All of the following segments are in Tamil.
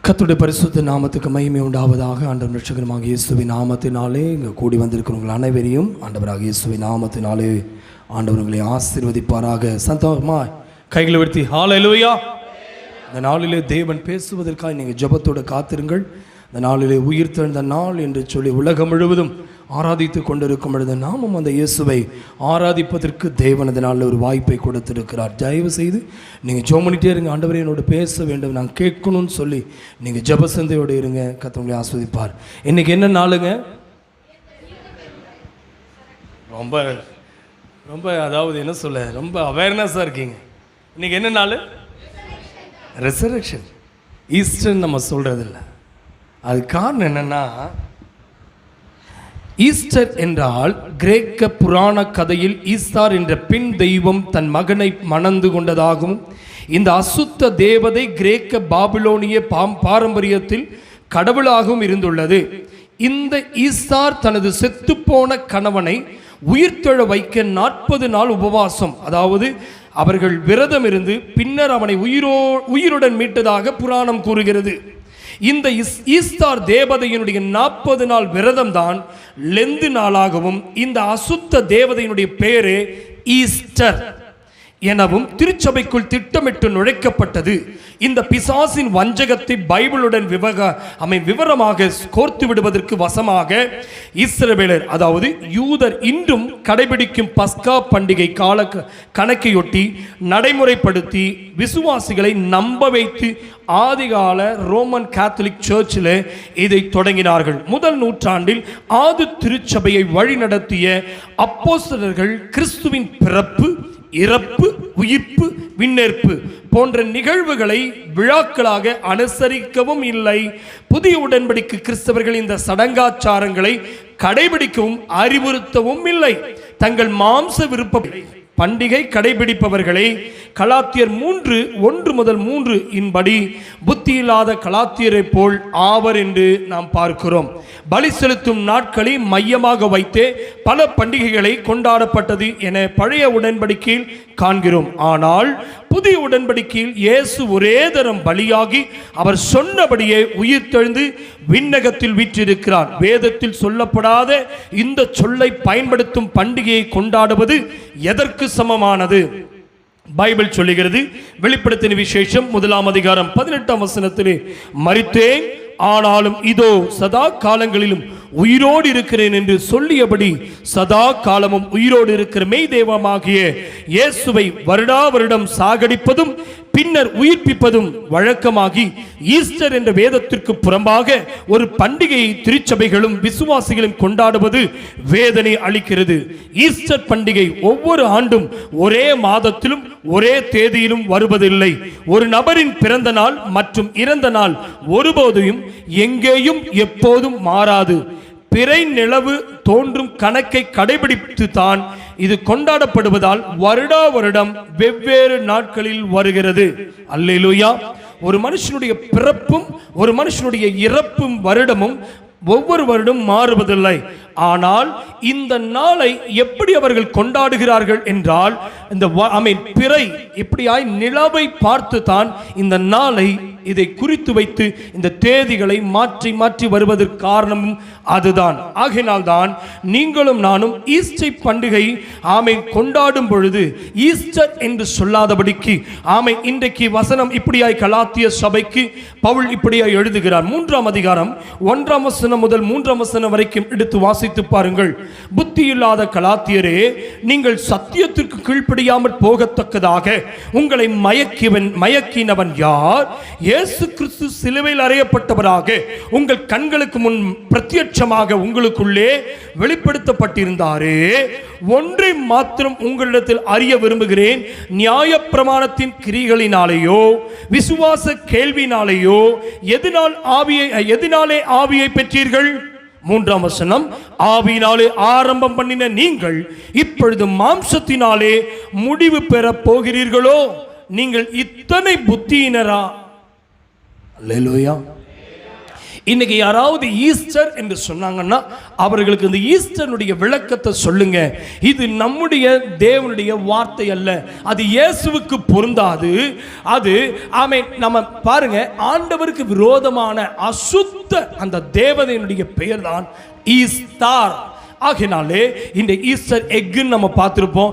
கர்த்தருடைய பரிசுத்த நாமத்துக்கு மகிமை உண்டாவதாக. ஆண்டவர் இரட்சகருமாகிய இயேசுவின் நாமத்தினாலே இங்கே கூடி வந்திருக்கிறவங்கள் அனைவரையும் ஆண்டவராகிய இயேசுவின் நாமத்தினாலே ஆண்டவர் உங்களை ஆசீர்வதிப்பாராக. சந்தோஷமாய் கைகளை உயர்த்தி ஹல்லேலூயா. இந்த நாளிலே தேவன் பேசுவதற்காக நீங்கள் ஜெபத்தோடு காத்திருங்கள். இந்த நாளிலே உயிர்த்தெழுந்த நாள் என்று சொல்லி உலகம் முழுவதும் ஆராதித்து கொண்டிருக்கும் பொழுது நாமும் அந்த இயேசுவை ஆராதிப்பதற்கு தேவன் இந்த நாளில் ஒரு வாய்ப்பை கொடுத்திருக்கிறார். தயவு செய்து நீங்கள் ஜெபம் பண்ணிட்டே இருங்க. ஆண்டவரே என்னோட பேச வேண்டும், நான் கேட்கணும்னு சொல்லி நீங்கள் ஜெப சிந்தையோடு இருங்க. கர்த்தர் உங்களை ஆஸ்வதிப்பார். இன்னைக்கு என்ன நாளுங்க? ரொம்ப ரொம்ப அதாவது என்ன சொல்ல, ரொம்ப அவேர்னஸாக இருக்கீங்க. இன்னைக்கு என்ன நாள்? ரெசரக்ஷன். ஈஸ்டர் நம்ம சொல்கிறதில்ல. அது காரணம் என்னென்னா, ஈஸ்டர் என்றால் கிரேக்க புராண கதையில் ஈஸ்டார் என்ற பெண் தெய்வம் தன் மகனை மணந்து கொண்டதாகவும், இந்த அசுத்த தேவதை கிரேக்க பாபிலோனிய பாரம்பரியத்தில் கடவுளாகவும் இருந்துள்ளது. இந்த ஈஸ்டார் தனது செத்துப்போன கணவனை உயிர்த்தெழ வைக்க 40 நாள் உபவாசம், அதாவது அவர்கள் விரதம் இருந்து பின்னர் அவனை உயிருடன் மீட்டதாக புராணம் கூறுகிறது. இந்த ஈஸ்டார் தேவதையினுடைய 40 நாள் விரதம் தான் லெந்து நாளாகவும், இந்த அசுத்த தேவதையினுடைய பெயரே ஈஸ்டர் எனவும் திருச்சபைக்குள் திட்டமிட்டு நுழைக்கப்பட்டது. இந்த பிசாசின் வஞ்சகத்தை பைபிளுடன் விவரமாக கோர்த்து விடுவதற்கு வசமாக இஸ்ரவேலர், அதாவது யூதர் இன்றும் கடைபிடிக்கும் பஸ்கா பண்டிகை கால கணக்கையொட்டி நடைமுறைப்படுத்தி விசுவாசிகளை நம்ப வைத்து ஆதிகால ரோமன் கேத்தலிக் சர்ச்சில் இதை தொடங்கினார்கள். முதல் நூற்றாண்டில் ஆதி திருச்சபையை வழிநடத்திய அப்போஸ்தலர்கள் கிறிஸ்துவின் பிறப்பு, இறப்பு, உயிர்ப்பு, விண்ணேற்பு போன்ற நிகழ்வுகளை விழாக்களாக அனுசரிக்கவும் இல்லை. புதிய உடன்படிக்கை கிறிஸ்தவர்கள் இந்த சடங்காச்சாரங்களை கடைபிடிக்கவும் அறிவுறுத்தவும் இல்லை. தங்கள் மாம்ச விருப்ப பண்டிகை கடைபிடிப்பவர்களை கலாத்தியர் 3:1-3 இன்படி புத்தியில்லாத கலாத்தியரை போல் ஆவர் என்று நாம் பார்க்கிறோம். பலி செலுத்தும் நாட்களை மையமாக வைத்தே பல பண்டிகைகளை கொண்டாடப்பட்டது என பழைய உடன்படிக்கையில் காண்கிறோம். ஆனால் புதிய உடன்படிக்கையில் இயேசு ஒரே தரம் பலியாகி அவர் சொன்னபடியே உயிர்த்தெழுந்து விண்ணகத்தில் வீற்றிருக்கிறார். வேதத்தில் சொல்லப்படாத இந்த சொல்லை பயன்படுத்தும் பண்டிகையை கொண்டாடுவது எதற்கு சமமானது? பைபிள் சொல்லுகிறது. வெளிப்படுத்தின விசேஷம் 1:18 மரித்தேன், ஆனாலும் இதோ சதா காலங்களிலும் உயிரோடு இருக்கிறேன் என்று சொல்லியபடி சதா காலமும் உயிரோடு இருக்கிற மெய் தெய்வமாகிய இயேசுவை வருடா வருடம் சாகடிப்பதும் பின்னர் உயிர்ப்பிப்பதும் வழக்கமாகி ஈஸ்டர் என்ற வேதத்திற்கு புறம்பாக ஒரு பண்டிகையை திருச்சபைகளும் விசுவாசிகளும் கொண்டாடுவது வேதனை அளிக்கிறது. ஈஸ்டர் பண்டிகை ஒவ்வொரு ஆண்டும் ஒரே மாதத்திலும் ஒரே தேதியிலும் வருவதில்லை. ஒரு நபரின் பிறந்த நாள் மற்றும் இறந்த நாள் ஒருபோதும் எங்கேயும் எப்போதும் மாறாது. பிறை நிலவு தோன்றும் கணக்கை கடைபிடித்து தான் இது கொண்டாடப்படுவதால் வருடா வருடம் வெவ்வேறு நாட்களில் வருகிறது. அல்லேலூயா. ஒரு மனுஷனுடைய பிறப்பும் ஒரு மனுஷனுடைய இறப்பும் வருடமும் ஒவ்வொரு வருடம் மாறுவதில்லை. ஆனால் இந்த நாளை எப்படி அவர்கள் கொண்டாடுகிறார்கள் என்றால், இந்த பிறை இப்படியாய் நிலவை பார்த்து தான் இந்த நாளை இதை குறித்து வைத்து இந்த தேதிகளை மாற்றி மாற்றி வருவதற்கு காரணமும் அதுதான். ஆகையினால் தான் நீங்களும் நானும் ஈஸ்டர் பண்டிகை கொண்டாடும் பொழுது ஈஸ்டர் என்று சொல்லாதபடிக்கு இன்றைக்கு வசனம் இப்படியாய் கலாத்திய சபைக்கு பவுல் இப்படியாய் எழுதுகிறார். 3:1 முதல் 3 வரைக்கும் எடுத்து வாசித்து பாருங்கள். புத்தியில்லாத கலாத்தியரே, நீங்கள் சத்தியத்திற்கு கீழ்ப்படியாமல் போகத்தக்கதாக உங்களை மயக்கினவன் யார்? இயேசு கிறிஸ்து சிலுவையில் அறையப்பட்டவராக உங்கள் கண்களுக்கு முன் பிரத்யட்சமாக உங்களுக்குள்ளே வெளிப்படுத்தப்பட்டிருந்தாரே. ஒன்றை மாத்திரம் உங்களிடத்தில் அறிய விரும்புகிறேன். நியாயப்பிரமாணத்தின் கிரிகளினாலேயோ விசுவாச கேள்வினாலேயோ எதனாலே ஆவியை பெற்றீர்கள்? 3 ஆவியினாலே ஆரம்பம் பண்ணின நீங்கள் இப்பொழுது மாம்சத்தினாலே முடிவு பெற போகிறீர்களோ? நீங்கள் இத்தனை புத்தியினரா? அல்லேலூயா. இன்னைக்கு யாராவது ஈஸ்டர் என்று சொன்னாங்கன்னா அவர்களுக்கு இந்த ஈஸ்டருடைய விளக்கத்தை சொல்லுங்க. இது நம்முடைய தேவனுடைய வார்த்தை அல்ல, அது இயேசுவுக்கு பொருந்தாது. அது நம்ம பாருங்க, ஆண்டவருக்கு விரோதமான அசுத்த அந்த தேவதையினுடைய பெயர் தான் ஈஸ்டர். ஆகினாலே இந்த ஈஸ்டர் எக்குன்னு நம்ம பார்த்துருப்போம்.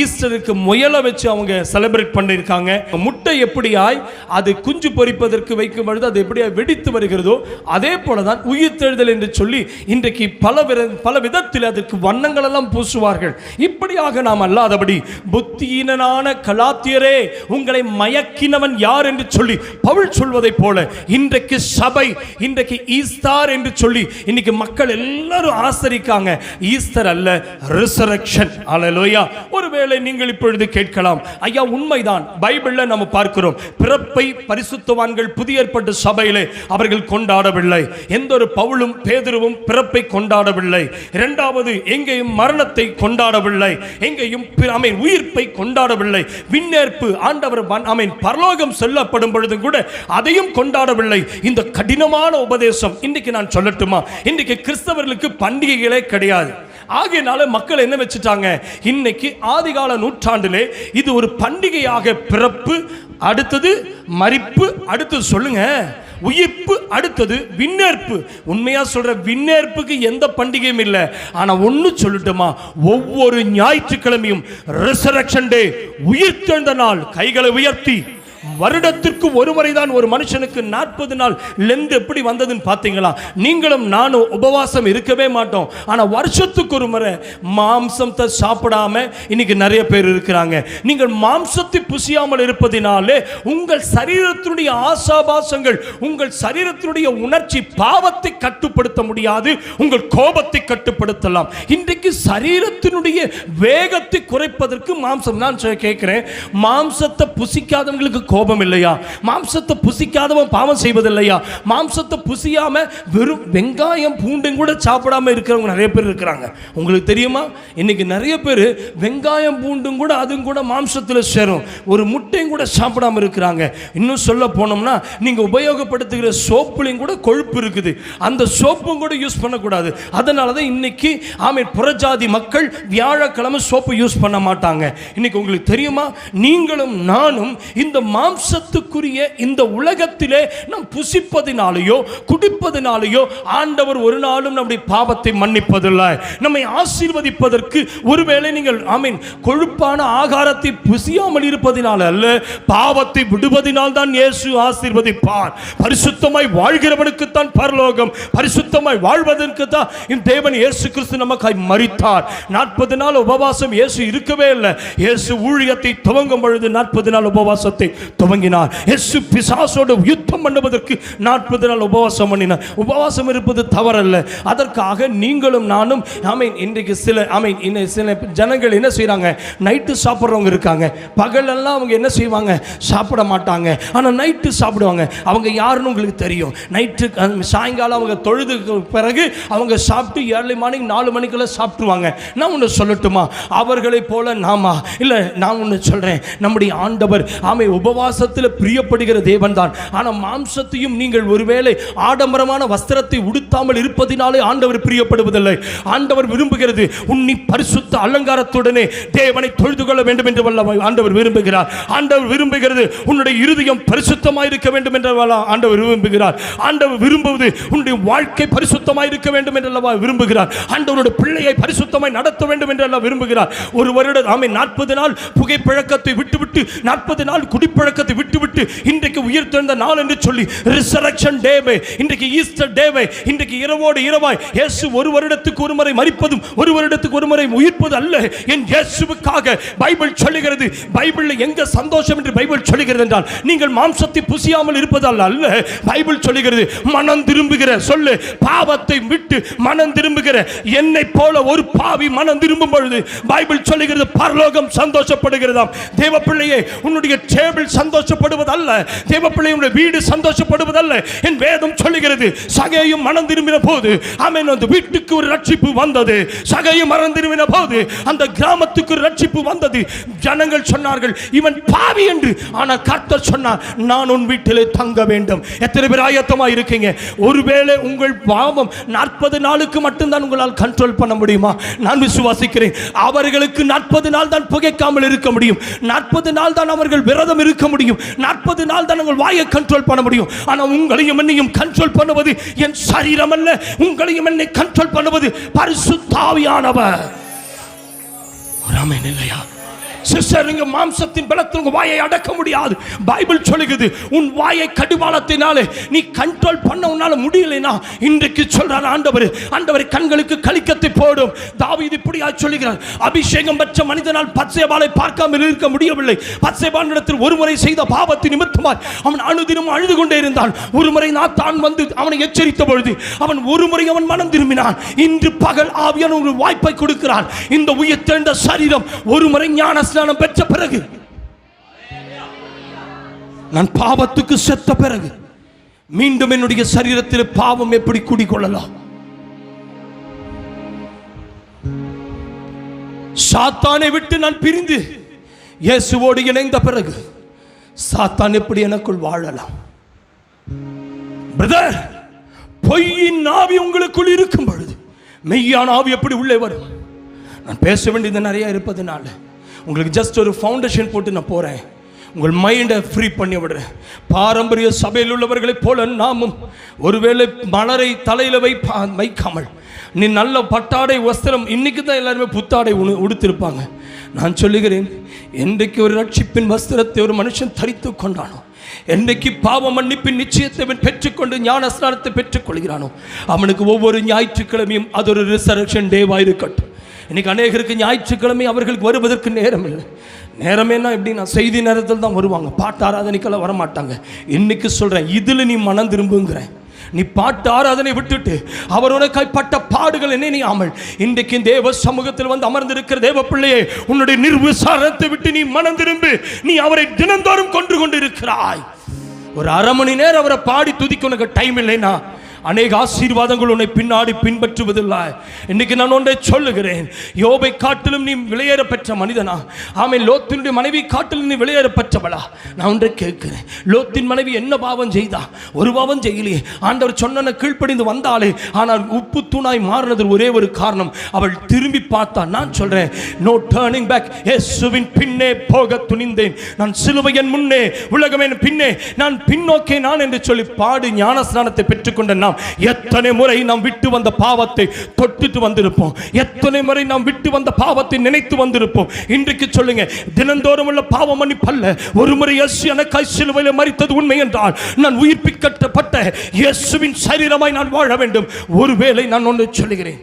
ஈஸ்டருக்கு முயலை வச்சு அவங்க செலிப்ரேட் பண்ணியிருக்காங்க. முட்டை எப்படியாய் அது குஞ்சு பொரிப்பதற்கு வைக்கும் பொழுது அது எப்படியாய் வெடித்து வருகிறதோ அதே போல தான் உயிர்த்தெழுதல் என்று சொல்லி இன்றைக்கு பல விதத்தில் அதற்கு வண்ணங்கள் எல்லாம் பூசுவார்கள். இப்படியாக நாம் அல்லாதபடி புத்தியீனனான கலாத்தியரே உங்களை மயக்கினவன் யார் என்று சொல்லி பவுல் சொல்வதை போல இன்றைக்கு சபை இன்றைக்கு ஈஸ்டர் என்று சொல்லி இன்னைக்கு மக்கள் எல்லாரும் ஆசரிக்காங்க. ஈஸ்டர் அல்ல, ரிசரக்ஷன். அல்லேலூயா. ஒருவேளை நீங்கள் இப்பொழுது கேட்கலாம், ஐயா உண்மைதான், பைபிள்ல நம்ம பார்க்கிறோம் பிறப்பை பரிசுத்தவான்கள் புதிய ஏற்பாட்டு சபையிலே அவர்கள் கொண்டாடவில்லை. எந்த ஒரு பவுலும் பேதுருவும் பிறப்பை கொண்டாடவில்லை. இரண்டாவது எங்கேயும் மரணத்தை கொண்டாடவில்லை, எங்கேயும் உயிர்ப்பை கொண்டாடவில்லை. விண்ணேற்பு ஆண்டவர் பரலோகம் செல்லப்படும் பொழுது கூட அதையும் கொண்டாடவில்லை. இந்த கடினமான உபதேசம் இன்னைக்கு நான் சொல்லட்டுமா, இன்னைக்கு கிறிஸ்தவர்களுக்கு பண்டிகைகளே கிடையாது. ஆகையினால மக்கள் என்ன வச்சுட்டாங்க, இன்னைக்கு ஆதிகால நூற்றாண்டிலே இது ஒரு பண்டிகையாக பிறப்பு, அடுத்தது மரிப்பு, அடுத்தது சொல்லுங்க உயிர்ப்பு, அடுத்தது விண்ணேற்பு. உண்மையா சொல்ற, விண்ணேற்புக்கு எந்த பண்டிகையும் இல்லை. ஆனா ஒன்னு சொல்லட்டுமா, ஒவ்வொரு ஞாயிற்றுக்கிழமையும் ரிசரக்ஷன் டே, உயிர்த்தெழுந்த நாள், கைகளை உயர்த்தி வருடத்திற்கு ஒரு முறை தான் ஒரு மனுஷனுக்கு 40 நாள் லெந்து எப்படி வந்ததுன்னு பார்த்தீங்களா? நீங்களும் நானும் உபவாசம் இருக்கவே மாட்டோம். ஆனால் வருஷத்துக்கு ஒரு முறை மாம்சத்தை சாப்பிடாம இன்னைக்கு நிறைய பேர் இருக்கிறாங்க. நீங்கள் மாம்சத்தை புசியாமல் இருப்பதினாலே உங்கள் சரீரத்தினுடைய ஆசாபாசங்கள், உங்கள் சரீரத்தினுடைய உணர்ச்சி பாவத்தை கட்டுப்படுத்த முடியாது, உங்கள் கோபத்தை கட்டுப்படுத்தலாம். இன்றைக்கு சரீரத்தினுடைய வேகத்தை குறைப்பதற்கு மாம்சம். நான் கேட்கிறேன், மாம்சத்தை புசிக்காதவங்களுக்கு கோபம் இல்லையா? மாம்சத்தை புசிக்காதவன் பாவம் செய்வதில்லையா? மாம்சத்தை புசியாம வெறும் வெங்காயம் பூண்டும் கூட சாப்பிடாம இருக்கிறவங்க நிறைய பேர் இருக்கிறாங்க. உங்களுக்கு தெரியுமா, இன்னைக்கு நிறைய பேர் வெங்காயம் பூண்டும் கூட அதுவும் கூட மாம்சத்தில் சேரும், ஒரு முட்டையும் கூட சாப்பிடாம இருக்கிறாங்க. இன்னும் சொல்ல போனோம்னா, நீங்க உபயோகப்படுத்துகிற சோப்புலையும் கூட கொழுப்பு இருக்குது, அந்த சோப்பும் கூட யூஸ் பண்ணக்கூடாது. அதனால தான் இன்னைக்கு புறஜாதி மக்கள் வியாழக்கிழமை சோப்பு யூஸ் பண்ண மாட்டாங்க. இன்னைக்கு உங்களுக்கு தெரியுமா, நீங்களும் நானும் இந்த மாம்சத்துக்குரிய இந்த உலகத்திலே நாம் புசிப்பதினாலேயோ குடிப்பதினாலேயோ ஆண்டவர் ஒரு நாளும் நம்முடைய பாவத்தை மன்னிப்பதில்லை. நம்மை ஆசீர்வதிப்பதற்கு ஒருவேளை நீங்கள் கொழுப்பான ஆகாரத்தை புசியாமல் இருப்பதினால் அல்ல, பாவத்தை விடுவதினால் தான் இயேசு ஆசீர்வதிப்பார். பரிசுத்தமாய் வாழ்கிறவனுக்கு தான் பரலோகம், பரிசுத்தமாய் வாழ்வதற்கு தான் இந்த தேவன் இயேசு கிறிஸ்து நமக்காய் மரித்தார். 40 நாள் உபவாசம் இயேசு இருக்கவே இல்லை. இயேசு ஊழியத்தை துவங்கும் பொழுது 40 நாள் உபவாசத்தை துவங்கினார். இயேசு பிசாசோடு யுத்தம் பண்ணுவதற்கு 40 நாள் உபவாசம் பண்ணினார். உபவாசம் இருப்பது தவறல்ல. அதற்காக நீங்களும் நானும் இன்றைக்கு சில ஜனங்கள் என்ன செய்றாங்க, நைட்டு சாப்பிட்றவங்க இருக்காங்க, பகலெல்லாம் அவங்க என்ன செய்வாங்க, சாப்பிட மாட்டாங்க, ஆனால் நைட்டு சாப்பிடுவாங்க. அவங்க யாருன்னு உங்களுக்கு தெரியும். நைட்டு சாயங்காலம் அவங்க தொழுது பிறகு அவங்க சாப்பிட்டு ஏர்லி மார்னிங் 4 மணிக்குள்ள சாப்பிட்டுருவாங்க. நான் ஒன்று சொல்லட்டுமா, அவர்களை போல நாமா இல்லை, நான் ஒன்று சொல்றேன், நம்முடைய ஆண்டவர் உபவாசத்தில் பிரியப்படுகிற தேவன் தான். ஆனால் மாம்சத்தையும் நீங்கள் ஒருவேளை ஆடம்பரமான வஸ்திரத்தை உடுத்தாமல் இருப்பதினாலே ஆண்டவர் பிரியப்படுவதில்லை. ஆண்டவர் விரும்புகிறது உன்னை பரிசுத்த அலங்காரத்துடனே தேவனை தொழுது கொள்ள வேண்டும் என்று ஆண்டவர் விரும்புகிறார். ஆண்டவர் விரும்புகிறது உன்னுடைய இருதயம் பரிசுத்தமாய் இருக்க வேண்டும் என்று ஆண்டவர் விரும்புகிறார். ஆண்டவர் விரும்புவது உன்னுடைய வாழ்க்கை பரிசுத்தமாய் இருக்க வேண்டும் என்று விரும்புகிறார். ஆண்டவருடைய பிள்ளையை பரிசுத்தமாய் நடத்த வேண்டும் என்று விரும்புகிறார். ஒரு வருடம் 40 நாள் புகைப்பழக்கத்தை விட்டுவிட்டு 40 நாள் குடிப்பழக்கத்தை விட்டுவிட்டு இன்றைக்கு உயிர்த்தெழுந்த நாள் என்று சொல்லி ரிசரக்ஷன் டேவே, இன்றைக்கு ஈஸ்டர் டேவே, இன்றைக்கு இரவோடு இரவாய் இயேசு ஒரு வருடத்துக்கு ஒரு முறை மரிப்பதும் ஒரு வருடத்துக்கு ஒரு முறை உயிர்ப்பது அல்ல. என் இயேசுவுக்காக பைபிள் சொல்லுகிறது. பைபிளில் எங்க சந்தோஷம் என்று பைபிள் சொல்லுகிறது என்றால், நீங்கள் மாம்சத்தை புசியாமல் இருப்பதால் அல்ல. பைபிள் சொல்லுகிறது, மனம் திரும்புகிற சொல்லு, பாவத்தை விட்டு மனம் திரும்புகிற என்னை போல ஒரு பாவி மனம் திரும்பும் பொழுது பைபிள் சொல்லுகிறது பரலோகம் சந்தோஷப்படுகிறதாம். தேவ பிள்ளையே, உன்னுடைய டேபிள் சந்தோஷப்படுவதாக சந்தோஷப்படுவதல்ல, தேவப்பிள்ளையுடைய வீடு சந்தோஷப்படுவதல்ல. என் வேதம் சொல்லுகிறது, சகேயும் மனம் திரும்பின போது ஆமென், அந்த வீட்டுக்கு ஒரு ரட்சிப்பு வந்தது. சகேயும் மனம் திரும்பின போது அந்த கிராமத்துக்கு ஒரு ரட்சிப்பு வந்தது. ஜனங்கள் சொன்னார்கள், இவன் பாவி என்று. ஆனால் கர்த்தர் சொன்னார், நான் உன் வீட்டிலே தங்க வேண்டும். எத்தனை பேர் ஆயத்தமா இருக்கீங்க? ஒருவேளை உங்கள் பாவம் 40 நாளுக்கு மட்டும்தான் உங்களால் கண்ட்ரோல் பண்ண முடியுமா? நான் விசுவாசிக்கிறேன், அவர்களுக்கு 40 நாள் தான் புகைக்காமல் இருக்க முடியும். 40 நாள் தான் அவர்கள் விரதம் இருக்க முடியும். 40 நாள் தான் உங்கள் வாயை கண்ட்ரோல் பண்ண முடியும். ஆனால் உங்களையும் என்னையும் கண்ட்ரோல் பண்ணுவது என் சரீரம் அல்ல, உங்களையும் என்னை கண்ட்ரோல் பண்ணுவது பரிசுத்த ஆவியானவர். ஆமென் இல்லையா? சிஸ்டர், நீங்க மாம்சத்தின் பலத்தில் உங்க வாயை அடக்க முடியாது. பைபிள் சொல்லுகிறது, உன் வாயை கடிவாளத்தினாலே நீ கண்ட்ரோல் பண்ண உன்னால முடியலைனா, இன்றைக்கு சொல்றார் ஆண்டவர், ஆண்டவர் கண்களுக்கு கலிக்கத்தை போடும். தாவீது இப்படியா சொல்லுகிறார், அபிஷேகம் பெற்ற மனிதனால் பத்சேபாளை பார்க்காமல் இருக்க முடியவில்லை. பத்சேபாளிடத்தில் ஒருமுறை செய்த பாவத்தின் நிமித்தமாய் அவன் அனுதினம் அழுது கொண்டே இருந்தான். ஒருமுறை நாத்தான் வந்து அவனை எச்சரித்த பொழுது அவன் ஒருமுறை அவன் மனம் திரும்பினான். இன்று பகல் ஆவியான ஒரு வாய்ப்பை கொடுக்கிறான். இந்த உயிர்த்தெழுந்த சரீரம் ஒருமுறை ஞான ஸ்நானம் பெற்ற பிறகு, நான் பாவத்துக்கு செத்த பிறகு மீண்டும் என்னுடைய சரீரத்தில் பாவம் எப்படி குடிக்கொள்ளலாம்? சாத்தானை விட்டு நான் பிரிந்து இயேசுவோடு இணைந்த பிறகு சாத்தான் எப்படி எனக்குள் வாழலாம்? பிரதர், பொய்யின் ஆவி உங்களுக்குள் இருக்கும் பொழுது மெய்யான ஆவி எப்படி உள்ளே வரும்? நான் பேச வேண்டியது நிறைய இருப்பதுனால உங்களுக்கு ஜஸ்ட் ஒரு ஃபவுண்டேஷன் போட்டு நான் போகிறேன். உங்கள் மைண்டை ஃப்ரீ பண்ணி விடுறேன். பாரம்பரிய சபையில் உள்ளவர்களைப் போல நாமும் ஒருவேளை மலரை தலையில் வைக்காமல், நீ நல்ல பட்டாடை வஸ்திரம், இன்னைக்கு தான் எல்லாருமே புத்தாடை உடுத்திருப்பாங்க. நான் சொல்லுகிறேன், என்றைக்கு ஒரு ரட்சிப்பின் வஸ்திரத்தை ஒரு மனுஷன் தரித்து கொண்டானோ, என்னைக்கு பாவ மன்னிப்பின் நிச்சயத்தை பெற்றுக்கொண்டு ஞான ஸ்நானத்தை பெற்றுக்கொள்கிறானோ, அவனுக்கு ஒவ்வொரு ஞாயிற்றுக்கிழமையும் அது ஒரு ரிசரக்ஷன் டேவாக இருக்கட்டும். இன்னைக்கு அநேகருக்கு ஞாயிற்றுக்கிழமை அவர்களுக்கு வருவதற்கு நேரம் இல்லை. நேரமேனா எப்படின்னா செய்தி நேரத்தில் தான் வருவாங்க, பாட்டு ஆராதனைக்கெல்லாம் வரமாட்டாங்க. இன்னைக்கு சொல்கிறேன், இதில் நீ மனம் திரும்புங்கிறேன். நீ பாட்டு ஆராதனை விட்டுட்டு அவர் உனக்காய் பட்ட பாடுகள் நினையாமல் இன்றைக்கு தேவ சமூகத்தில் வந்து அமர்ந்திருக்கிற தேவ பிள்ளையே, உன்னுடைய நிர்விசாரத்தை விட்டு நீ மனம் திரும்பு. நீ அவரை தினந்தோறும் கொண்டு இருக்கிறாய். ஒரு அரை மணி நேரம் அவரை பாடி துதிக்க உனக்கு டைம் இல்லைன்னா அநேக ஆசீர்வாதங்கள் உன்னை பின்னாடி பின்பற்றுவதில்லை. இன்னைக்கு நான் ஒன்றை சொல்லுகிறேன், யோபை காட்டிலும் நீ விலையேற பெற்ற மனிதனா? ஆமென். லோத்தினுடைய மனைவி காட்டிலும் நீ விலையேற பெற்றவளா? நான் ஒன்றை கேட்கிறேன், லோத்தின் மனைவி என்ன பாவம் செய்தா? ஒரு பாவம் செய்யலையே. ஆண்டவர் சொன்ன கீழ்ப்படிந்து வந்தாலே, ஆனால் உப்பு தூணாய் மாறினது ஒரே ஒரு காரணம், அவள் திரும்பி பார்த்தா. நான் சொல்றேன், நோ டர்னிங் பேக். இயேசுவின் பின்னே போக துணிந்தேன் நான், சிலுவையின் முன்னே உலகமே பின்னே நான் பின்னோக்கே நான் என்று சொல்லி பாடு ஞான ஸ்நானத்தை பெற்றுக்கொண்ட எத்தனை முறை நாம் விட்டு வந்த பாவத்தை தொட்டுட்டு வந்திருப்போம். எத்தனை முறை நாம் விட்டு வந்த பாவத்தை நினைத்து வந்திருப்போம். இன்றைக்கு சொல்லுங்க, தினந்தோறும் உள்ள பாவ மன்னிப்பல்ல, ஒரு முறை இயேசு எனக்காய் சிலுவையில் மரித்தது உண்மை என்றால் நான் உயிர்ப்பிக்கப்பட்ட இயேசுவின் சரீரமாய் நான் வாழ வேண்டும். ஒருவேளை நான் ஒன்று சொல்லுகிறேன்,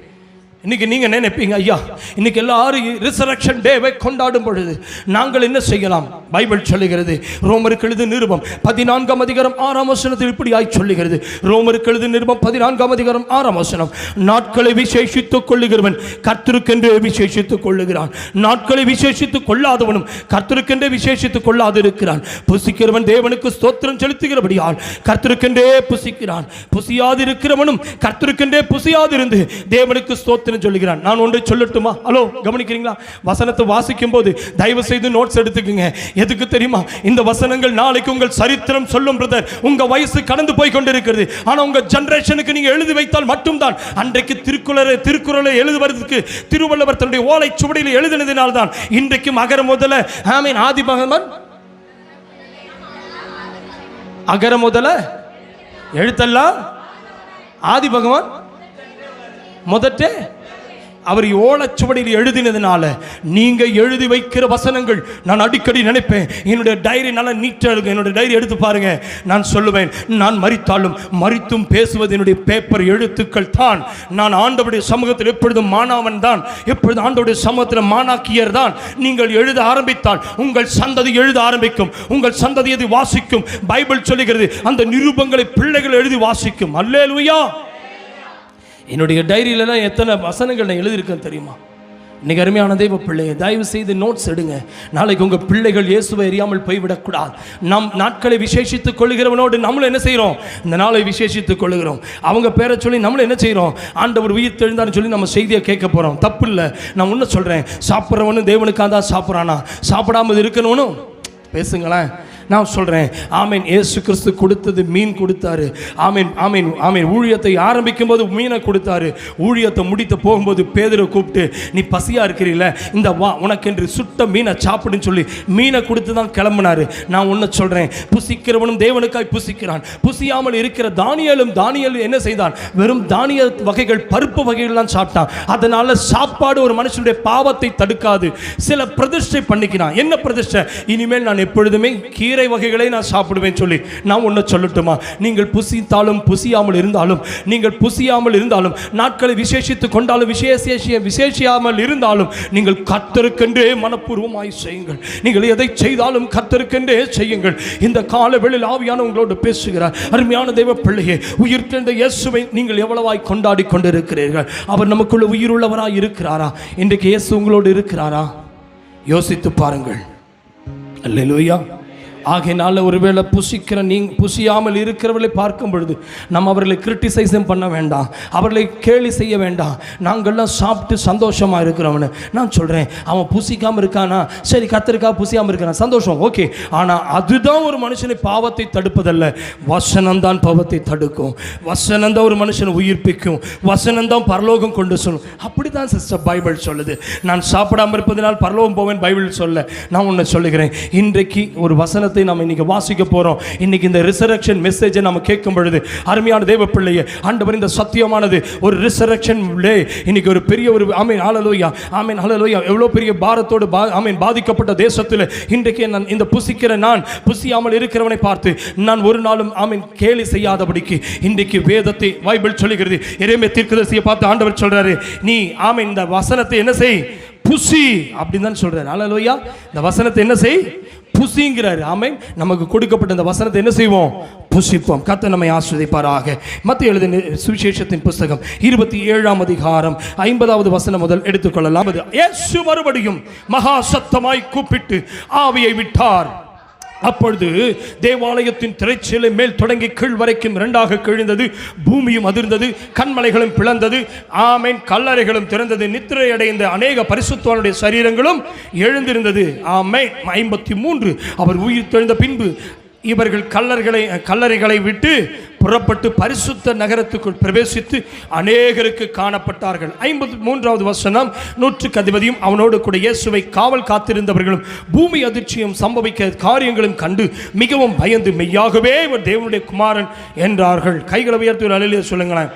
இன்னைக்கு நீங்க நினைப்பீங்க, ஐயா இன்னைக்கு எல்லாரும் ரிசரக்ஷன் டேவை கொண்டாடும் பொழுது நாங்கள் என்ன செய்யலாம்? பைபிள் சொல்லுகிறது, ரோமருக்கு எழுது நிருபம் 14ஆம் அதிகாரம் 6ஆம் வசனத்தில் இப்படியாய் சொல்லுகிறது. ரோமருக்கு எழுது நிருபம் 14ஆம் அதிகாரம் 6ஆம் வசனம், நாட்களை விசேஷித்துக் கொள்ளுகிறவன் கர்த்தருக்கென்றே விசேஷித்துக் கொள்ளுகிறான், நாட்களை விசேஷித்துக் கொள்ளாதவனும் கர்த்தருக்கென்றே விசேஷித்துக் கொள்ளாது இருக்கிறான். புசிக்கிறவன் தேவனுக்கு ஸ்தோத்திரம் செலுத்துகிறபடியால் கர்த்தருக்கென்றே புசிக்கிறான், புசியாது இருக்கிறவனும் கர்த்தருக்கென்றே புசியாதிருந்து தேவனுக்கு ஸ்தோத்திரம் சொல்லுகிறான். நான் ஒன்றை சொல்லட்டுமா? ஹலோ, கவனிக்கிறீங்களா? வசனத்தை வாசிக்கும் போது தயவு செய்து நோட்ஸ் எடுத்துக்கங்க. எதுக்கு தெரியுமா? இந்த வசனங்கள் நாளைக்கு உங்கள் சரித்திரம் சொல்லும் பிரதர். உங்க வயசு கடந்து போய் கொண்டிருக்கிறது, ஆனா உங்க ஜெனரேஷனுக்கு நீங்க எழுதி வைத்தால் மட்டும்தான். அன்றைக்கு திருக்குறளை எழுதுவதற்கு திருவள்ளுவர் தன்னுடைய ஓலை சுவடியில் எழுதினதினால் தான் இன்றைக்கு அகர முதல ஆமீன் ஆதி பகவன் அகர முதல எழுத்தெல்லாம் ஆதி பகவான் முதற்றே அவர் ஓலைச்சுவடியில் எழுதினதுனால நீங்க எழுதி வைக்கிற வசனங்கள் நான் அடிக்கடி நினைப்பேன். என்னுடைய டைரி நல்லா நீட்டா இருக்கு. என்னுடைய டைரி எடுத்து பாருங்க. நான் சொல்லுவேன், நான் மரித்தாலும் மரித்தும் பேசுவது என்னுடைய பேப்பர் எழுத்துக்கள் தான். நான் ஆண்டவருடைய சமூகத்தில் எப்பொழுதும் மாணவன் தான், எப்பொழுதும் ஆண்டவருடைய சமூகத்தில் மாணாக்கியர் தான். நீங்கள் எழுத ஆரம்பித்தால் உங்கள் சந்ததி எழுத ஆரம்பிக்கும், உங்கள் சந்ததி எது வாசிக்கும். பைபிள் சொல்லுகிறது, அந்த நிருபங்களை பிள்ளைகள் எழுதி வாசிக்கும். அல்லேலூயா. என்னுடைய டைரியிலலாம் எத்தனை வசனங்கள் நான் எழுதியிருக்கேன் தெரியுமா? இன்னைக்கு அருமையான தெய்வ பிள்ளையை தயவு செய்து நோட்ஸ் எடுங்க. நாளைக்கு உங்கள் பிள்ளைகள் இயேசுவை அறியாமல் போய்விடக்கூடாது. நம் நாட்களை விசேஷித்துக் கொள்கிறவனோடு நம்மளும் என்ன செய்கிறோம்? இந்த நாளை விசேஷித்துக் கொள்கிறோம். அவங்க பேரை சொல்லி நம்மளும் என்ன செய்கிறோம்? ஆண்டவர் உயிர் தெழுந்தான்னு சொல்லி நம்ம செய்தியை கேட்க போகிறோம். தப்பு இல்லை. நான் ஒன்று சொல்கிறேன், சாப்பிட்றவனும் தேவனுக்காக தான் சாப்பிட்றானா, சாப்பிடாமல் இருக்கணும்னு பேசுங்களேன். நான் சொல்கிறேன், ஆமீன். இயேசு கிறிஸ்து கொடுத்தது மீன் கொடுத்தாரு. ஆமீன், ஆமீன், ஆமீன். ஊழியத்தை ஆரம்பிக்கும் போது மீனை கொடுத்தாரு. ஊழியத்தை முடித்து போகும்போது பேதுரை கூப்பிட்டு, நீ பசியாக இருக்கிறீல்ல, இந்த வா, உனக்கென்று சுட்ட மீனை சாப்பிடுன்னு சொல்லி மீனை கொடுத்து தான் கிளம்பினாரு. நான் ஒன்று சொல்கிறேன், புசிக்கிறவனும் தேவனுக்காய் புசிக்கிறான். புசியாமல் இருக்கிற தானியேல் என்ன செய்தான்? வெறும் தானிய வகைகள், பருப்பு வகைகள் தான் சாப்பிட்டான். அதனால சாப்பாடு ஒரு மனுஷனுடைய பாவத்தை தடுக்காது. சில பிரதிஷ்டை பண்ணிக்கிறான். என்ன பிரதிஷ்டை? இனிமேல் நான் எப்பொழுதுமே கீரை வகைகளை நான் சாப்பிடுவேன் சொல்லி. நான் ஒன்று சொல்லட்டுமா? நீங்கள் புசித்தாலும் புசியாமல் இருந்தாலும் நாட்களை விசேஷித்துக் கொண்டாலும் விசேஷியாமல் இருந்தாலும் நீங்கள் கர்த்தருக்கென்றே மனப்பூர்வமாய் செய்யுங்கள். நீங்கள் எதை செய்தாலும் கர்த்தருக்கென்றே செய்யுங்கள். இந்த காலவேளையில் ஆவியான உங்களோடு பேசுகிறார். அருமையான தெய்வ பிள்ளையே, உயிர்த்தெழுந்த இயேசுவை நீங்கள் எவ்வளவாய் கொண்டாடி கொண்டிருக்கிறீர்கள்? அவர் நமக்குள்ள உயிருள்ளவராய் இருக்கிறாரா? இன்றைக்கு இயேசு உங்களோடு இருக்கிறாரா? யோசித்து பாருங்கள். அல்லேலூயா. ஆகையினால ஒருவேளை புசியாமல் இருக்கிறவர்களை பார்க்கும் பொழுது நம்ம அவர்களை கிரிட்டிசைஸும் பண்ண வேண்டாம், அவர்களை கேலி செய்ய வேண்டாம். நாங்கள்லாம் சாப்பிட்டு சந்தோஷமாக இருக்கிறவனு நான் சொல்கிறேன், அவன் புசிக்காமல் இருக்கானா, சரி கர்த்தருக்காக புசியாமல் இருக்கிறான், சந்தோஷம், ஓகே. ஆனால் அதுதான் ஒரு மனுஷனை பாவத்தை தடுப்பதல்ல. வசனம்தான் பாவத்தை தடுக்கும். வசனம்தான் ஒரு மனுஷனை உயிர்ப்பிக்கும். வசனம்தான் பரலோகம் கொண்டு சொல்லும். அப்படி தான் சிஸ்டர் பைபிள் சொல்லுது. நான் சாப்பிடாமல் இருப்பதனால் பரலோகம் போவேன் பைபிள் சொல்ல. நான் ஒன்று சொல்லுகிறேன், இன்றைக்கு ஒரு வசனத்தை நாம் இன்னைக்கு வாசிக்க போறோம். இன்னைக்கு இந்த ரிசரக்ஷன் மெசேஜை நம்ம கேட்கும் பொழுது அருமையான தேவ பிள்ளையே, ஆண்டவர் இந்த சத்தியமானது ஒரு ரிசரக்ஷன் டே. இன்னைக்கு ஒரு பெரிய ஒரு ஆமென் ஹல்லேலூயா, ஆமென் ஹல்லேலூயா, எவ்வளோ பெரிய பாரத்தோடு ஆமென் பாதிக்கப்பட்ட தேசத்தில் இன்றைக்கு நான் இந்த நான் புசியாமல் இருக்கிறவனை பார்த்து நான் ஒரு நாளும் ஆமென் கேலி செய்யாதபடிக்கு இன்றைக்கு வேதத்தை பைபிள் சொல்லுகிறது. எரேமியா தீர்க்கதரிசியை பார்த்து ஆண்டவர் சொல்றாரு, நீ ஆமென் இந்த வசனத்தை என்ன செய்? புசி அப்படின்னு தான் சொல்றாரு. ஹல்லேலூயா. இந்த வசனத்தை என்ன செய்? புசிங்கிறாரு. ஆமென். நமக்கு கொடுக்கப்பட்ட இந்த வசனத்தை என்ன செய்வோம்? புசிப்போம். கர்த்தர் நம்மை ஆசீர்வதிப்பாராக. மத்தேயு எழுதின சுவிசேஷத்தின் புத்தகம் 27ஆம் அதிகாரம் 50வது வசனம் முதல் எடுத்துக்கொள்ளலாம். இயேசு மறுபடியும் மகா சத்தமாய் கூப்பிட்டு ஆவியை விட்டார். அப்பொழுது தேவாலயத்தின் திரைச்சீலை மேல் தொடங்கி கீழ் வரைக்கும் இரண்டாக கிழிந்தது. பூமியும் அதிர்ந்தது, கண்மலைகளும் பிளந்தது, ஆமென், கல்லறைகளும் திறந்தது. நித்திரை அடைந்த அநேக பரிசுத்தவான்களுடைய சரீரங்களும் எழுந்திருந்தது. ஆமென். 53 அவர் உயிர் தெழுந்த பின்பு இவர்கள் கல்லறைகளை விட்டு புறப்பட்டு பரிசுத்த நகரத்துக்குள் பிரவேசித்து அநேகருக்கு காணப்பட்டார்கள். 53வது வசனம், 100க்கு அதிபதியும் அவனோடு கூட இயேசுவை காவல் காத்திருந்தவர்களும் பூமி அதிர்ச்சியும் சம்பவிக்க காரியங்களும் கண்டு மிகவும் பயந்து மெய்யாகவே இவர் தேவனுடைய குமாரன் என்றார்கள். கைகளை உயர்த்தி அல்லேலூயா சொல்லுங்களேன்.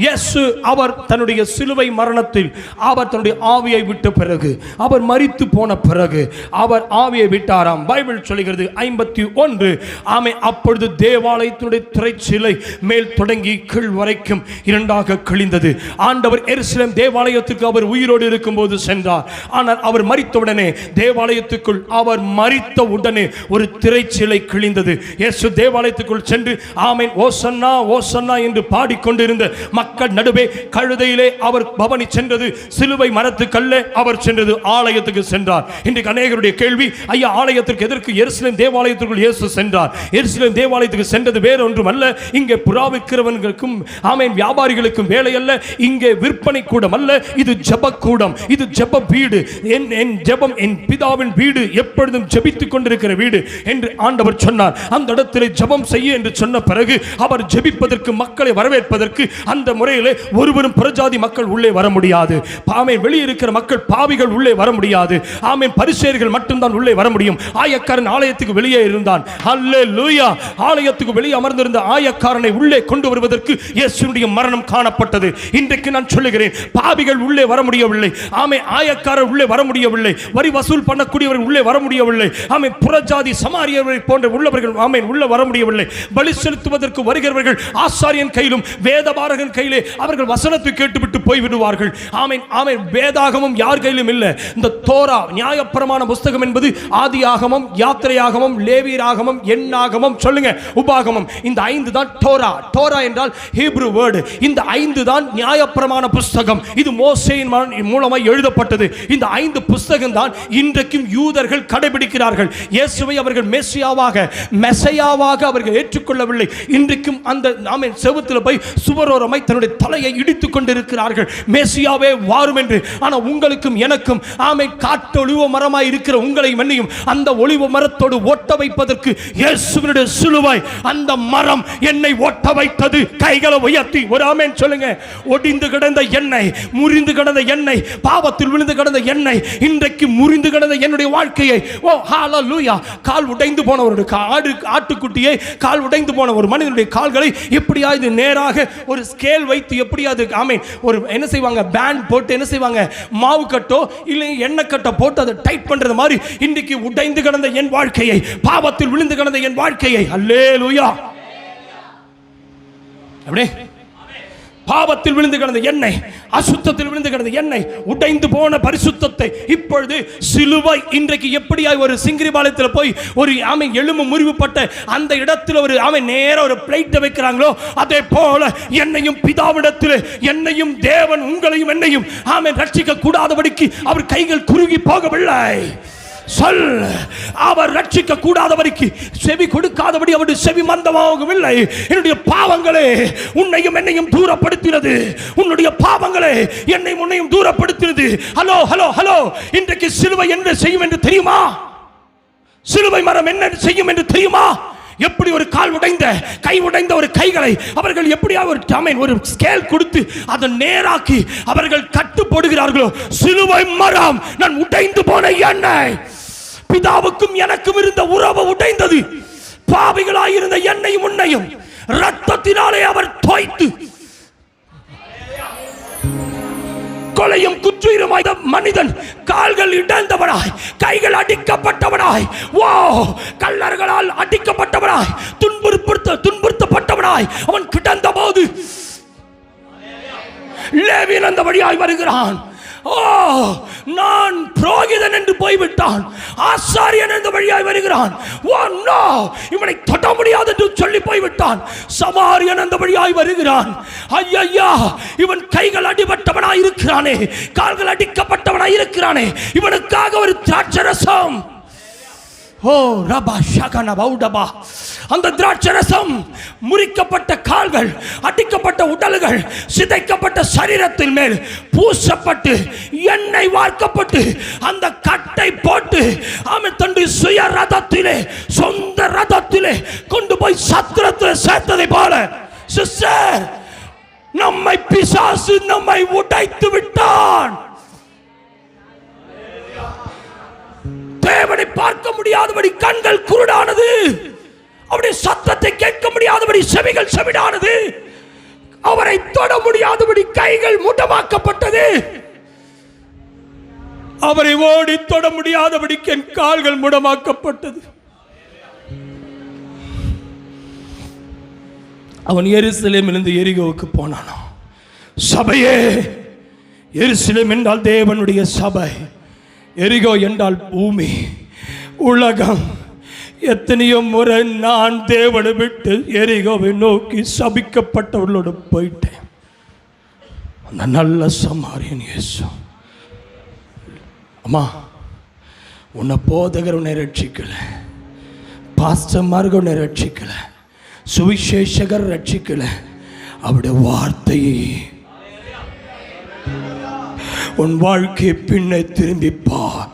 இயேசு அவர் தன்னுடைய சிலுவை மரணத்தில் அவர் தன்னுடைய ஆவியை விட்ட பிறகு, அவர் மரித்து போன பிறகு அவர் ஆவியை விட்டாராம். பைபிள் சொல்கிறது 51 ஆமே. அப்பொழுது தேவாலயத்தினுடைய திரைச்சீலை மேல் தொடங்கி கீழ் வரைக்கும் இரண்டாக கிழிந்தது. ஆண்டவர் எருசலேம் தேவாலயத்துக்கு அவர் உயிரோடு இருக்கும் போது சென்றார். ஆனால் அவர் மரித்தவுடனே தேவாலயத்துக்குள் அவர் மரித்த உடனே ஒரு திரைச்சீலை கிழிந்தது. இயேசு தேவாலயத்துக்குள் சென்று ஆமென் ஓசன்னா ஓசன்னா என்று பாடிக்கொண்டிருந்த மக்கள் நடுவே கழுதையிலே அவர் பவனி சென்றது, சிலுவை மரத்துக்கல்லே அவர் சென்றது, ஆலயத்துக்கு சென்றார். இன்றைக்கு அநேகருடைய கேள்வி, ஐயா ஆலயத்திற்கு எதற்கு எருசலேம் தேவாலயத்திற்குள் இயேசு சென்றார்? எருசலேம் தேவாலயத்துக்கு சென்றது வேறு ஒன்றும் அல்ல, இங்கே புறாவிக்கிறவர்களுக்கும் ஆமென் வியாபாரிகளுக்கும் வேலை அல்ல, இங்கே விற்பனை கூடம் அல்ல, இது ஜெப கூடம், இது ஜெப வீடு. என் ஜெபம் என் பிதாவின் வீடு, எப்பொழுதும் ஜெபித்துக் கொண்டிருக்கிற வீடு என்று ஆண்டவர் சொன்னார். அந்த இடத்திலே ஜெபம் செய்ய என்று சொன்ன பிறகு அவர் ஜெபிப்பதற்கு, மக்களை வரவேற்பதற்கு அந்த முறையிலே ஒருவரும் புறஜாதி மக்கள் உள்ளே வர முடியாது. ஆமென். வெளியே இருக்கிற மக்கள் பாவிகள் உள்ளே வர முடியாது. ஆமென். பரிசேயர்கள் மட்டும்தான் உள்ளே வர முடியும். ஆயக்காரன் ஆலயத்துக்கு வெளியே இருந்தான். அல்லேலூயா. ஆலயத்துக்கு வெளியே அமர்ந்திருந்த ஆயக்காரனை உள்ளே கொண்டு வருவதற்கு இயேசுவுடைய மரணம் காணப்பட்டது. இன்றைக்கு நான் சொல்லுகிறேன், பாவிகள் உள்ளே வர முடியவில்லை. ஆமென். ஆயக்காரர் உள்ளே வர முடியவில்லை. வரி வசூல் பண்ணக்கூடியவர்கள் உள்ளே வர முடியவில்லை. ஆமென். புறஜாதி சமாரியர்கள் போன்ற உள்ளவர்கள் ஆமென் உள்ளே வர முடியவில்லை. பலி செலுத்துவதற்கு வருகிறவர்கள் ஆசாரியன் கையிலும் வேதபாரகன் கையிலே அவர்கள் வசனத்தை கேட்டுவிட்டு போய் விடுவார்கள். ஆமென். ஆமென். வேதாகமம் யார் கையிலும் இல்லை. இந்த தோரா நியாயப்பிரமாண புஸ்தகம் என்பது ஆதியாகமம், யாத்திரையாகமம், லேவியராகமம், எண்ணாகமம், சொல்லுங்க உபாகமம், இந்த 5 தான் என்றால் டோரா. டோரா என்றால் ஹீப்ரு வேர்டு. இந்த 5 தான் நியாயப்பிரமாண புஸ்தகம். இது மோசேயின் மூலமாய் எழுதப்பட்டது. இந்த 5 புஸ்தகம் தான் இன்றைக்கும் யூதர்கள் கடைபிடிக்கிறார்கள். இயேசுவை அவர்கள் மெசையாவாக அவர்கள் ஏற்றுக்கொள்ளவில்லை. இன்றைக்கும் அந்த செவுத்தில் போய் சுவரோரமாய் தன்னுடைய தலையை இடித்துக் கொண்டிருக்கிறார்கள், மெசியாவே வாரும் என்று. ஆனால் உங்களுக்கும் எனக்கும் காட்டு ஒளிவ மரமாய் இருக்கிற உங்களையும் என்னையும் அந்த ஒளிவ மரத்தோடு ஒட்ட வைப்பதற்கு இயேசுவினுடைய சிலுவை அந்த மரம் என்னை ஒட்ட வைத்தது. கைகளை உயர்த்தி ஒரு ஆமென் சொல்லுங்க. ஒடிந்து கிடந்த எண்ணெய், முறிந்து கிடந்த எண்ணெய், பாவத்தில் விழுந்து கிடந்த எண்ணெய், இன்றைக்கு முறிந்து கிடந்த என்னுடைய வாழ்க்கையை, ஓ ஹalleluya, கால் உடைந்து போன ஒரு ஆட்டுக்குட்டியை, கால் உடைந்து போன ஒரு மனிதனுடைய கால்களை எப்படியாவது நேராக ஒரு ஸ்கேல் வைத்து எப்படியாவது ஒரு என்ன செய்வாங்க, பேண்ட் போட்டு என்ன செய்வாங்க, மாவு கட்டோ இல்லை எண்ணெய் கட்டோ போட்டு அதை டைட் பண்றது மாதிரி இன்றைக்கு உடைந்து கிடந்த என் வாழ்க்கையை, பாவத்தில் விழுந்து கிடந்த என் வாழ்க்கையை, அல்லேலூயா, அப்படியே பாவத்தில் விழுந்து கிடந்த எண்ணெய், அசுத்தத்தில் விழுந்து கிடந்த எண்ணெய், உடைந்து போன பரிசுத்தத்தை இப்பொழுது சிலுவை இன்றைக்கு எப்படியாய் ஒரு சிங்கிரிபாளையத்தில் போய் ஒரு எலும்பு முறிவுப்பட்ட அந்த இடத்துல ஒரு நேர ஒரு பிளேட்டை வைக்கிறாங்களோ அதே போல என்னையும் பிதாவிடத்தில், என்னையும் தேவன் உங்களையும் என்னையும் ரட்சிக்க கூடாதபடிக்கு அவர் கைகள் குறுகி போகவில்லை. சொல், அவர் ரட்சிக்க கூடாதபடிக்கு, செவி கொடுக்காதபடி அவருடைய செவி மந்தமாகவில்லை. என்னுடைய பாவங்களே உன்னையும் என்னையும் தூரப்படுத்தினது, உன்னுடைய பாவங்களே என்னையும் உன்னையும் தூரப்படுத்தினது. ஹலோ ஹலோ ஹலோ, இன்றைக்கு சிலுவை என்ன செய்யும் என்று தெரியுமா? சிலுவை மரம் என்ன செய்யும் என்று தெரியுமா? எப்படி ஒரு கால் உடைந்த, கை உடைந்த ஒரு கைகளை அவர்கள் எப்படியாவது ஒரு ஸ்கேல் கொடுத்து அதை நேராக்கி அவர்கள் கட்டு போடுகிறார்களோ, சிலுவை மரம் நான் உடைந்து போன எண்ணெய், பிதாவுக்கும் எனக்கும் இருந்த உறவு உடைந்தது. பாவிகளாயிருந்த என்னையும் உன்னையும் இரத்தத்தினாலே அவர் தோய்த்து, கொலையும் குற்றுயிருமாய் மனிதன் கால்கள் இடந்தவனாய், கைகள் அடிக்கப்பட்டவனாய், ஓ கல்லர்களால் அடிக்கப்பட்டவனாய், துன்புறுத்தப்பட்டவனாய் அவன் கிடந்த போது லேவியன் அந்த வழியாய் வருகிறான். ஓ, நான் புரோகிதன் என்று போய்விட்டான், ஆசாரியன் என்ற வழியாய் வருகிறான். ஓ நோ, இவனை தொட முடியாது என்று சொல்லி போய்விட்டான். சமாரியன் அந்த வழியாய் வருகிறான். ஐயா, இவன் கைகள் அடிபட்டவனாய் இருக்கிறானே, கால்கள் அடிக்கப்பட்டவனாய் இருக்கிறானே, இவனுக்காக ஒரு திராட்சரசம், ஓ ரபா ஷகன பௌடபா, அந்த திராட்சரசம், முறிக்கப்பட்ட கால்கள், அடிக்கப்பட்ட உடல்கள், சிதைக்கப்பட்ட சரீரத்தின் மேல் பூசப்பட்டு எண்ணெய் வார்க்கப்பட்டு அந்த கட்டை போட்டு அவன் தன்னுடைய சுய ரதத்திலே, சொந்த ரதத்திலே கொண்டு போய் சத்திரத்தில் சேர்த்ததை போல, சிஸ்டர், நம்மை பிசாசு நம்மை உடைத்து விட்டான். தேவனை பார்க்க முடியாதபடி கண்கள் குருடானது, அவருடைய சத்தத்தை கேட்க முடியாதபடி செவிகள் செவிடானது, அவரை தொட முடியாதபடி கைகள் முடமாக்கப்பட்டது, அவரை ஓடி தொட முடியாதபடி என் கால்கள் முடமாக்கப்பட்டது. அவன் எருசலேமிலிருந்து எரிகோவுக்கு போனானோ. சபையே, எருசலேம் என்றால் தேவனுடைய சபை, எரிகோ என்றால் பூமி, உலகம். எத்தனையோ முறை நான் தேவனை விட்டு எரிகோவை நோக்கி சபிக்கப்பட்டவர்களோடு போயிட்டேன். அந்த நல்ல சமாரியன் இயேசு, அம்மா உன்னை போதகர் உன்னை ரட்சிக்கல, பாஸ்டர்மார்கள் உன்னை ரட்சிக்கல, சுவிசேஷகர் ரட்சிக்கல, அவருடைய வார்த்தையை உன் வாழ்க்கையை பின்னே திரும்பி பார்.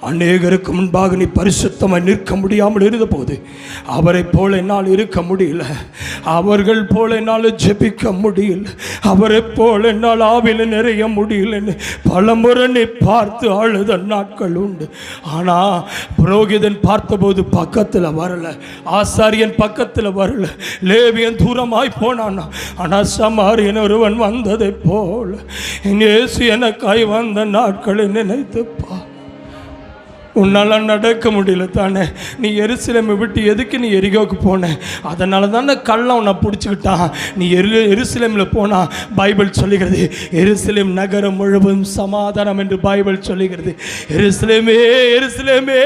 அநேகருக்கு முன்பாக நீ பரிசுத்தமாய் நிற்க முடியாமல் இருந்த போது அவரை போல என்னால் இருக்க முடியல, அவர்கள் போல என்னால் ஜெபிக்க முடியல, அவரை போல என்னால் ஆவில நிறைய முடியலன்னு பலமுறை நீ பார்த்து அழுத நாட்கள் உண்டு. ஆனால் புரோகிதன் பார்த்தபோது பக்கத்தில் வரல, ஆசாரியன் பக்கத்தில் வரல, லேவியன் தூரமாய் போனான். ஆனால் சமாரியன் ஒருவன் வந்ததை போல இயேசு எனக்காய் வந்த நாட்களை நினைத்துப்பா. உன்னால் நடக்க முடியல தானே. நீ எருசலேமை விட்டு எதுக்கு நீ எரிகோவுக்கு போன? அதனால தானே கள்ளம் உன்னை பிடிச்சிக்கிட்டான். நீ எருசலேமில் போனால் பைபிள் சொல்லுகிறது எருசலேம் நகரம் முழுவதும் சமாதானம் என்று பைபிள் சொல்லுகிறது. எருசலேமே எருசலேமே,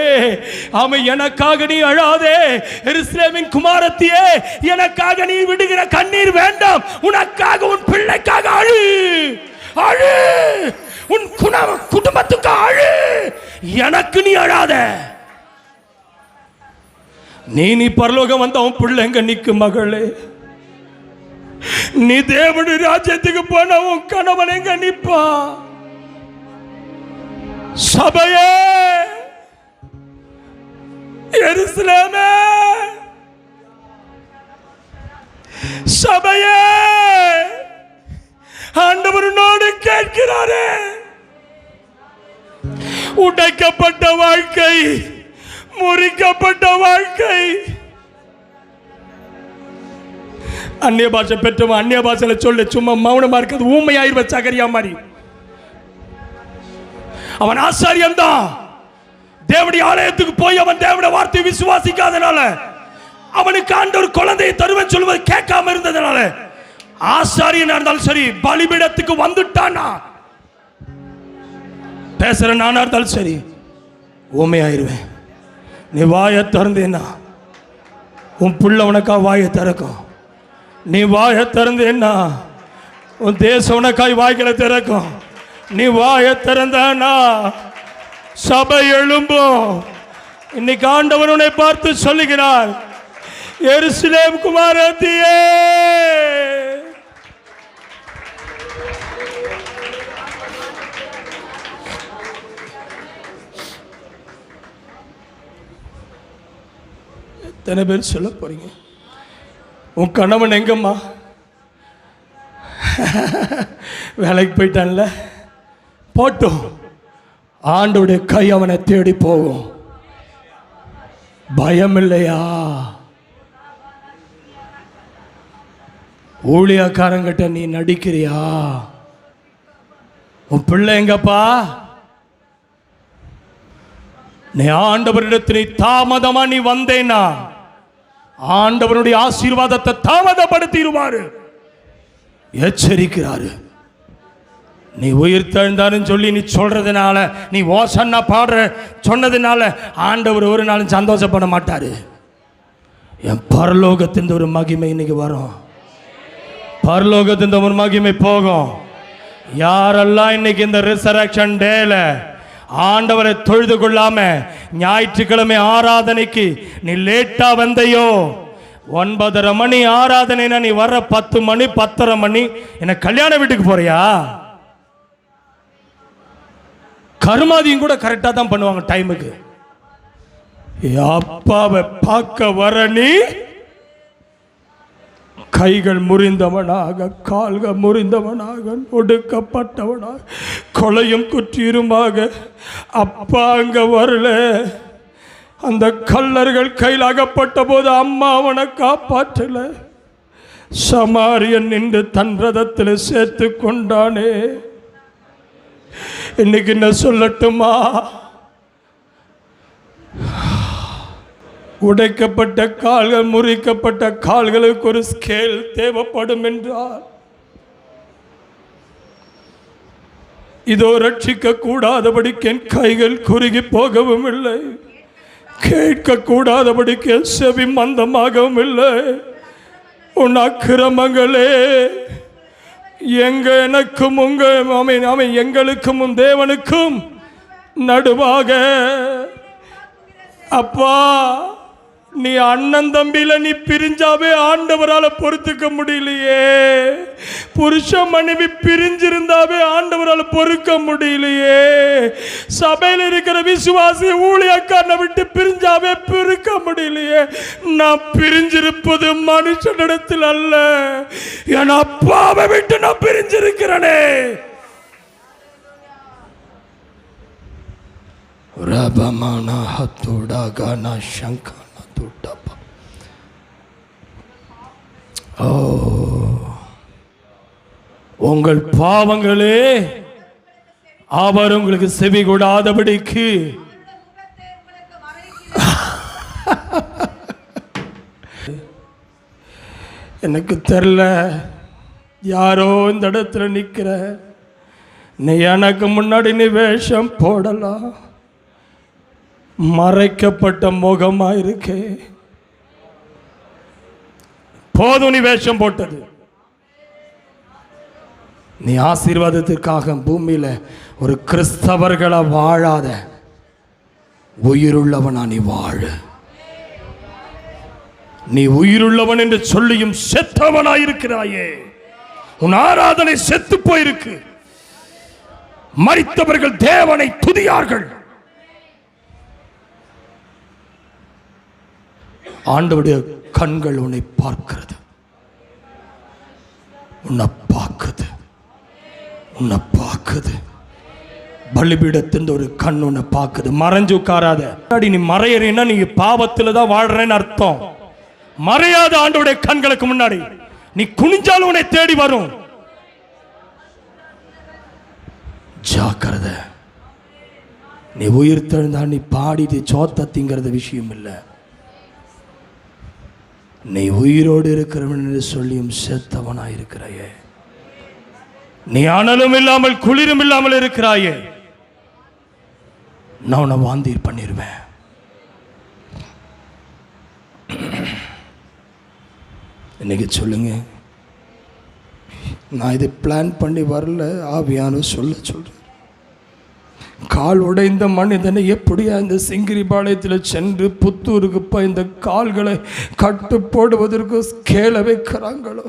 ஆமை எனக்காக நீ அழாதே. எருசலேமின் குமாரத்தியே, எனக்காக நீ விடுகிற கண்ணீர் வேண்டாம். உனக்காக உன் பிள்ளைக்காக அழு அழு, உன் குடும்பத்துக்கு அழு, எனக்கு நீ அழாத. நீ பரலோகம் வந்த உன் பிள்ளை எங்க நிக்கு மகளே? நீ தேவனுடைய ராஜ்யத்துக்கு போன உன் கணவன் எங்க நிப்பா? சபையே, எருசலேமே, சபையே, ஆண்டவரோடு கேட்கிறாரே. உடைக்கப்பட்ட வாழ்க்கை, முறிக்கப்பட்ட வாழ்க்கை. அந்நிய பாஷை பெற்றவன் அந்நிய பாஷையில சொல்ல சும்மா மௌனமா இருக்கிறது ஊமையாயிருவ சகரியா மாதிரி. அவன் ஆசாரியன் தான். தேவனுடைய ஆலயத்துக்கு போய் அவன் தேவனுடைய வார்த்தையை விசுவாசிக்காதனால, அவனுக்கு ஆண்டவர் குழந்தையை தருவன் சொல்வது கேட்காம இருந்ததுனால, ஆசாரியனா இருந்தாலும் சரி பலிபீடத்துக்கு வந்துட்டானா பேசுற நானா இருந்தாலும் சரி ஊமையாயிருவேன். நீ வாயை திறந்தேன்னா உன் புள்ள உனக்கா வாயை திறக்கும். நீ வாயை திறந்தேன்னா உன் தேசம் உனக்காய் வாய்களை திறக்கும். நீ வாயை திறந்தானா சபை எழும்பும். இன்னைக்கு ஆண்டவர் உன்னை பார்த்து சொல்லுகிறார், எருசலேம் குமாரத்தியே, எத்தனை பேர் சொல்ல போறீங்க? உன் கணவன் எங்கம்மா? வேலைக்கு போயிட்டான்ல, போட்டும் ஆண்டோடைய கை அவனை தேடி போகும். பயம் இல்லையா? ஊழியக்காரங்கிட்ட நீ நடிக்கிறியா? உன் பிள்ளை எங்கப்பா? நீ ஆண்டவரிடத்தில் தாமதமா நீ வந்தேனா ஆண்டவருடைய ஆசீர்வாதத்தை தாமதப்படுத்திடுவாரு, எச்சரிக்கிறாரு. நீ உயிர் தெழுந்தாருன்னு சொல்லி நீ சொல்றதுனால, நீ ஓசன்னா பாடுற சொன்னதுனால ஆண்டவர் ஒரு நாளும் சந்தோஷப்பட மாட்டாரு. என் பரலோகத்தின் ஒரு மகிமை இன்னைக்கு வரும். பரலோகத்தின் ஒரு மகிமை போகும். யாரெல்லாம் இன்னைக்கு இந்த ரிசரக்ஷன் டேல ஆண்டவரை தொழுது கொள்ளாம ஞாயிற்றுக்கிழமை ஆராதனைக்கு நீ லேட்டா வந்தையோ, 9:30 மணி ஆராதனைனா நீ வர 10 மணி 10:30 மணி, என்ன கல்யாண வீட்டுக்கு போறியா? கருமாதியும் கூட கரெக்டா தான் பண்ணுவாங்க டைமுக்கு. அப்பாவை பார்க்க வர நீ கைகள் முறிந்தவனாக, கால்கள் முறிந்தவனாக, ஒடுக்கப்பட்டவனாக, கொலையும் குற்றியுமாக, அப்பா அங்க வரல. அந்த கள்ளர்கள் கையில் அகப்பட்ட போது அம்மா அவனை காப்பாற்றல. சமாரியன் நின்று தன் ரதத்தில் சேர்த்து கொண்டானே. இன்னைக்கு என்ன சொல்லட்டுமா? உடைக்கப்பட்ட கால்கள், முறிக்கப்பட்ட கால்களுக்கு ஒரு ஸ்கேல் தேவைப்படும் என்றால், இதோ ரட்சிக்க கூடாதபடிக்கு என் கைகள் குறுகி போகவும் இல்லை, கேட்க கூடாதபடிக்கு செவி மந்தமாகவும் இல்லை. உன் அக்கிரமங்களே எனக்கும் எங்களுக்கும் உன் தேவனுக்கும் நடுவாக. அப்பா, நீ அண்ணன் தம்பியில நீ பிரிஞ்சாவே ஆண்டவரால பொறுத்துக்க முடியலையே. புருஷ மனைவி பிரிஞ்சிருந்தாவே ஆண்டவரால பொறுக்க முடியலையே. சபையில் இருக்கிற விசுவாசி ஊழியக்காரனை விட்டு பிரிஞ்சாவே பொறுக்க முடியலையே. நான் பிரிஞ்சிருப்பது மனுஷனிடத்தில் அல்ல, என் அப்பாவை விட்டு நான் பிரிஞ்சிருக்கிறேனே. ரபமானா ஹத்துடா கானா சங்கா. உங்கள் பாவங்களே அவர் உங்களுக்கு செவி கூடாதபடிக்கு எனக்கு தெரில, யாரோ இந்த இடத்துல நிற்கிற, நீ எனக்கு முன்னாடி நீ வேஷம் போடலாம், மறைக்கப்பட்ட முகமா இருக்கே, போதும் நீ வேஷம் போட்டது. நீ ஆசீர்வாதத்திற்காக பூமியில ஒரு கிறிஸ்தவர்களை வாழாத உயிருள்ளவனா நீ வாழ. நீ உயிருள்ளவன் என்று சொல்லியும் செத்தவனாயிருக்கிறாயே. உன் ஆராதனை செத்து போயிருக்கு. மரித்தவர்கள் தேவனை துதியார்கள். ஆண்டவருடைய கண்கள் உன்னை பார்க்கிறது, உன்னை பார்க்குது, உன்னை பார்க்குது. பலிபீடத்தின் ஒரு கண் உன்னை பார்க்குது. மறைஞ்சு உட்காராத. நீ மறையறேன்னா நீ பாவத்தில் தான் வாழ்றேன்னு அர்த்தம். மறையாத ஆண்டவருடைய கண்களுக்கு முன்னாடி நீ குனிஞ்சாலும் உன்னை தேடி வரும். ஜாக்கிரதை. நீ உயிர் தெழுந்தா நீ பாடிட்டு சோத்த திங்கிறது விஷயம் இல்லை. நீ உயிரோடு இருக்கிறவன் என்று சொல்லியும் செத்தவனாய் இருக்கிறாயே. நீ அனலும் இல்லாமல் குளிரும் இல்லாமல் இருக்கிறாயே. நான் உன்னை வாந்தி பண்ணிடுவேன். இன்னைக்கு சொல்லுங்க, நான் இதை பிளான் பண்ணி வரல, ஆவியான சொல்றேன். கால் உடைந்த மனிதனை எப்படியா இந்த சிங்கிரிபாளையத்தில் சென்று புத்தூருக்கு போய் இந்த கால்களை கட்டு போடுவதற்கு ஸ்கேலை வைக்கிறாங்களோ,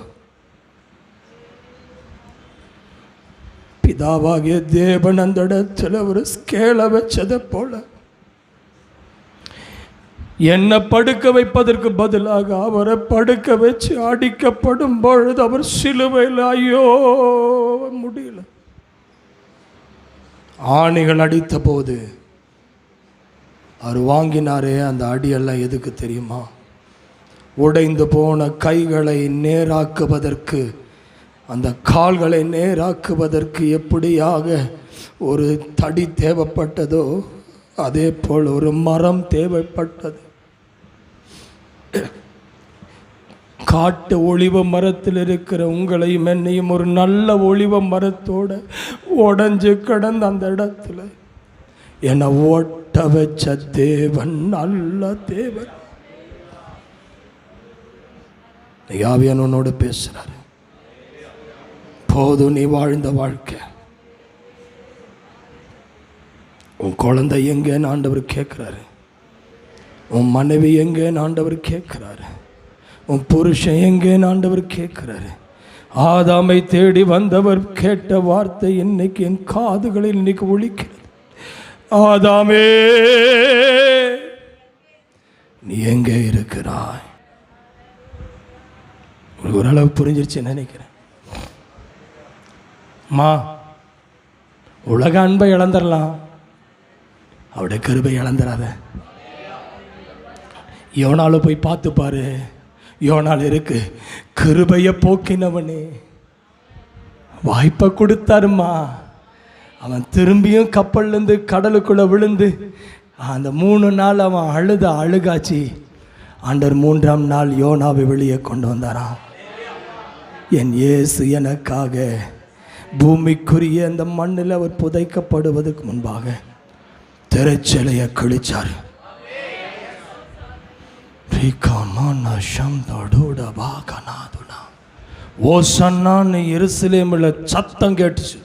பிதாவாகிய தேவன் அந்த இடத்துல ஒரு ஸ்கேலை வச்சதை போல என்னை படுக்க வைப்பதற்கு பதிலாக அவரை படுக்க வச்சு அடிக்கப்படும் பொழுது அவர் சிலுவையில் ஐயோ முடியல, ஆணிகள் அடித்த போது அவர் வாங்கினாரே அந்த அடியெல்லாம் எதுக்கு தெரியுமா? உடைந்து போன கைகளை நேராக்குவதற்கு, அந்த கால்களை நேராக்குவதற்கு எப்படியாக ஒரு தடி தேவைப்பட்டதோ அதே போல் ஒரு மரம் தேவைப்பட்டது. காட்டு ஒளிவ மரத்தில் இருக்கிற உங்களையும் என்னையும் ஒரு நல்ல ஒளிவ மரத்தோட உடஞ்சு கிடந்த அந்த இடத்துல என்னை ஓட்ட வச்ச தேவன் நல்ல தேவன். ஆவியானவர் உன்னோடு பேசுறாரு. போதும் நீ வாழ்ந்த வாழ்க்கை. உன் குழந்தை எங்கேன்னு ஆண்டவர் கேட்குறாரு. உன் மனைவி எங்கேன்னு ஆண்டவர் கேட்குறாரு. உன் புருஷன் எங்கேன்னு ஆண்டவர் கேட்குறாரு. ஆதாமை தேடி வந்தவர் கேட்ட வார்த்தை இன்னைக்கு என் காதுகளில் இன்னைக்கு ஒலிக்கிறது. ஆதாமே, நீ எங்கே இருக்கிறாய்? ஓரளவு புரிஞ்சிருச்சுன்னு நினைக்கிறேன். மா, உலக அன்பை இழந்துடலாம், அவருடைய கிருபை இழந்துடாத. யோனாலும் போய் பார்த்து பாரு. யோனால் இருக்கு, கிருபையை போக்கினவனே வாய்ப்பை கொடுத்தாருமா. அவன் திரும்பியும் கப்பல்லேருந்து கடலுக்குள்ளே விழுந்து அந்த 3 நாள் அவன் அழுகாச்சு. ஆண்டவர் 3ஆம் நாள் யோனாவை வெளியே கொண்டு வந்தாராம். என் இயேசு எனக்காக பூமிக்குரிய அந்த மண்ணில் அவர் புதைக்கப்படுவதற்கு முன்பாக திரைச்சலையை கிழிச்சார். ஓசன்னான்னு எருசலேமில் சத்தம் கேட்டுச்சு.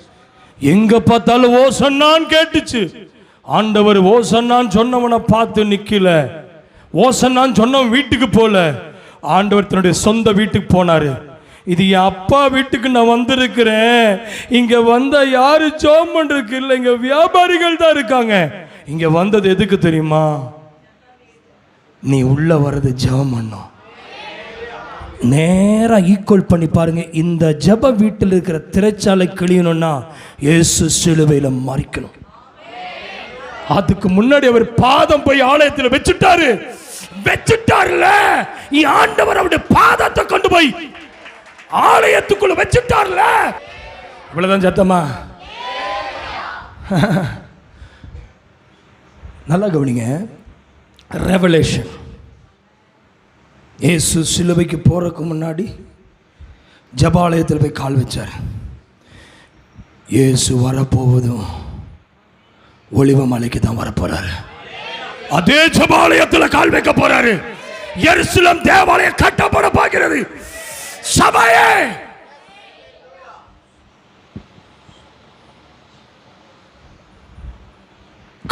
எங்க பார்த்தாலும் ஓசன்னான்னு கேட்டுச்சு. ஆண்டவர் ஓசன்னான்னு சொன்னவனை பார்த்து நிக்கல. ஓசன்னான்னு சொன்னவன் வீட்டுக்கு போல. ஆண்டவர் தன்னுடைய சொந்த வீட்டுக்கு போனாரு. இது என் அப்பா வீட்டுக்கு நான் வந்திருக்கிறேன். இங்க வந்தா யாரு ஜெபம் பண்றதுக்கு இல்லை, இங்க வியாபாரிகள் தான் இருக்காங்க. இங்க வந்தது எதுக்கு தெரியுமா? நீ உள்ள வர்றது ஜெபம் பண்ணும். நேரா ஈக்குவல் பண்ணி பாருங்க. இந்த ஜெப வீட்டில் இருக்கிற திரைச்சாலை கிழியணும்னா இயேசு சிலுவையில மறிக்கணும். அதுக்கு முன்னாடி அவர் பாதம் போய் ஆலயத்தில் வச்சுட்டாருல. ஆண்டவர் அவருடைய பாதத்தை கொண்டு போய் ஆலயத்துக்குள்ள வச்சுட்டாருல. இவ்வளவுதான் சத்தமா? நல்லா கவனிங்க. ரெவலேஷன். இயேசு சிலுவைக்கு போறதுக்கு முன்னாடி ஜபாலயத்தில் போய் கால் வச்சார். இயேசு வரப்போவதும் ஒலிவ மலைக்கு தான் வரப்போறாரு. அதே ஜபாலயத்தில் கால் வைக்க போறாரு. எருசலேம் தேவாலயம் கட்டப்பட போகிறது. சபையே,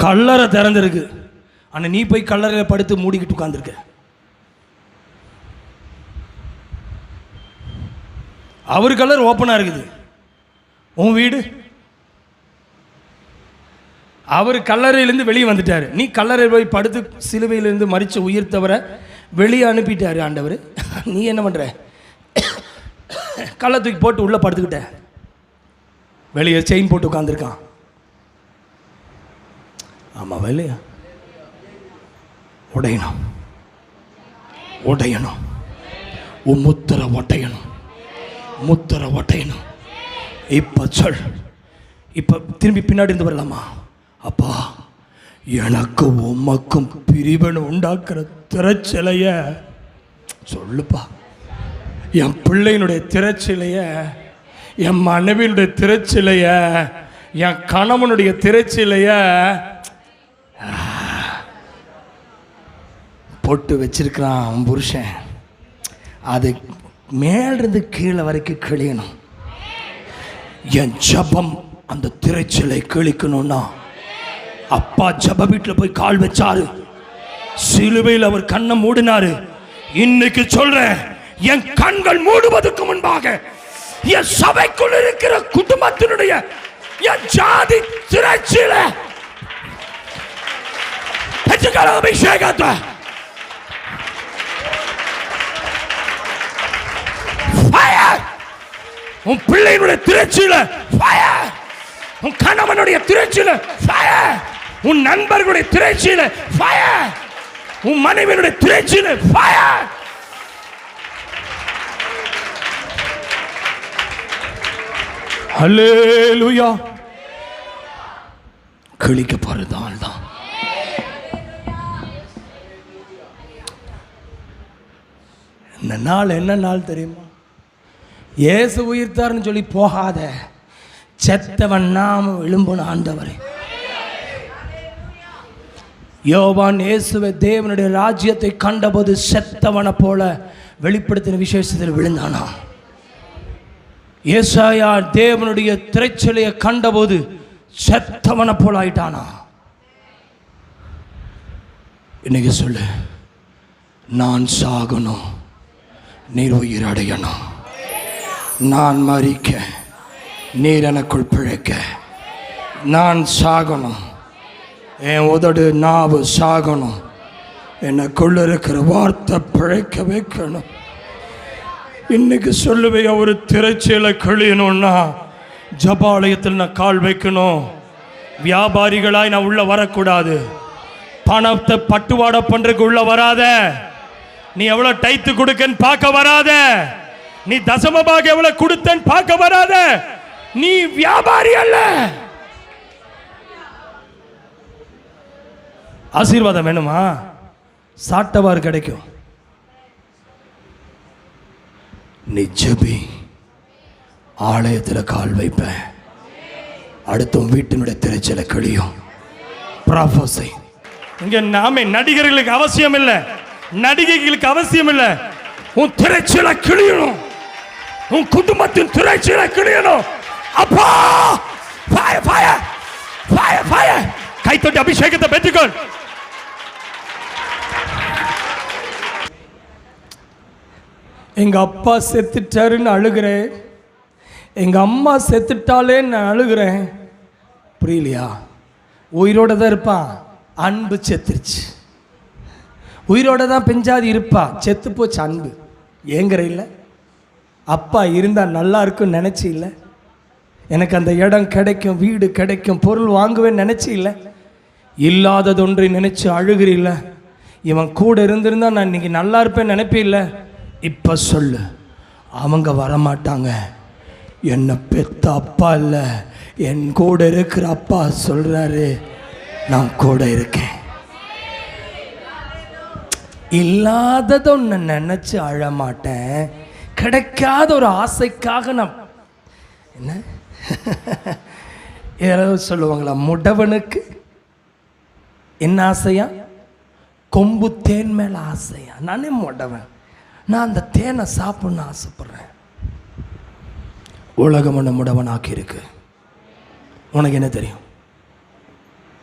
கல்லறை திறந்திருக்கு. ஆனா நீ போய் கல்லறையில் படுத்து மூடிக்கிட்டு உட்கார்ந்துருக்க. அவர் கல்லர் ஓப்பனா இருக்குது. உன் வீடு, அவர் கல்லறையிலேருந்து வெளியே வந்துட்டார். நீ கல்லறை போய் படுத்து சிலுவையிலிருந்து மரித்து உயிர்த்தவரை வெளியே அனுப்பிட்டாரு ஆண்டவர். நீ என்ன பண்ணுற? கல்லை தூக்கி போட்டு உள்ளே படுத்துக்கிட்ட. வெளியே செயின் போட்டு உட்காந்துருக்கான். ஆமாம், இல்லையா? உடையணும், உடையணும். உன் முத்திரை ஒட்டையணும், முத்திரை ஒட்டையணும். இப்போ சொல். இப்போ திரும்பி பின்னாடி இருந்து வரலாமா? அப்பா, எனக்கு உமக்கும் பிரிவனை உண்டாக்குற திரைச்சிலைய சொல்லுப்பா. என் பிள்ளையினுடைய திரைச்சிலைய, என் மனைவியினுடைய திரைச்சிலைய, என் கணவனுடைய திரைச்சிலைய போட்டு வச்சிருக்கிறான் அவன் புருஷன். அது மேலிருந்து கீழே வரைக்கும் கிழியணும். என் ஜபம் அந்த திரைச்சிலை கிழிக்கணும்னா, அப்பா ஜப வீட்டில் போய் கால் வச்சாரு, சிலுவையில் அவர் கண்ணை மூடினாரு. இன்னைக்கு சொல்றேன், என் கண்கள் மூடுவதற்கு முன்பாக என் சபைக்குள் இருக்கிற குடும்பத்தினுடைய என் ஜாதி திரைச்சிலை அபிஷேகத்தை உன் பிள்ளையினுடைய திரைச்சில ஃபயர், உன் கணவனுடைய திரைச்சில ஃபயர், உன் நண்பர்களுடைய திரைச்சில ஃபயர், உன் மனைவியுடைய திரைச்சில ஃபயர். ஹல்லேலூயா. கிழிக்க போறது ஆள் தான். இந்த நாள் என்ன நாள் தெரியுமா? இயேசு உயிர்த்தார்னு சொல்லி போகாத, செத்தவன் நாம எழும்புன ஆண்டவரே. யோவான் இயேசுவை தேவனுடைய ராஜ்யத்தை கண்டபோது செத்தவனை போல வெளிப்படுத்தின விசேஷத்தில் விழுந்தானா. ஏசாயா தேவனுடைய திரைச்சிலையை கண்டபோது செத்தவனை போல ஆயிட்டானா. இன்னைக்கு சொல்லு, நான் சாகணும், நீர் உயிர் அடையணும். நான் மரிக்க, நீர் எனக்குள் பிழைக்க. நான் சாகணும், என் உதடு நாவு சாகணும், எனக்குள்ள இருக்கிற வார்த்தை பிழைக்க வைக்கணும். இன்னைக்கு சொல்லுவேன், ஒரு திரைச்சீலை கிழியணும்னா ஜபாலயத்தில் நான் கால் வைக்கணும். வியாபாரிகளாய் நான் உள்ள வரக்கூடாது. பணத்தை பட்டுவாடை பண்றதுக்கு உள்ள வராத. நீ எவ்வளவு டைத்து கொடுக்கன்னு பார்க்க வராத. நீ தசமபாக எவ்வளவு கொடுத்தன்னு பார்க்க வராத. நீ வியாபாரி அல்ல. ஆசீர்வாதம் வேணுமா? சாட்டவார் கிடைக்கும். நீ ஜெபி, ஆலயத்தில் கால் வைப்ப, அடுத்த வீட்டினுடைய திரைச்சலை கிழியும். ப்ராஃபஸி. இங்க நாமே நடிகர்களுக்கு அவசியம் இல்லை, நடிகைகளுக்கு அவசியம் இல்லை. உன் திரைச்சலை கிழியணும், உன் குடும்பத்தின் திரைச்சலை கிழியணும். அப்பா, ஃபயர் ஃபயர் ஃபயர் ஃபயர். கைத்தொட்டி அபிஷேகத்தை பெற்றுக்கொள். எங்க அப்பா செத்துட்டாருன்னு அழுகிறேன், எங்க அம்மா செத்துட்டாலே நான் அழுகிறேன். புரியலையா? உயிரோட தான் இருப்பான், அன்பு செத்துருச்சு. உயிரோட தான் பெஞ்சாதி இருப்பா, செத்து போச்சு அன்பு. ஏங்குற இல்லை? அப்பா இருந்தால் நல்லா இருக்குன்னு நினச்சி இல்லை? எனக்கு அந்த இடம் கிடைக்கும், வீடு கிடைக்கும், பொருள் வாங்குவேன்னு நினச்சி இல்லை? இல்லாததொன்றை நினச்சி அழுகிறீல்ல? இவன் கூட இருந்திருந்தா நான் இன்னைக்கு நல்லா இருப்பேன்னு நினைப்பில்ல? இப்போ சொல்லு, அவங்க வரமாட்டாங்க. என்னை பெத்த அப்பா இல்லை, என் கூட இருக்கிற அப்பா சொல்கிறாரு, நான் கூட இருக்கேன். இல்லாததை ஒன்று நினச்சி அழமாட்டேன், கிடைக்காத ஒரு ஆசைக்காக நான் என்ன யாராவது சொல்லுவாங்களா, முடவனுக்கு என்ன ஆசையா? கொம்பு தேன் மேலே ஆசையா? நானே முடவன், நான் அந்த தேனை சாப்பிட்ணுன்னு ஆசைப்படுறேன். உலகம் ஒன்று முடவன் ஆக்கியிருக்கு. உனக்கு என்ன தெரியும்?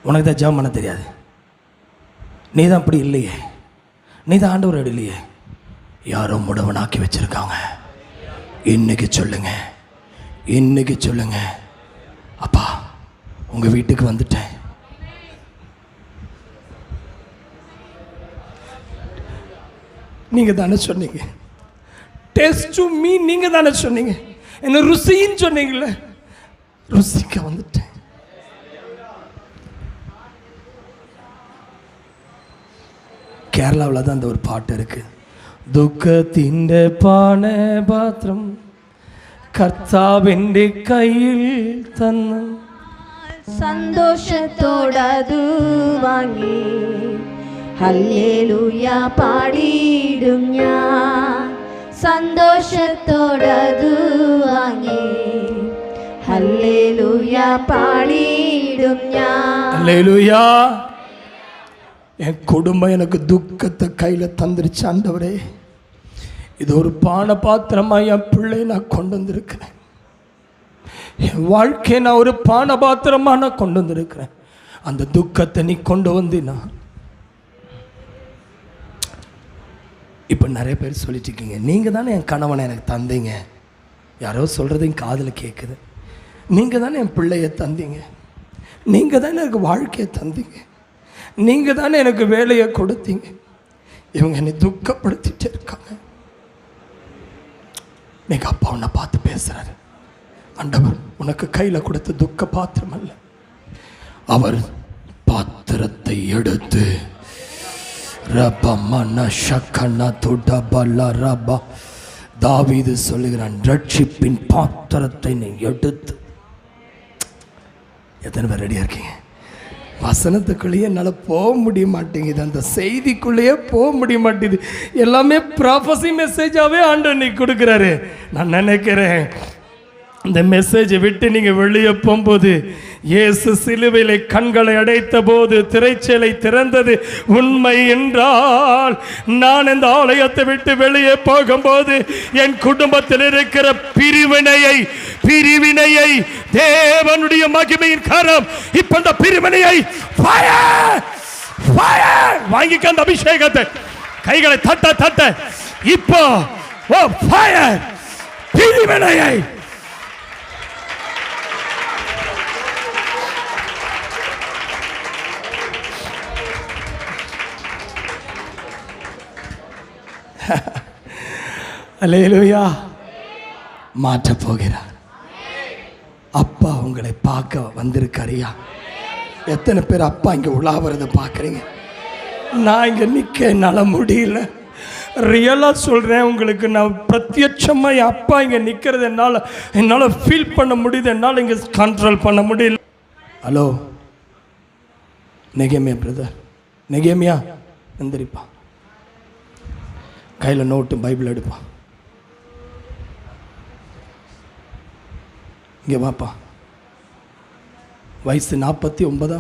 உனக்கு தான் ஜெபம் பண்ண தெரியாது. நீ தான் அப்படி இல்லையே, நீ தான் ஆண்டவர் இல்லையே. யாரோ முடவனாக்கி வச்சிருக்காங்க. இன்னைக்கு சொல்லுங்க, இன்னைக்கு சொல்லுங்க, அப்பா உங்க வீட்டுக்கு வந்துட்டேன். நீங்க தானே சொன்னீங்க, டேஸ்ட் டு மீ. நீங்க தானே சொன்னீங்க, என்ன ருசின்னு சொன்னீங்கல்ல, ருசிக்க வந்துட்டேன். கேரளாவில் தான் அந்த ஒரு பாட்டு இருக்கு. ദുഃഖത്തിൻ പാനപാത്രം കർത്താവിൻ്റെ കയ്യിൽ തന്നു സന്തോഷത്തോടതു വാങ്ങി ഹല്ലേലൂയ പാടിയിടും ഞാൻ. സന്തോഷത്തോടതു വാങ്ങി ഹല്ലേലൂയ പാടിയിടും ഞാൻ. ഹല്ലേലൂയ. என் குடும்பம் எனக்கு துக்கத்தை கையில் தந்துருச்சு ஆண்டவரே. இது ஒரு பான பாத்திரமாக என் பிள்ளை நான் கொண்டு வந்திருக்கிறேன். என் வாழ்க்கையை நான் ஒரு பான பாத்திரமாக நான் கொண்டு வந்திருக்கிறேன். அந்த துக்கத்தை நீ கொண்டு வந்தினா. இப்போ நிறைய பேர் சொல்லிட்டு இருக்கீங்க, நீங்கள் தானே என் கணவனை எனக்கு தந்தீங்க. யாரோ சொல்கிறதையும் காதில் கேட்குது. நீங்கள் தானே என் பிள்ளையை தந்தீங்க, நீங்கள் தானே எனக்கு வாழ்க்கையை தந்தீங்க, நீங்கள் தானே எனக்கு வேலையை கொடுத்தீங்க. இவங்க என்னை துக்கப்படுத்திட்டே இருக்காங்க. இன்னைக்கு அப்பா உன்னை பார்த்து பேசுகிறாரு. ஆண்டவர் உனக்கு கையில் கொடுத்த துக்க பாத்திரம் அல்ல, அவர் பாத்திரத்தை எடுத்து தாவீது சொல்லுகிறான், ரட்சிப்பின் பாத்திரத்தை நீ எடுத்து. எத்தனை பேர் ரெடியாக இருக்கீங்க? வசனத்துக்குள்ளேயே என்னால் போக முடிய மாட்டேங்குது, அந்த செய்திக்குள்ளேயே போக முடிய மாட்டேங்குது. எல்லாமே ப்ராஃபஸி மெசேஜாகவே ஆண்டவர் நீ கொடுக்குறாரு. நான் நினைக்கிறேன் இந்த மெசேஜை விட்டு நீங்கள் வெளியே போகும்போது, இயேசு சிலுவையிலே கண்களை அடைத்த போது திரைச்சேலை திறந்தது உண்மை என்றால், நான் இந்த ஆலயத்தை விட்டு வெளியே போகும்போது என் குடும்பத்தில் இருக்கிற பிரிவினையை தேவனுடைய மகிமையின் கரம் இப்ப அந்த பிரிவினையை வாங்கிக்க. அந்த அபிஷேகத்தை கைகளை தட்ட இப்போ பிரிவினையை அல்லேலூயா மாற்ற போகிறார். அப்பா உங்களை பார்க்க வந்திருக்காரியா? எத்தனை பேர் அப்பா இங்கே உலாவறதை பார்க்குறீங்க? நான் இங்கே நிற்க என்னால் முடியல. ரியலாக சொல்கிறேன் உங்களுக்கு, நான் பிரத்யட்சமாக என் அப்பா இங்கே நிற்கிறது என்னால் ஃபீல் பண்ண முடியுது, என்னால் இங்கே கண்ட்ரோல் பண்ண முடியல. ஹலோ நெகேமியா பிரதர், நெகேமியா எந்திரிப்பா, கையில் நோட்டு பைபிள் எடுப்பான், இங்கே வாப்பா. வயசு 49.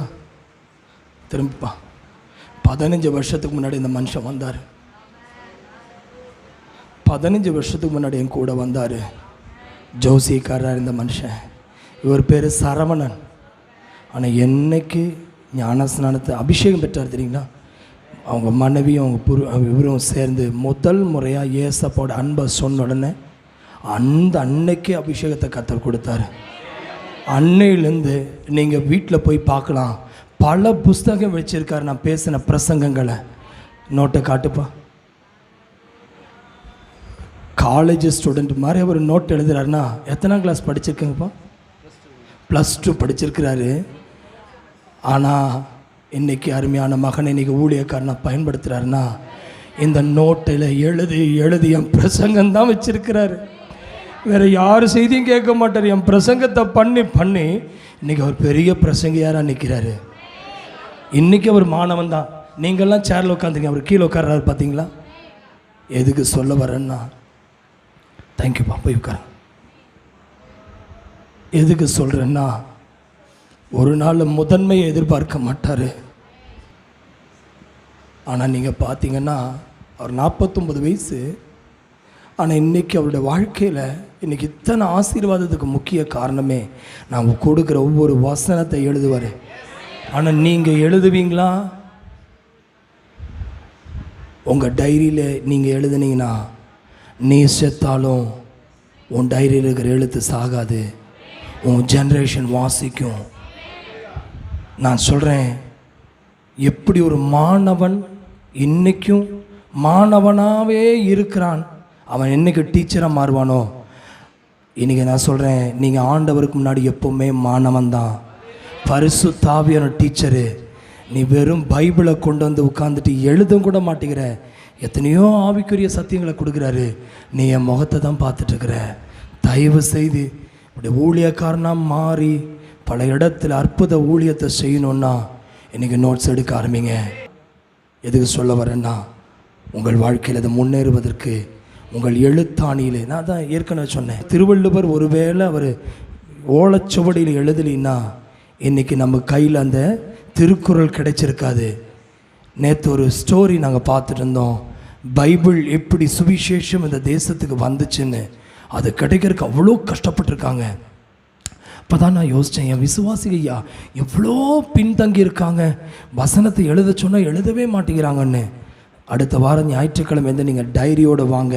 திரும்பிப்பா. 15 வருஷத்துக்கு முன்னாடி இந்த மனுஷன் வந்தார். 15 வருஷத்துக்கு முன்னாடி என் கூட வந்தார். ஜோசியக்காரர் இந்த மனுஷன். இவர் பேர் சரவணன். ஆனால் என்னைக்கு ஞானஸ்நானத்தை அபிஷேகம் பெற்றார் தெரியுங்களா? அவங்க மனைவியும் அவங்க இவரும் சேர்ந்து முதல் முறையாக ஏசப்போட அன்பை சொன்ன உடனே அந்த அன்னைக்கு அபிஷேகத்தை கர்த்தர் கொடுத்தாரு. அன்னையிலேருந்து நீங்கள் வீட்டில் போய் பார்க்கலாம், பல புஸ்தகம் வச்சுருக்காரு. நான் பேசின பிரசங்கங்களை நோட்டை காட்டுப்பா. காலேஜ் ஸ்டூடெண்ட் மாதிரி அவர் நோட் எழுதுறாருன்னா எத்தனாம் கிளாஸ் படிச்சிருக்கேங்கப்பா? +2 படிச்சிருக்கிறாரு. ஆனால் இன்றைக்கி அருமையான மகனை இன்றைக்கி ஊழியக்காரனை பயன்படுத்துகிறாருன்னா இந்த நோட்டில் எழுதி என் பிரசங்கம்தான் வச்சுருக்கிறாரு. வேறு யார் செய்தியும் கேட்க மாட்டார். என் பிரசங்கத்தை பண்ணி இன்றைக்கி அவர் பெரிய பிரசங்கியாராக நிற்கிறாரு. இன்றைக்கி அவர் மாணவன் தான். நீங்கள்லாம் சேரில் உட்காந்துருங்க, அவர் கீழே உட்கார்றாரு பார்த்தீங்களா? எதுக்கு சொல்ல வரேன்னா, தேங்க்யூப்பா, போய் உட்காருங்க. எதுக்கு சொல்கிறேன்னா, ஒரு நாள் முதன்மையை எதிர்பார்க்க மாட்டார். ஆனால் நீங்கள் பார்த்தீங்கன்னா அவர் 49 வயசு. ஆனால் இன்றைக்கி அவருடைய வாழ்க்கையில் இன்றைக்கி இத்தனை ஆசீர்வாதத்துக்கு முக்கிய காரணமே நாம் கொடுக்குற ஒவ்வொரு வசனத்தை எழுதுவார். ஆனால் நீங்கள் எழுதுவீங்களா? உங்கள் டைரியில் நீங்கள் எழுதுனீங்கன்னா நீ செத்தாலும் உன் டைரியில் இருக்கிற எழுத்து சாகாது, உன் ஜென்ரேஷன் வாசிக்கும். நான் சொல்கிறேன், எப்படி ஒரு மாணவன் இன்றைக்கும் மாணவனாகவே இருக்கிறான், அவன் என்றைக்கு டீச்சராக மாறுவானோ, இன்றைக்கி நான் சொல்கிறேன், நீங்கள் ஆண்டவருக்கு முன்னாடி எப்போவுமே மாணவன் தான். பரிசுத்த ஆவியான டீச்சரு. நீ வெறும் பைபிளை கொண்டு வந்து உட்காந்துட்டு எழுதும் கூட மாட்டேங்கிற. எத்தனையோ ஆவிக்குரிய சத்தியங்களை கொடுக்குறாரு, நீ என் முகத்தை தான் பார்த்துட்ருக்குற. தயவு செய்து இப்படி ஊழியக்காரனாக மாறி பல இடத்துல அற்புத ஊழியத்தை செய்யணுன்னா இன்றைக்கி நோட்ஸ் எடுக்க ஆரம்பிங்க. எதுக்கு சொல்ல வரேன்னா, உங்கள் வாழ்க்கையில் அதை முன்னேறுவதற்கு உங்கள் எழுத்தாணியிலே, நான் தான் ஏற்கனவே சொன்னேன், திருவள்ளுவர் ஒருவேளை அவர் ஓலைச்சுவடியில் எழுதலின்னா இன்றைக்கி நம்ம கையில் அந்த திருக்குறள் கிடைச்சிருக்காது. நேற்று ஒரு ஸ்டோரி நாங்கள் பார்த்துட்டு இருந்தோம், பைபிள் எப்படி சுவிசேஷம் இந்த தேசத்துக்கு வந்துச்சுன்னு. அது கிடைக்கிறதுக்கு அவ்வளோ கஷ்டப்பட்டுருக்காங்க. அப்போ தான் நான் யோசித்தேன், என் விசுவாசிகையா எவ்வளோ பின்தங்கி இருக்காங்க, வசனத்தை எழுத சொன்னால் எழுதவே மாட்டேங்கிறாங்கன்னு. அடுத்த வாரம் ஞாயிற்றுக்கிழமை வந்து நீங்கள் டைரியோடு வாங்க.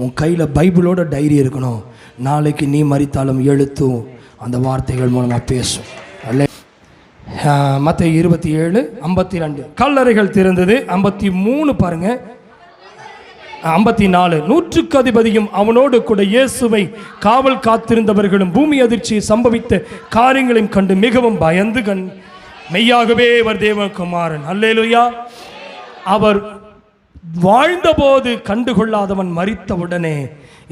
உன் கையில் பைபிளோட டைரி இருக்கணும். நாளைக்கு நீ மரித்தாலும் எழுத்தும் அந்த வார்த்தைகள் மூலமாக பேசும். அல்ல மத்தேயு 27:52 கல்லறைகள் திறந்தது. 53 பாருங்கள், 54 நூற்றுக்கு அதிபதியும் அவனோடு கூட இயேசுவை காவல் காத்திருந்தவர்களும் பூமி அதிர்ச்சி சம்பவித்த காரியங்களையும் கண்டு மிகவும் பயந்து மெய்யாகவே அவர் தேவகுமாரன், அல்லேலூயா, அவர் வாழ்ந்தபோது கண்டுகொள்ளாதவன் மரித்தவுடனே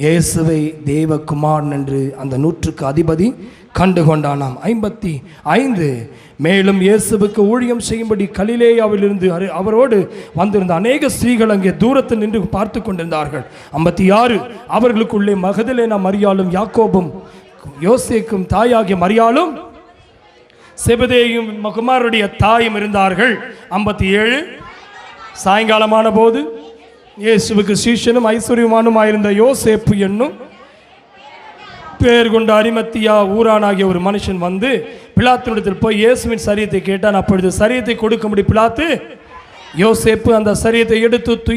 இயேசுவை தேவகுமாரன் என்று அந்த நூற்றுக்கு அதிபதி கண்டுகொண்டானாம். 55 மேலும் இயேசுவுக்கு ஊழியம் செய்யும்படி கலிலேயாவிலிருந்து அவரோடு வந்திருந்த அநேக ஸ்திரீகள் அங்கே தூரத்தில் நின்று பார்த்து கொண்டிருந்தார்கள். 56 அவர்களுக்குள்ளே மகதலேனா மரியாளும் யாக்கோபும் யோசேக்கும் தாயாகிய மரியாளும் செபதேயும் குமாரருடைய தாயும் இருந்தார்கள். 57 சாயங்காலமான போது இயேசுவுக்கு சீஷனும் ஐஸ்வர்யமானுமாயிருந்த யோசேப்பு என்னும் பேர் கொண்ட அரிமத்தியா ஊரானாகிய ஒரு மனுஷன் வந்து பிலாத்தினிடத்தில் போய் இயேசுவின் சரீரத்தை கேட்டான். அப்பொழுது சரீரத்தை கொடுக்கும்படி பிலாத்து யோசேப்பு அந்த சரீரத்தை எடுத்து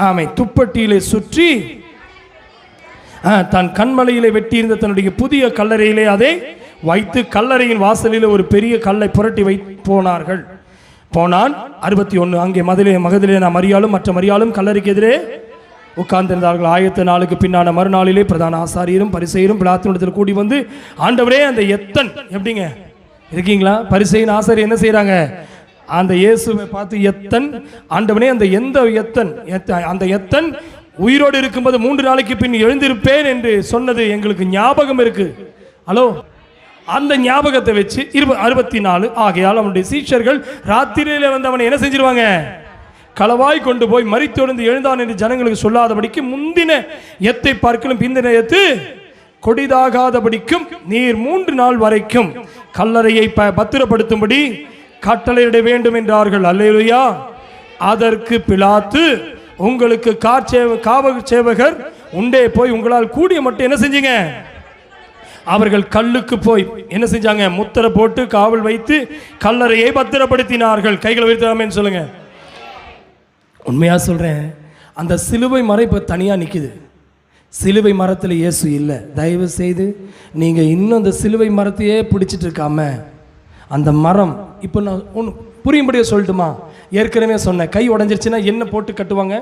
ஆமை துப்பட்டியிலே சுற்றி தன் கண்மலையிலே வெட்டியிருந்த தன்னுடைய புதிய கல்லறையிலே அதை வைத்து கல்லறையின் வாசலில் ஒரு பெரிய கல்லை புரட்டி போனான். 61 அங்கே மகதலேனா மரியாளும் மற்ற மரியாளும் கல்லறைக்கு எதிரே உட்கார்ந்திருந்தார்கள். ஆயத்த நாளுக்கு பின்னான மறுநாளிலே பிரதான ஆசாரியரும் பரிசேயரும் பிலாத்தினிடத்தில் கூடி வந்து, ஆண்டவரே அந்த எத்தன் எப்படிங்க இருக்கீங்களா? பரிசேயன் ஆசாரியர் என்ன செய்யறாங்க? அந்த இயேசுவை பார்த்து எத்தன், ஆண்டவனே அந்த அந்த எத்தன் உயிரோடு இருக்கும்போது 3 நாளைக்கு பின் எழுந்திருப்பேன் என்று சொன்னது எங்களுக்கு ஞாபகம் இருக்கு. ஹலோ, அந்த ஞாபகத்தை வச்சு 64 ஆகையால் அவனுடைய சீஷர்கள் ராத்திரியில வந்து அவனை என்ன செஞ்சிருவாங்க? களவாய் கொண்டு போய் மரித்தொழுந்து எழுந்தான் என்று ஜனங்களுக்கு சொல்லாதபடிக்கு முந்தின எத்தை பார்க்கலும் பிந்தின எத்து கொடிதாகாதபடிக்கும் நீர் 3 நாள் வரைக்கும் கல்லறையை பத்திரப்படுத்தும்படி கட்டளையிட வேண்டும் என்றார்கள். அல்லேலூயா. அதற்கு பிலாத்து, உங்களுக்கு காவல் சேவகர் உண்டே, போய் உங்களால் கூடிய மட்டும் என்ன செஞ்சீங்க? அவர்கள் கல்லுக்கு போய் என்ன செஞ்சாங்க? முத்திரை போட்டு காவல் வைத்து கல்லறையை பத்திரப்படுத்தினார்கள். கைகளை உயர்த்தாமேன்னு சொல்லுங்க. உண்மையாக சொல்கிறேன், அந்த சிலுவை மரம் இப்போ தனியாக நிற்குது. சிலுவை மரத்தில் இயேசு இல்லை. தயவு செய்து நீங்கள் இன்னும் அந்த சிலுவை மரத்தையே பிடிச்சிட்டு இருக்காம, அந்த மரம் இப்போ நான் ஒன்று புரியும்படியே சொல்லட்டுமா? ஏற்கனவே சொன்னேன், கை உடஞ்சிருச்சுன்னா என்ன போட்டு கட்டுவாங்க?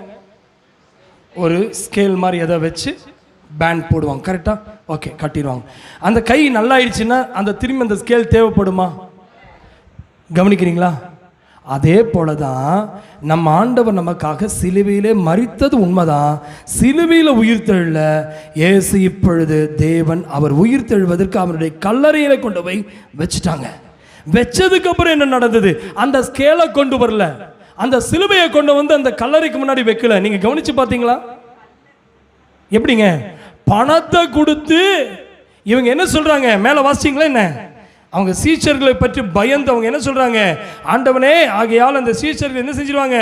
ஒரு ஸ்கேல் மாதிரி எதை வச்சு பேண்ட் போடுவாங்க, கரெக்டாக? ஓகே, கட்டிடுவாங்க. அந்த கை நல்லாயிடுச்சுன்னா அந்த திரும்பி அந்த ஸ்கேல் தேவைப்படுமா? கவனிக்கிறீங்களா? அதே போல தான் நம்ம ஆண்டவர் நமக்காக சிலுவையிலே மரித்தது உண்மைதான். சிலுவையில் உயிர்த்தெழல இயேசு இப்பொழுது தேவன் அவர் உயிர்த்தெழுவதற்கு அவருடைய கல்லறையில கொண்டு போய் வச்சுட்டாங்க. வச்சதுக்கு அப்புறம் என்ன நடந்தது? அந்த ஸ்கேலை கொண்டு வரல, அந்த சிலுவையை கொண்டு வந்து அந்த கல்லறைக்கு முன்னாடி வைக்கல. நீங்க கவனிச்சு பார்த்தீங்களா? எப்படிங்க? பணத்தை கொடுத்து இவங்க என்ன சொல்றாங்க, மேலே வாசிங்களா என்ன, அவங்க சீஷர்களை பற்றி பயந்து அவங்க என்ன சொல்றாங்க, ஆண்டவனே ஆகையால் அந்த சீஷர்கள் என்ன செஞ்சிருவாங்க,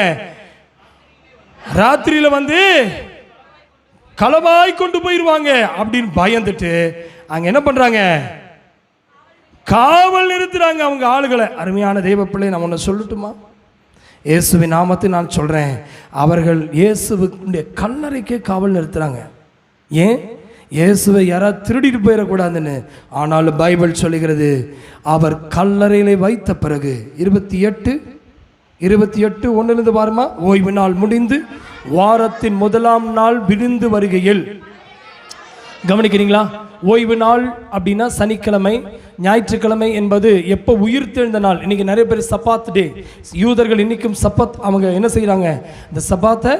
ராத்திரியில வந்து களவாய் கொண்டு போயிருவாங்க அப்படின்னு பயந்துட்டு அங்க என்ன பண்றாங்க, காவல் நிறுத்துறாங்க அவங்க ஆளுகளை. அருமையான தெய்வ பிள்ளை, நான் ஒன்று சொல்லட்டுமா, இயேசுவின் நாமத்தை நான் சொல்றேன், அவர்கள் இயேசுவுடைய கல்லறைக்கே காவல் நிறுத்துறாங்க. ஏன், இயேசுவை யாராவது திருடிட்டு போயிடக்கூடாதுன்னு. ஆனாலும் பைபிள் சொல்லுகிறது, அவர் கல்லறையிலே வைத்த பிறகு 28:1 பாருமா, ஓய்வு நாள் முடிந்து வாரத்தின் முதலாம் நாள் விருந்து வருகையில். கவனிக்கிறீங்களா, ஓய்வு நாள் அப்படின்னா சனிக்கிழமை, ஞாயிற்றுக்கிழமை என்பது எப்போ உயிர்த்தெழுந்த நாள். இன்னைக்கு நிறைய பேர் சப்பாத் டே, யூதர்கள் இன்னைக்கும் சப்பாத் அவங்க என்ன செய்யறாங்க, இந்த சப்பாத்தை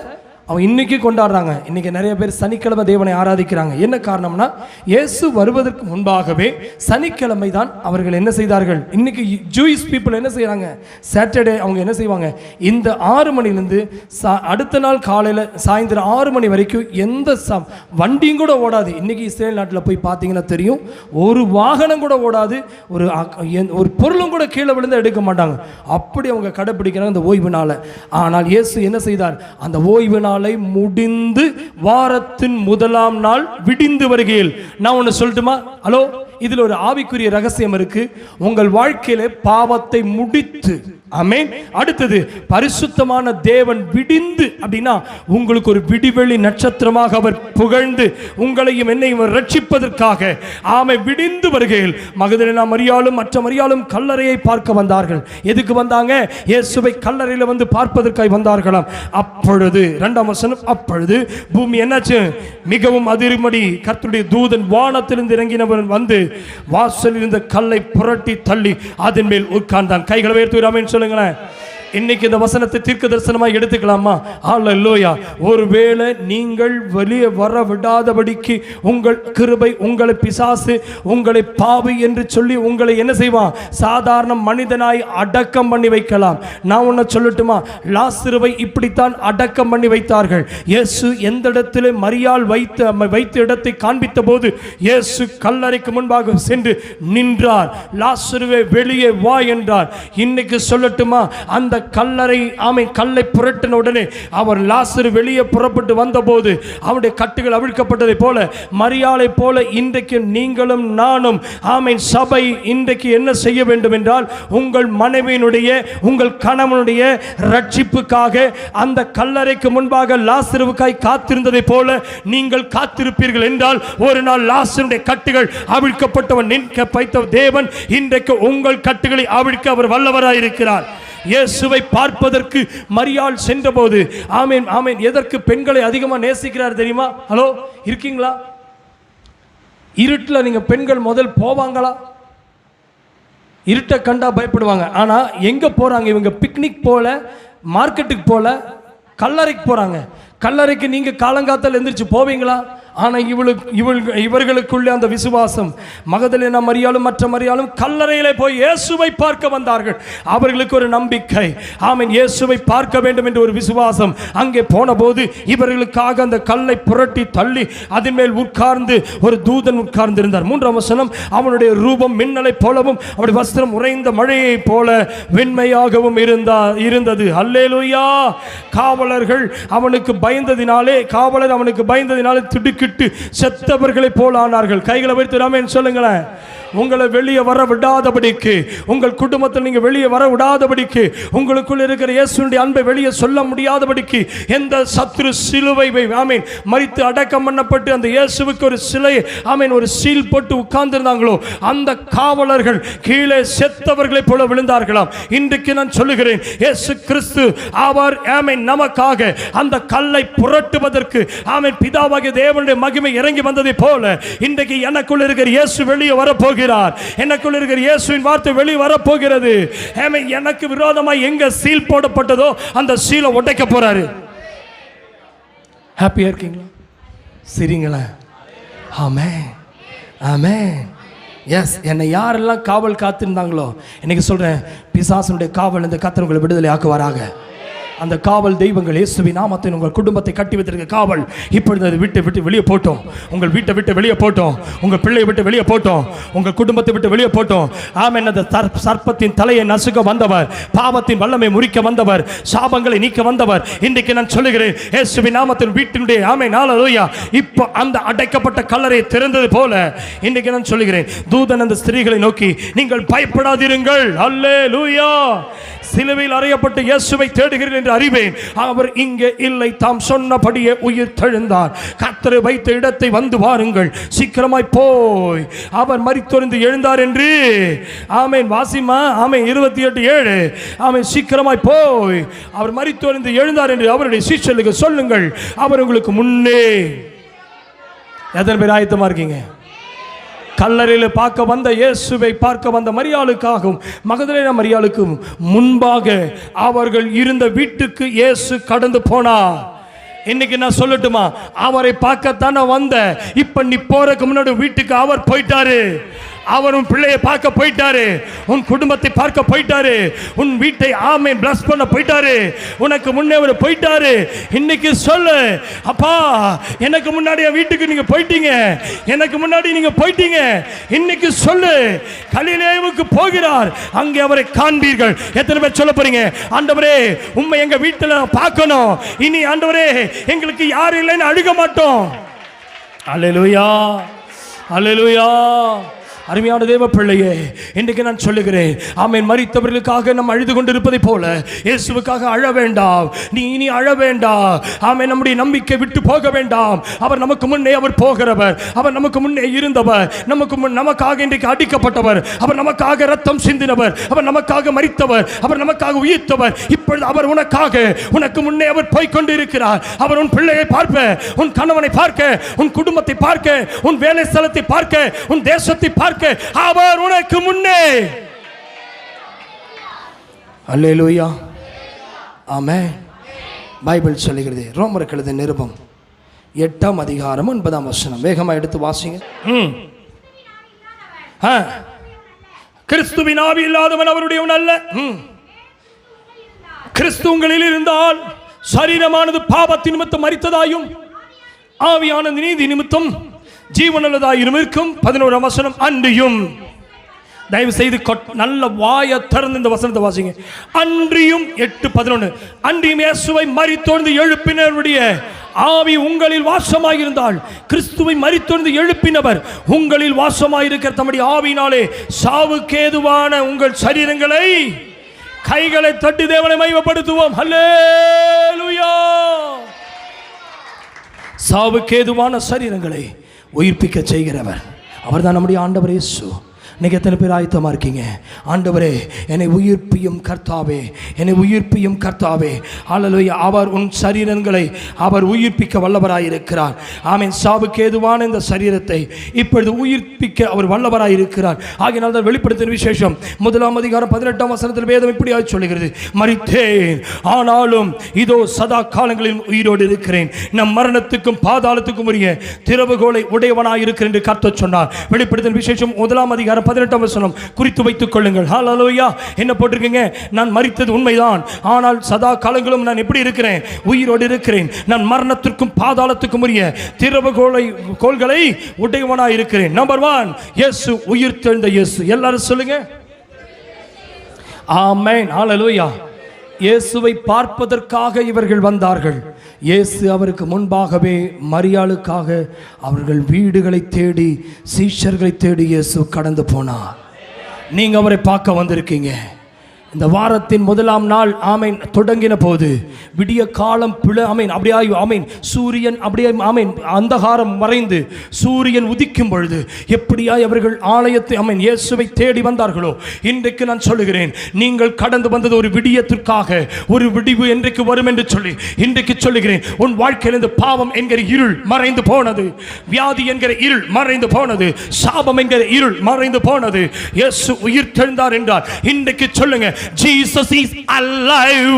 அவங்க இன்னைக்கு கொண்டாடுறாங்க. இன்னைக்கு நிறைய பேர் சனிக்கிழமை தேவனை ஆராதிக்கிறாங்க. என்ன காரணம்னா, இயேசு வருவதற்கு முன்பாகவே சனிக்கிழமை தான் அவர்கள் என்ன செய்தார்கள். இன்னைக்கு ஜூயிஷ் பீப்புள் என்ன செய்யறாங்க, சாட்டர்டே அவங்க என்ன செய்வாங்க, இந்த 6 மணிலேருந்து அடுத்த நாள் காலையில் சாயந்தரம் 6 மணி வரைக்கும் எந்த வண்டியும் கூட ஓடாது. இன்னைக்கு இஸ்ரேல் நாட்டில் போய் பார்த்தீங்கன்னா தெரியும், ஒரு வாகனம் கூட ஓடாது, ஒரு பொருளும் கூட கீழே விழுந்து எடுக்க மாட்டாங்க. அப்படி அவங்க கடைப்பிடிக்கிறாங்க அந்த ஓய்வு நாளை. ஆனால் இயேசு என்ன செய்தார், அந்த ஓய்வு நாள் முடிந்து வாரத்தின் முதலாம் நாள் விடிந்து வருகையில். நான் ஒன்று சொல்லட்டுமா, ஹலோ, இதில் ஒரு ஆவிக்குரிய ரகசியம் இருக்கு. உங்கள் வாழ்க்கையில பாவத்தை முடித்து, ஆமென், அடுத்தது பரிசுத்தமான தேவன் விடிந்து அப்படின்னா உங்களுக்கு ஒரு விடிவெளி நட்சத்திரமாக அவர் புகழ்ந்து உங்களையும் என்னையும் ரட்சிப்பதற்காக ஆமை விடிந்து வருகையில் மகதலேனா மரியாளும் மற்ற மரியாளும் கல்லறையை பார்க்க வந்தார்கள். எதுக்கு வந்தாங்க, இயேசுவை கல்லறையில் வந்து பார்ப்பதற்காக வந்தார்களாம். அப்பொழுது 2ஆம் வசனம், அப்பொழுது பூமி என்னாச்சு, மிகவும் அதிர்மடி, கர்த்தருடைய தூதன் வானத்திலிருந்து இறங்கினவன் வந்து வாசலில் இருந்த கல்லை புரட்டி தள்ளி அதன் மேல் உட்கார்ந்தான். கைகளை உயர்த்தி ஆமென் சொல்லுங்களேன். இன்னைக்கு இந்த வசனத்தை தீர்க்க தரிசனமாக எடுத்துக்கலாமா? ஹல்லேலூயா. ஒருவேளை நீங்கள் வெளியே வர விடாதபடிக்கு உங்கள் கிருபை, உங்களை பிசாசு, உங்களை பாவி என்று சொல்லி உங்களை என்ன செய்வான், சாதாரண மனிதனாய் அடக்கம் பண்ணி வைக்கலாம். நான் ஒன்று சொல்லட்டுமா, லாசருவை இப்படித்தான் அடக்கம் பண்ணி வைத்தார்கள். இயேசு எந்த இடத்திலே மரியாள் வைத்த இடத்தை காண்பித்த போது இயேசு கல்லறைக்கு முன்பாக சென்று நின்றார். லாசருவே வெளியே வா என்றார். இன்னைக்கு சொல்லட்டுமா, அந்த கல்லறை ஆமை கல்லை புரட்டின உடனே அவர் லாசரு வெளியே புறப்பட்டு வந்தபோது அவருடைய கட்டுகள் அவிழ்க்கப்பட்டதை போல, மரியாளை போல இன்றைக்கு நீங்களும் நானும் ஆமை சபை இன்றைக்கு என்ன செய்ய வேண்டும் என்றால், உங்கள் மனைவியினுடைய உங்கள் கணவனுடைய ரட்சிப்புக்காக அந்த கல்லறைக்கு முன்பாக லாசருவுக்காய் காத்திருந்ததை போல நீங்கள் காத்திருப்பீர்கள் என்றால், ஒரு நாள் லாசருடைய கட்டுகள் அவிழ்க்கப்பட்டவன் நிற்க வைத்த தேவன் இன்றைக்கு உங்கள் கட்டுகளை அவிழ்க்க அவர் வல்லவராயிருக்கிறார். இயேசுவை பார்ப்பதற்கு மரியாள் சென்றபோது, ஆமென் ஆமென், எதற்கு பெண்களை அதிகமாக நேசிக்கிறார் தெரியுமா? ஹலோ, இருக்கீங்களா? இருட்டில் நீங்க பெண்கள் முதல் போவாங்களா? இருட்டை கண்டா பயப்படுவாங்க. ஆனா எங்க போறாங்க இவங்க? பிக்னிக் போல, மார்க்கெட்டுக்கு போல, கல்லறைக்கு போறாங்க. கல்லறைக்கு நீங்க காலங்காத்தால் எந்திரிச்சு போவீங்களா? ஆனால் இவர்களுக்குள்ளே அந்த விசுவாசம். மகதலேனா மரியாளும் மற்ற மரியாளும் கல்லறையிலே போய் இயேசுவை பார்க்க வந்தார்கள். அவர்களுக்கு ஒரு நம்பிக்கை, ஆமென், இயேசுவை பார்க்க வேண்டும் என்ற ஒரு விசுவாசம். அங்கே போன போது இவர்களுக்காக அந்த கல்லை புரட்டி தள்ளி அதன் மேல் உட்கார்ந்து ஒரு தூதன் உட்கார்ந்து இருந்தார். 3ஆம் வசனம், அவனுடைய ரூபம் மின்னலை போலவும் அவருடைய வஸ்திரம் உறைந்த மழையை போல வெண்மையாகவும் இருந்தது. அல்லேலூயா. காவலர்கள் அவனுக்கு பயந்ததினாலே, காவலர் அவனுக்கு பயந்ததினாலே திடுக்கிட்டு செத்தவர்களை போல ஆனார்கள். கைகளை வைத்து ஆமென் சொல்லுங்களேன். உங்களை வெளியே வர விடாதபடிக்கு, உங்கள் குடும்பத்தில் நீங்க வெளியே வர விடாதபடிக்கு, உங்களுக்குள் இருக்கிற இயேசுவின் அன்பை வெளியே சொல்ல முடியாதபடிக்கு, எந்த சத்துரு சிலுவை ஆமென் மரித்து அடக்கம் பண்ணப்பட்டு அந்த இயேசுவுக்கு ஒரு சிலை ஆமென் ஒரு சீல் போட்டு உட்கார்ந்திருந்தாங்களோ அந்த காவலர்கள் கீழே செத்தவர்களை போல விழுந்தார்களாம். இன்றைக்கு நான் சொல்லுகிறேன், இயேசு கிறிஸ்து அவர் ஆமென் நமக்காக அந்த கல்லை புரட்டுவதற்கு ஆமென் பிதாவாகிய தேவனுடைய மகிமை இறங்கி வந்ததை போல இன்றைக்கு எனக்குள் இருக்கிற இயேசு வெளியே வரப்போகிறார். எனக்குள் இருக்கிற இயேசுவின் வார்த்தை வெளியே வரப்போகிறது. எனக்கு விரோதமாய் எங்க சீல் போடப்பட்டதோ அந்த சீலை உடைக்க போறாரு. ஹாப்பியா இருக்கீங்களா? சரிங்களா? ஆமென் ஆமென். எஸ், என்னை யாரெல்லாம் காவல் காத்திருந்தாங்களோ இன்னைக்கு சொல்றேன், பிசாசுடைய காவல் இந்த கர்த்தர் உங்களை விடுதலை ஆக்குவாராக. அந்த காவல் தெய்வங்கள் இயேசுவின் நாமத்தில் உங்கள் குடும்பத்தை கட்டி வைத்திருக்க காவல் இப்பொழுது அது விட்டு வெளியே போட்டோம். உங்கள் வீட்டை விட்டு வெளியே போட்டோம். உங்கள் பிள்ளையை விட்டு வெளியே போட்டோம். உங்கள் குடும்பத்தை விட்டு வெளியே போட்டோம். ஆமென். அந்த சர்ப்பத்தின் தலையை நசுக்க வந்தவர், பாவத்தின் வல்லமை முறிக்க வந்தவர், சாபங்களை நீக்க வந்தவர். இன்றைக்கு நான் சொல்லுகிறேன், இயேசுவின் நாமத்தில் வீட்டினுடைய ஆமென் ஹல்லேலூயா. இப்போ அந்த அடைக்கப்பட்ட கல்லறை திறந்தது போல இன்றைக்கு நான் சொல்லுகிறேன், தூதன் அந்த ஸ்திரீகளை நோக்கி, நீங்கள் பயப்படாதிருங்கள். ஹல்லேலூயா. சிலுவையில் அறையப்பட்ட இயேசுவை தேடுகிறேன் என்று அறிவேன், அவர் இங்கே இல்லை, தாம் சொன்னபடியே உயிர் தெழுந்தார். கர்த்தர் வைத்த இடத்தை வந்து பாருங்கள், சீக்கிரமாய் போய் அவர் மரித்தொழிந்து எழுந்தார் என்று ஆமென் வாசிமா. ஆமென் 28:7. ஆமென். சீக்கிரமாய் போய் அவர் மரித்தொழிந்து எழுந்தார் என்று அவருடைய சீஷர்களுக்கு சொல்லுங்கள். அவர் உங்களுக்கு முன்னே. எத்தனை பேர் ஆயத்தமா இருக்கீங்க? கல்லறையில் பார்க்க வந்த இயேசுவை பார்க்க வந்த மரியாளுக்காகவும் மகதலேனா மரியாளுக்கும் முன்பாக அவர்கள் இருந்த வீட்டுக்கு இயேசு கடந்து போனார். இன்னைக்கு நான் சொல்லட்டுமா, அவரை பார்க்கத்தானே வந்த, இப்ப நீ போறதுக்கு முன்னாடி வீட்டுக்கு அவர் போயிட்டாரு. அவர் உன் பிள்ளையை பார்க்க போயிட்டாரு, உன் குடும்பத்தை பார்க்க போயிட்டாரு, உன் வீட்டை ஆமென் பிளஸ் பண்ண போயிட்டாரு. உனக்கு முன்னே அவர் போயிட்டாரு. இன்னைக்கு சொல்லு, அப்பா எனக்கு முன்னாடி என் வீட்டுக்கு நீங்க போயிட்டீங்க, எனக்கு முன்னாடி நீங்க போயிட்டீங்க. இன்னைக்கு சொல்லு, கலிலேவுக்கு போகிறார், அங்கே அவரை காண்பீர்கள். எத்தனை பேர் சொல்ல போறீங்க, ஆண்டவரே உம்மை எங்க வீட்டில் பார்க்கணும், இனி ஆண்டவரே எங்களுக்கு யாரும் இல்லைன்னு அழுக மாட்டோம். அல்லேலூயா, அல்லேலூயா. அருமையான தேவ பிள்ளையே, இன்றைக்கு நான் சொல்லுகிறேன், ஆமென். மரித்தவர்களுக்காக நாம் அழுது கொண்டிருப்பதை போல இயேசுவுக்காக அழ வேண்டாம். நீ இனி அழ வேண்டாம். ஆமென். நம்முடைய நம்பிக்கை விட்டு போக வேண்டாம். அவர் நமக்கு முன்னே அவர் போகிறவர், அவர் நமக்கு முன்னே இருந்தவர், நமக்காக இன்றைக்கு அடிக்கப்பட்டவர், அவர் நமக்காக ரத்தம் சிந்தினவர், அவர் நமக்காக மரித்தவர், அவர் நமக்காக உயிர்த்தவர். இப்பொழுது அவர் உனக்காக உனக்கு முன்னே அவர் போய்கொண்டு இருக்கிறார். அவர் உன் பிள்ளையை பார்க்க, உன் கணவனை பார்க்க, உன் குடும்பத்தை பார்க்க, உன் வேலை ஸ்தலத்தை பார்க்க, உன் தேசத்தை பார்க்க அவர் உனக்கு முன்னே. அல்லேலூயா, ஆமென். பைபிள் சொல்லுகிறது, ரோமருக்கு எழுதிய நிருபம் 8ஆம் அதிகாரம் 9ஆம் வசனம். வேகமா எடுத்து வாசிங்க. கிறிஸ்துவின் ஆவி இல்லாதவன் அவருடையவன் அல்ல. கிறிஸ்து உங்களில் இருந்தால் சரீரமானது பாவத்தின் நிமித்தம் மரித்ததாயும் ஆவியானது நீதி நிமித்தம் ஜீவனுள்ளதாயும் இருக்கும். 11ஆம் வசனம். அன்றியும், தயவு செய்து நல்ல வாயை திறந்து இந்த வசனத்தை வாசிங்க. அன்றியும் 8:11. அன்றியும் இயேசுவை மரித்தொழிந்து எழுப்பினருடைய ஆவி உங்களில் வாசமாயிருந்தால், கிறிஸ்துவை மரித்தொழிந்து எழுப்பினவர் உங்களில் வாசமாயிருக்கிற தம்முடைய ஆவியினாலே சாவுக்கேதுவான உங்கள் சரீரங்களை, கைகளை தட்டி தேவனை மகிமைப்படுத்துவோம். ஹல்லேலூயா. சாவுக்கேதுவான சரீரங்களை உயிர்ப்பிக்க செய்கிறவர் அவர்தான் நம்முடைய ஆண்டவர் இயேசு. இன்னைக்கு எத்தனை பேர் ஆயத்தமாக இருக்கீங்க? ஆண்டவரே என்னை உயிர்ப்பியும் கர்த்தாவே, என்னை உயிர்ப்பியும் கர்த்தாவே. அல்லேலூயா. அவர் உன் சரீரங்களை அவர் உயிர்ப்பிக்க வல்லவராயிருக்கிறார். ஆமென். சாவுக்கு ஏதுவான இந்த சரீரத்தை இப்பொழுது உயிர்ப்பிக்க அவர் வல்லவராயிருக்கிறார். ஆகையினால் தான் வெளிப்படுத்தின விசேஷம் 1ஆம் அதிகாரம் 18ஆம் வசனத்தில் வேதம் இப்படியாக சொல்லுகிறது, மரித்தேன் ஆனாலும் இதோ சதா காலங்களில் உயிரோடு இருக்கிறேன், நம் மரணத்துக்கும் பாதாளத்துக்கும் உரிய திறவுகோலை உடையவனாயிருக்கிறேன் என்று கர்த்தர் சொன்னார். வெளிப்படுத்தின விசேஷம் 1ஆம் அதிகாரம் 18ஆம் வசனம் குறித்து வைத்துக் கொள்ளுங்கள். ஹல்லேலூயா. என்ன போட்டிருக்கீங்க? நான் மரித்தது உண்மைதான், ஆனால் சதா காலங்களும் நான் எப்படி இருக்கிறேன்? உயிரோடு இருக்கிறேன். நான் மரணத்திற்கும் பாதாளத்துக்கும் உரிய திறவுகோல்களை உடையவனாய் இருக்கிறேன். நம்பர் 1, இயேசு உயிர்த்தெழுந்த இயேசு. எல்லாரும் சொல்லுங்க ஆமென். ஹல்லேலூயா. இயேசுவை பார்ப்பதற்காக இவர்கள் வந்தார்கள். இயேசு அவருக்கு முன்பாகவே மரியாளுக்காக அவர்கள் வீடுகளை தேடி, சீஷர்களை தேடி இயேசு கடந்து போனார். நீங்க அவரை பார்க்க வந்திருக்கீங்க. இந்த வாரத்தின் 1ஆம் நாள் ஆமீன் தொடங்கின போது விடிய காலம் ஆமீன் அப்படியே ஆமீன் சூரியன் அப்படியே ஆமீன் அந்தகாரம் மறைந்து சூரியன் உதிக்கும் பொழுது எப்படியாய் அவர்கள் ஆலயத்தை ஆமீன் இயேசுவை தேடி வந்தார்களோ, இன்றைக்கு நான் சொல்லுகிறேன், நீங்கள் கடந்து வந்தது ஒரு விடியத்திற்காக, ஒரு விடிவு என்றைக்கு வரும் என்று சொல்லி இன்றைக்கு சொல்லுகிறேன். உன் வாழ்க்கையில் இந்த பாவம் என்கிற இருள் மறைந்து போனது, வியாதி என்கிற இருள் மறைந்து போனது, சாபம் என்கிற இருள் மறைந்து போனது. இயேசு உயிர் தெழுந்தார் என்றார். இன்றைக்கு சொல்லுங்க, Jesus is alive,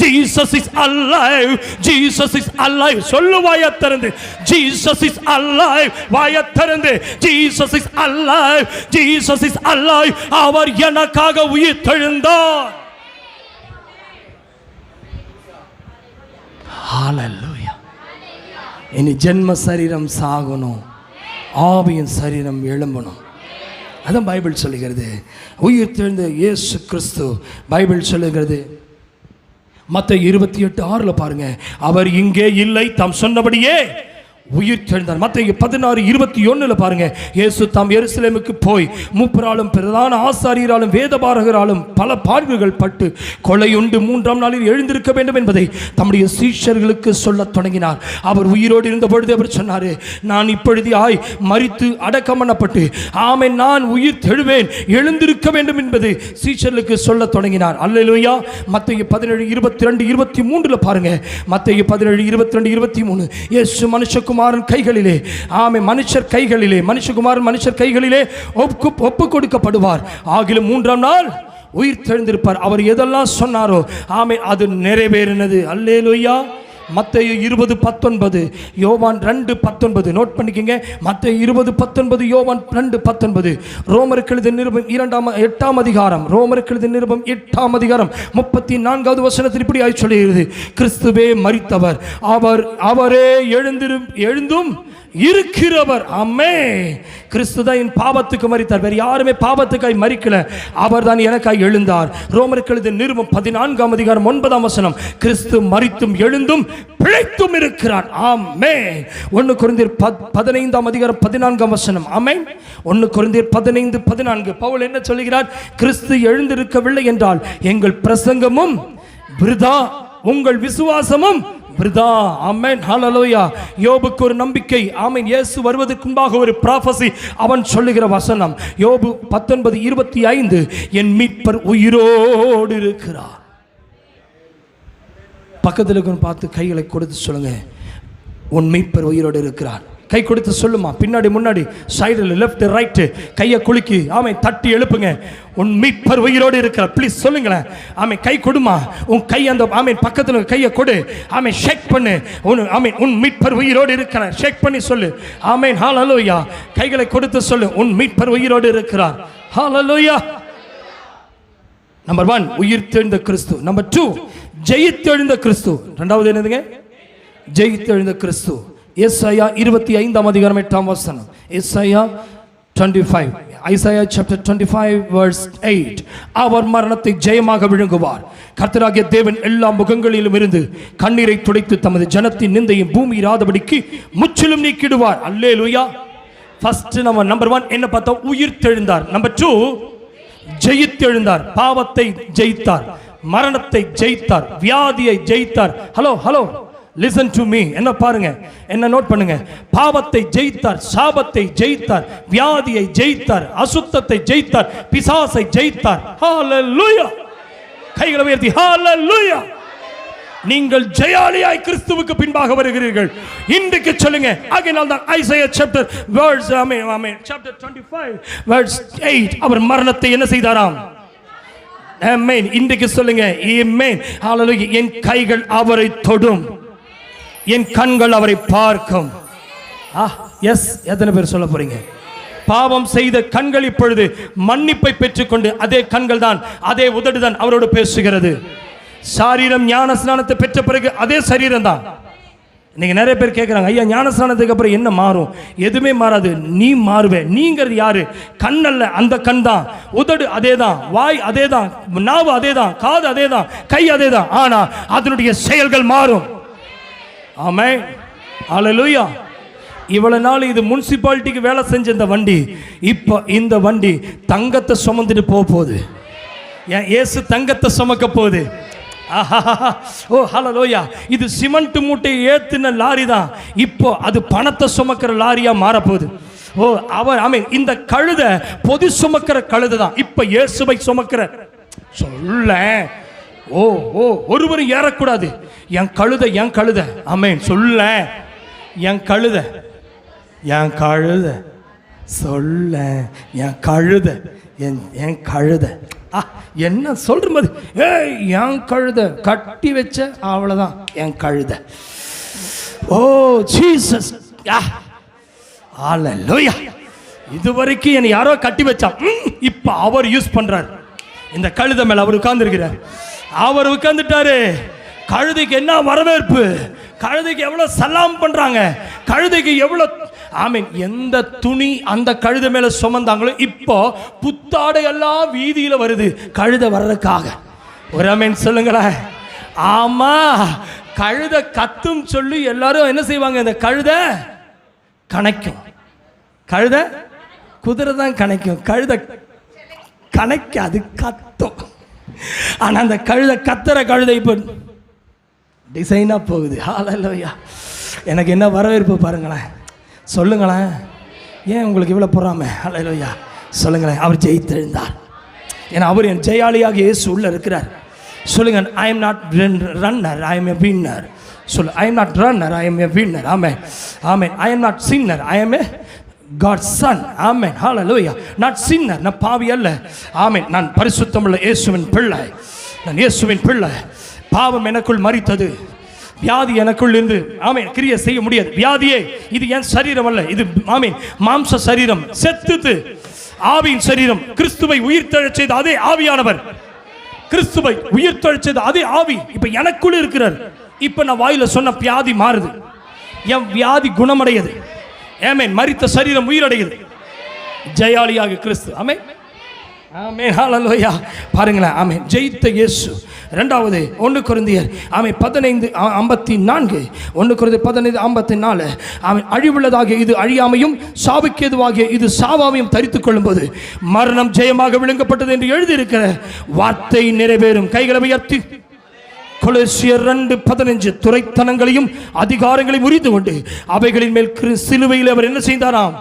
Jesus is alive, Jesus is alive. சொல்லு வாயைத் திறந்து, Jesus is alive. வாயைத் திறந்து, Jesus is alive, Jesus is alive. அவர் எனக்காக உயிர் தெழுந்தார். ஹalleluya. இனி ஜென்ம சரீரம் சாகணும், ஆவியின் சரீரம் எழும்பணும். அதான் பைபிள் சொல்லுகிறது. உயிர் தெழுந்த இயேசு கிறிஸ்து பைபிள் சொல்லுகிறது. மத்தேயு 28:6 பாருங்க, அவர் இங்கே இல்லை, தாம் சொன்னபடியே உயிர் தெழுந்தார். மத்தேயு 16:21 பாருங்க, இயேசு தாம் எருசலேமுக்கு போய் மூப்பராலும் பிரதான ஆசாரியராலும் வேதபாரகராலும் பல பாடுகள் பட்டு கொலையுண்டு 3ஆம் நாளில் எழுந்திருக்க வேண்டும் என்பதை தம்முடைய சீஷர்களுக்கு சொல்லத் தொடங்கினார். அவர் உயிரோடு இருந்த பொழுது அவர் சொன்னார், நான் இப்பொழுதாய் மரித்து அடக்கம் பண்ணப்பட்டு ஆமென் நான் உயிர் தெழுவேன், எழுந்திருக்க வேண்டும் என்பது சீஷர்களுக்கு சொல்லத் தொடங்கினார். அல்லேலூயா. மத்தேயு 17:22-23 பாருங்க, மத்தேயு 17:22-23, இயேசு மனுஷகுமாரன் கைகளிலே, ஆமே மனுஷர் கைகளிலே, மனுஷகுமாரன் மனுஷர் கைகளிலே ஒப்பு கொடுக்கப்படுவார், ஆகிலும் 3ஆம் நாள் உயிர் தெழுந்திருப்பார். அவர் எதெல்லாம் சொன்னாரோ ஆமே அது நிறைவேறினது. அல்லேலூயா. மத்தேயு 20:19, யோவான் 2:19 நோட் பண்ணிக்கங்க. மத்தேயு 20:19, யோவான் 2:19, ரோமருக்கு எழுதிய நிருபம் 8ஆம் அதிகாரம், ரோமருக்கு எழுதிய நிருபம் 8ஆம் அதிகாரம் 34வது வசனத்தில் இப்படி ஆய் சொல்லுகிறது, கிறிஸ்துவே மரித்தவர், அவரே எழுந்தும் இருக்கிறவர். ஆமே. கிறிஸ்து தான் என் பாவத்துக்கு மரித்தார், வேறு யாருமே பாவத்துக்காய் மரிக்கல, அவர் தான் எனக்காய் எழுந்தார். ரோமருக்கு எழுதிய நிருபம் 14ஆம் அதிகாரம் 9ஆம் வசனம், கிறிஸ்து மரித்தும் எழுந்தும் பிழைத்தும் இருக்கிறார். ஆமே. 1 கொரிந்தியர் 15ஆம் அதிகாரம் 14ஆம் வசனம். ஆமே. 1 கொரிந்தியர் 15:14 பவுல் என்ன சொல்கிறார்? கிறிஸ்து எழுந்திருக்கவில்லை என்றால் எங்கள் பிரசங்கமும் விருதா, உங்கள் விசுவாசமும் விருதா. ஆமென். ஹalleluya. யோபுக்கு ஒரு நம்பிக்கை. ஆமென். இயேசு வருவதற்கு முன்பாக ஒரு ப்ராஃபஸி அவன் சொல்லுகிற வசனம் யோபு 19:25, என் மீட்பர் உயிரோடு இருக்கிறார். பக்கத்தில் இருக்கிற பார்த்து கைகளை கொடுத்து சொல்லுங்க, உன் மீட்பர் உயிரோடு இருக்கிறார். கை கொடுத்து சொல்லுமா, பின்னாடி முன்னாடி சைடில் லெஃப்ட் ரைட் கையை குலுக்கி ஆமை தட்டி எழுப்புங்க, உன் மீட்பர் உயிரோடு இருக்கிறார். ப்ளீஸ் சொல்லுங்களேன். ஆமை கை கொடுமா, உன் கை அந்த ஆமை பக்கத்தில் கையை கொடு, ஆமை ஷேக் பண்ணு, உன் மீட்பர் உயிரோடு இருக்கிறார். ஷேக் பண்ணி சொல்லு. ஆமென். ஹalleluya. கைகளை கொடுத்து சொல்லு, உன் மீட்பர் உயிரோடு இருக்கிறார். ஹalleluya. நம்பர் 1 உயிர் தெழுந்த கிறிஸ்து. நம்பர் 2 ஜெயித்தெழுந்த கிறிஸ்து. இரண்டாவது என்னதுங்க? ஜெயித்தெழுந்த கிறிஸ்து. ஏசாயா 25ஆம் அதிகாரம் 8ஆம் வசனம். ஏசாயா 25, ஐசாயா chapter 25 verse 8, அவர் மரணத்தை ஜெயமாக விழுங்குவார். கர்த்தராகிய தேவன் எல்லா முகங்களிலும் இருந்து கண்ணீரை துடைத்து தமது ஜனத்தின் நிந்தையும் பூமி இராதபடிக்கு முற்றிலும் நீக்கிடுவார். அல்லேலூயா. ஃபர்ஸ்ட் நம்ம நம்பர் 1 என்ன பார்த்தோம்? உயிர் தெழுந்தார். நம்பர் 2 ஜெயித்தெழுந்தார். பாவத்தை ஜெயித்தார், மரணத்தை ஜெயித்தார், வியாதியை ஜெயித்தார். Hello listen to me. என்ன பாருங்க, என்ன நோட் பண்ணுங்க. பாவத்தை ஜெயித்தார், சாபத்தை ஜெயித்தார், வியாதியை ஜெயித்தார், அசுத்தத்தை ஜெயித்தார், பிசாசை ஜெயித்தார். ஹalleluya. கைகளை உயர்த்தி ஹalleluya. நீங்கள் ஜெயாலியாய் கிறிஸ்துவுக்கு பின்பாக வருகிறீர்கள். இன்றைக்கு சொல்லுங்க. ஆகையால் தான் Isaiah chapter verse chapter 25 verse 8, அவர் மரணத்தை என்ன செய்தாராம்? ஆமென். இன்றைக்கு சொல்லுங்க ஆமென். ஹalleluya. என் கைகள் அவரை தொடும், என் கண்கள் அவரை பார்க்கும். எஸ். எத்தனை பேர் சொல்ல போறீங்க? பாவம் செய்த கண்கள் இப்பொழுது மன்னிப்பை பெற்றுக்கொண்டு அதே கண்கள் தான், அதே உதடு தான் அவரோடு பேசுகிறது. சரீரம் ஞான ஸ்நானத்தை பெற்ற பிறகு அதே சரீரம் தான். இன்னைக்கு நிறைய பேர் கேட்குறாங்க, ஐயா ஞான ஸ்நானத்துக்கு அப்புறம் என்ன மாறும்? எதுவுமே மாறாது. நீ மாறுவே. நீங்கிறது யாரு? கண்ணல்ல, அந்த கண் தான். உதடு அதே தான், வாய் அதே தான், நாவு அதே தான், காது அதே தான், கை அதே தான். ஆனா அதனுடைய செயல்கள் மாறும். ஆமென். ஹalleluya. இவ்வளவு நாள் இது முனிசிபாலிட்டிக்கு வேலை செஞ்ச இந்த வண்டி, இப்போ இந்த வண்டி தங்கத்தை சுமந்துட்டு போகுது. இயேசு தங்கத்தை சுமக்க போகுது. ஓ ஹalleluya. இது சிமெண்ட் மூட்டை ஏத்துன லாரி தான், இப்போ அது பணத்தை சுமக்கிற லாரியா மாறப்போகுது. ஓ அவர் ஆமென். இந்த கழுதை பொதி சுமக்கிற கழுதை தான், இப்போ இயேசுவை சுமக்கிற. சொல்ல ஓ ஒருவரும் ஏறக்கூடாது. என் கழுதை, என் கழுதை. ஆமென். சொல்ல என் கழுதை, என் கழுதை. சொல்ல என் கழுதை, என் கழுதை. என்ன சொல்றது? ஏய் என் கழுதை கட்டி வச்ச, அவ்வளவுதான் என் கழுதை. ஓ ஜீசஸ். ஹalleluya. இதுவரைக்கும் என்னை யாரோ கட்டி வச்சான், இப்ப அவர் யூஸ் பண்றார். இந்த கழுதை மேல அவர் உட்கார்ந்து இருக்கிறார். அவர் உட்கார்ந்துட்டாரு. கழுதைக்கு என்ன வரவேற்பு? கழுதைக்கு எவ்வளோ சலாம் பண்ணுறாங்க, கழுதைக்கு எவ்வளோ ஆமீன் எந்த துணி அந்த கழுதை மேலே சுமந்தாங்களோ இப்போ புத்தாடை எல்லாம் வீதியில் வருது கழுதை வர்றதுக்காக. ஒரு ஆமீன் சொல்லுங்களேன். ஆமா, கழுதை கத்தும் சொல்லி எல்லாரும் என்ன செய்வாங்க, இந்த கழுதை கணைக்கும். கழுதை குதிரை தான் கணைக்கும், கழுதை கணைக்காது, கத்தும். ஆனால் அந்த கழுதை கத்துற கழுதை இப்போ டிசைனாக போகுது. ஹல்லேலூயா. எனக்கு என்ன வரவேற்பு பாருங்களேன், சொல்லுங்களேன். ஏன் உங்களுக்கு இவ்வளோ பொறாமை? ஹல்லேலூயா சொல்லுங்களேன். அவர் ஜெயித்தெழுந்தார். ஏன்னா அவர் என் ஜெயாளியாக இயேசு உள்ள இருக்கிறார். சொல்லுங்க, I am not runner, I am a winner. சொல்லு, I am not runner, I am a winner. Amen amen. I am not sinner, I am a God son. Amen hallelujah. Not sinner, நான் பாவி அல்ல. ஆமென். நான் பரிசுத்தமுள்ள இயேசுவின் பிள்ளை, நான் இயேசுவின் பிள்ளை. பாவம் எனக்குள் மரித்தது, வியாதி எனக்குள் இருந்து ஆமென் கிரியை செய்ய முடியாது. வியாதியே இது என் சரீரம் அல்ல, இது ஆமென் மாம்ச சரீரம், செத்துது. ஆவியின் சரீரம் கிறிஸ்துவை உயிர்த்தெழச் செய்த அதே ஆவியானவர், கிறிஸ்துவை உயிர்த்தெழச் செய்த அதே ஆவி இப்ப எனக்குள் இருக்கிறார். இப்ப நான் வாயில சொன்ன வியாதி மாறுது, என் வியாதி குணமடையுது. ஆமென். மரித்த சரீரம் உயிரடையுது. ஜெயாளியாக கிறிஸ்து. ஆமென் ஆமென் ஹல்லேலூயா. பாருங்களேன், ஆமென் ஜெயித்த இயேசு. இரண்டாவது 1 கொரிந்தியர் ஆமென் 15:54, 1 கொரிந்தியர் 15:54, ஆமென் அழிவுள்ளதாகிய இது அழியாமையும் சாவுக்கேதுவாகிய இது சாவாமையும் தரித்துக் கொள்ளும்போது மரணம் ஜெயமாக விழுங்கப்பட்டது என்று எழுதியிருக்கிற வார்த்தை நிறைவேறும். கைகளை உயர்த்தி கொலோசியர் 2:15, துரைத்தனங்களையும் அதிகாரங்களையும் முறித்து கொண்டு அவைகளின் மேல் சிலுவையில் அவர் என்ன செய்தாராம்?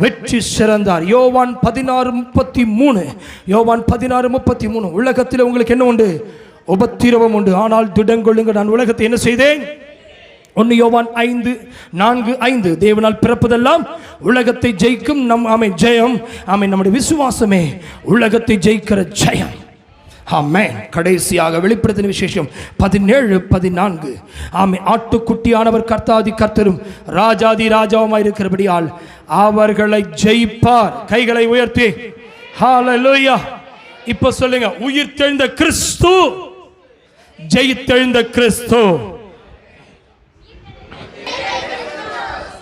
வெற்றி சிறந்தார். யோவான் 16:33, யோவான் 16:33, உலகத்தில் உங்களுக்கு என்ன உண்டு? உபத்திரவம் உண்டு, ஆனால் திடங்கொள்ளுங்கள், நான் உலகத்தை என்ன செய்தேன்? 1 யோவான் 5:4-5, தேவனால் பிறப்பதெல்லாம் உலகத்தை ஜெயிக்கும் நம் ஆமென் ஜெயம். ஆமென். நம்முடைய விசுவாசமே உலகத்தை ஜெயிக்கிற ஜெயம். ஆமென். கடைசியாக வெளிப்படுத்தின விசேஷம் 17:14, ஆமென் ஆட்டுக்குட்டியானவர் கர்த்தாதி கர்த்தரும் ராஜாதி ராஜாவுமாய் இருக்கிறபடியால் அவர்களை ஜெயிப்பார். கைகளை உயர்த்தி ஹல்லேலூயா. இப்ப சொல்லுங்க, உயிர்த்தெழுந்த கிறிஸ்து, ஜெயித்தெழுந்த கிறிஸ்து.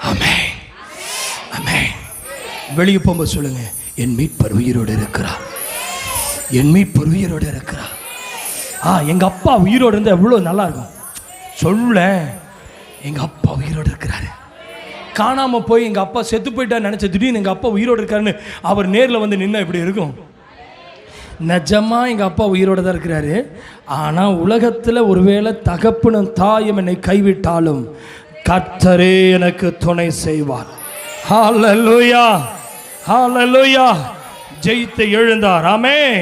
ஆமென் ஆமென். வெளியே போகும்போது சொல்லுங்க, என் மீட்பர் உயிரோடு இருக்கிறார், என் மீட்பர் உயிரோடு இருக்கிறார். எங்க அப்பா உயிரோடு இருந்தால் எவ்வளோ நல்லா இருக்கும். சொல்ல, எங்க அப்பா உயிரோடு இருக்கிறாரு. காணாம போய் எங்க அப்பா செத்து போயிட்டா நினைச்ச திடீர்னு எங்க அப்பா உயிரோடு இருக்காருன்னு அவர் நேரில் வந்து நின்னா எப்படி இருக்கும்? நிஜமா எங்க அப்பா உயிரோடு தான் இருக்கிறாரு. ஆனா உலகத்தில் ஒருவேளை தகப்பனும் தாயும் என்னை கைவிட்டாலும் கர்த்தரே எனக்கு துணை செய்வார். ஹல்லேலூயா ஹல்லேலூயா. ஜெயித்து எழுந்தார். ஆமென்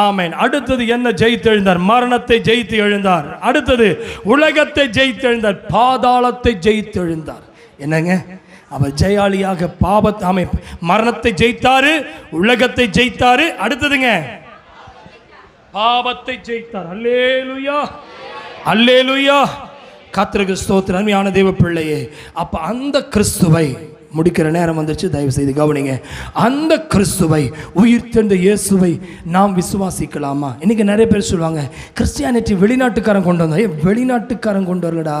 ஆமென். அடுத்தது என்ன ஜெயித்து எழுந்தார்? மரணத்தை ஜெயித்து எழுந்தார். அடுத்தது உலகத்தை ஜெயித்து எழுந்தார், பாதாளத்தை ஜெயித்து எழுந்தார். என்னங்க, அவர் ஜெயாளியாக பாவத்தை ஆமென் மரணத்தை ஜெயித்தாரு, உலகத்தை ஜெயித்தாரு. அடுத்ததுங்க பாவத்தை ஜெயித்தார். அல்லேலூயா அல்லேலூயா. கர்த்தருக்கு ஸ்தோத்திரம். அருமையான தேவ பிள்ளையே, அப்ப அந்த கிறிஸ்துவை முடிக்கிற நேரம் வந்துருச்சு, தயவு செய்து கவனிங்க. அந்த கிறிஸ்துவை உயிர்த்தெழுந்த இயேசுவை நாம் விசுவாசிக்கலாமா? இன்னைக்கு நிறைய பேர் சொல்லுவாங்க, கிறிஸ்டியானிட்டி வெளிநாட்டுக்காரன் கொண்டு வந்தா. வெளிநாட்டுக்காரன் கொண்டு வரலடா.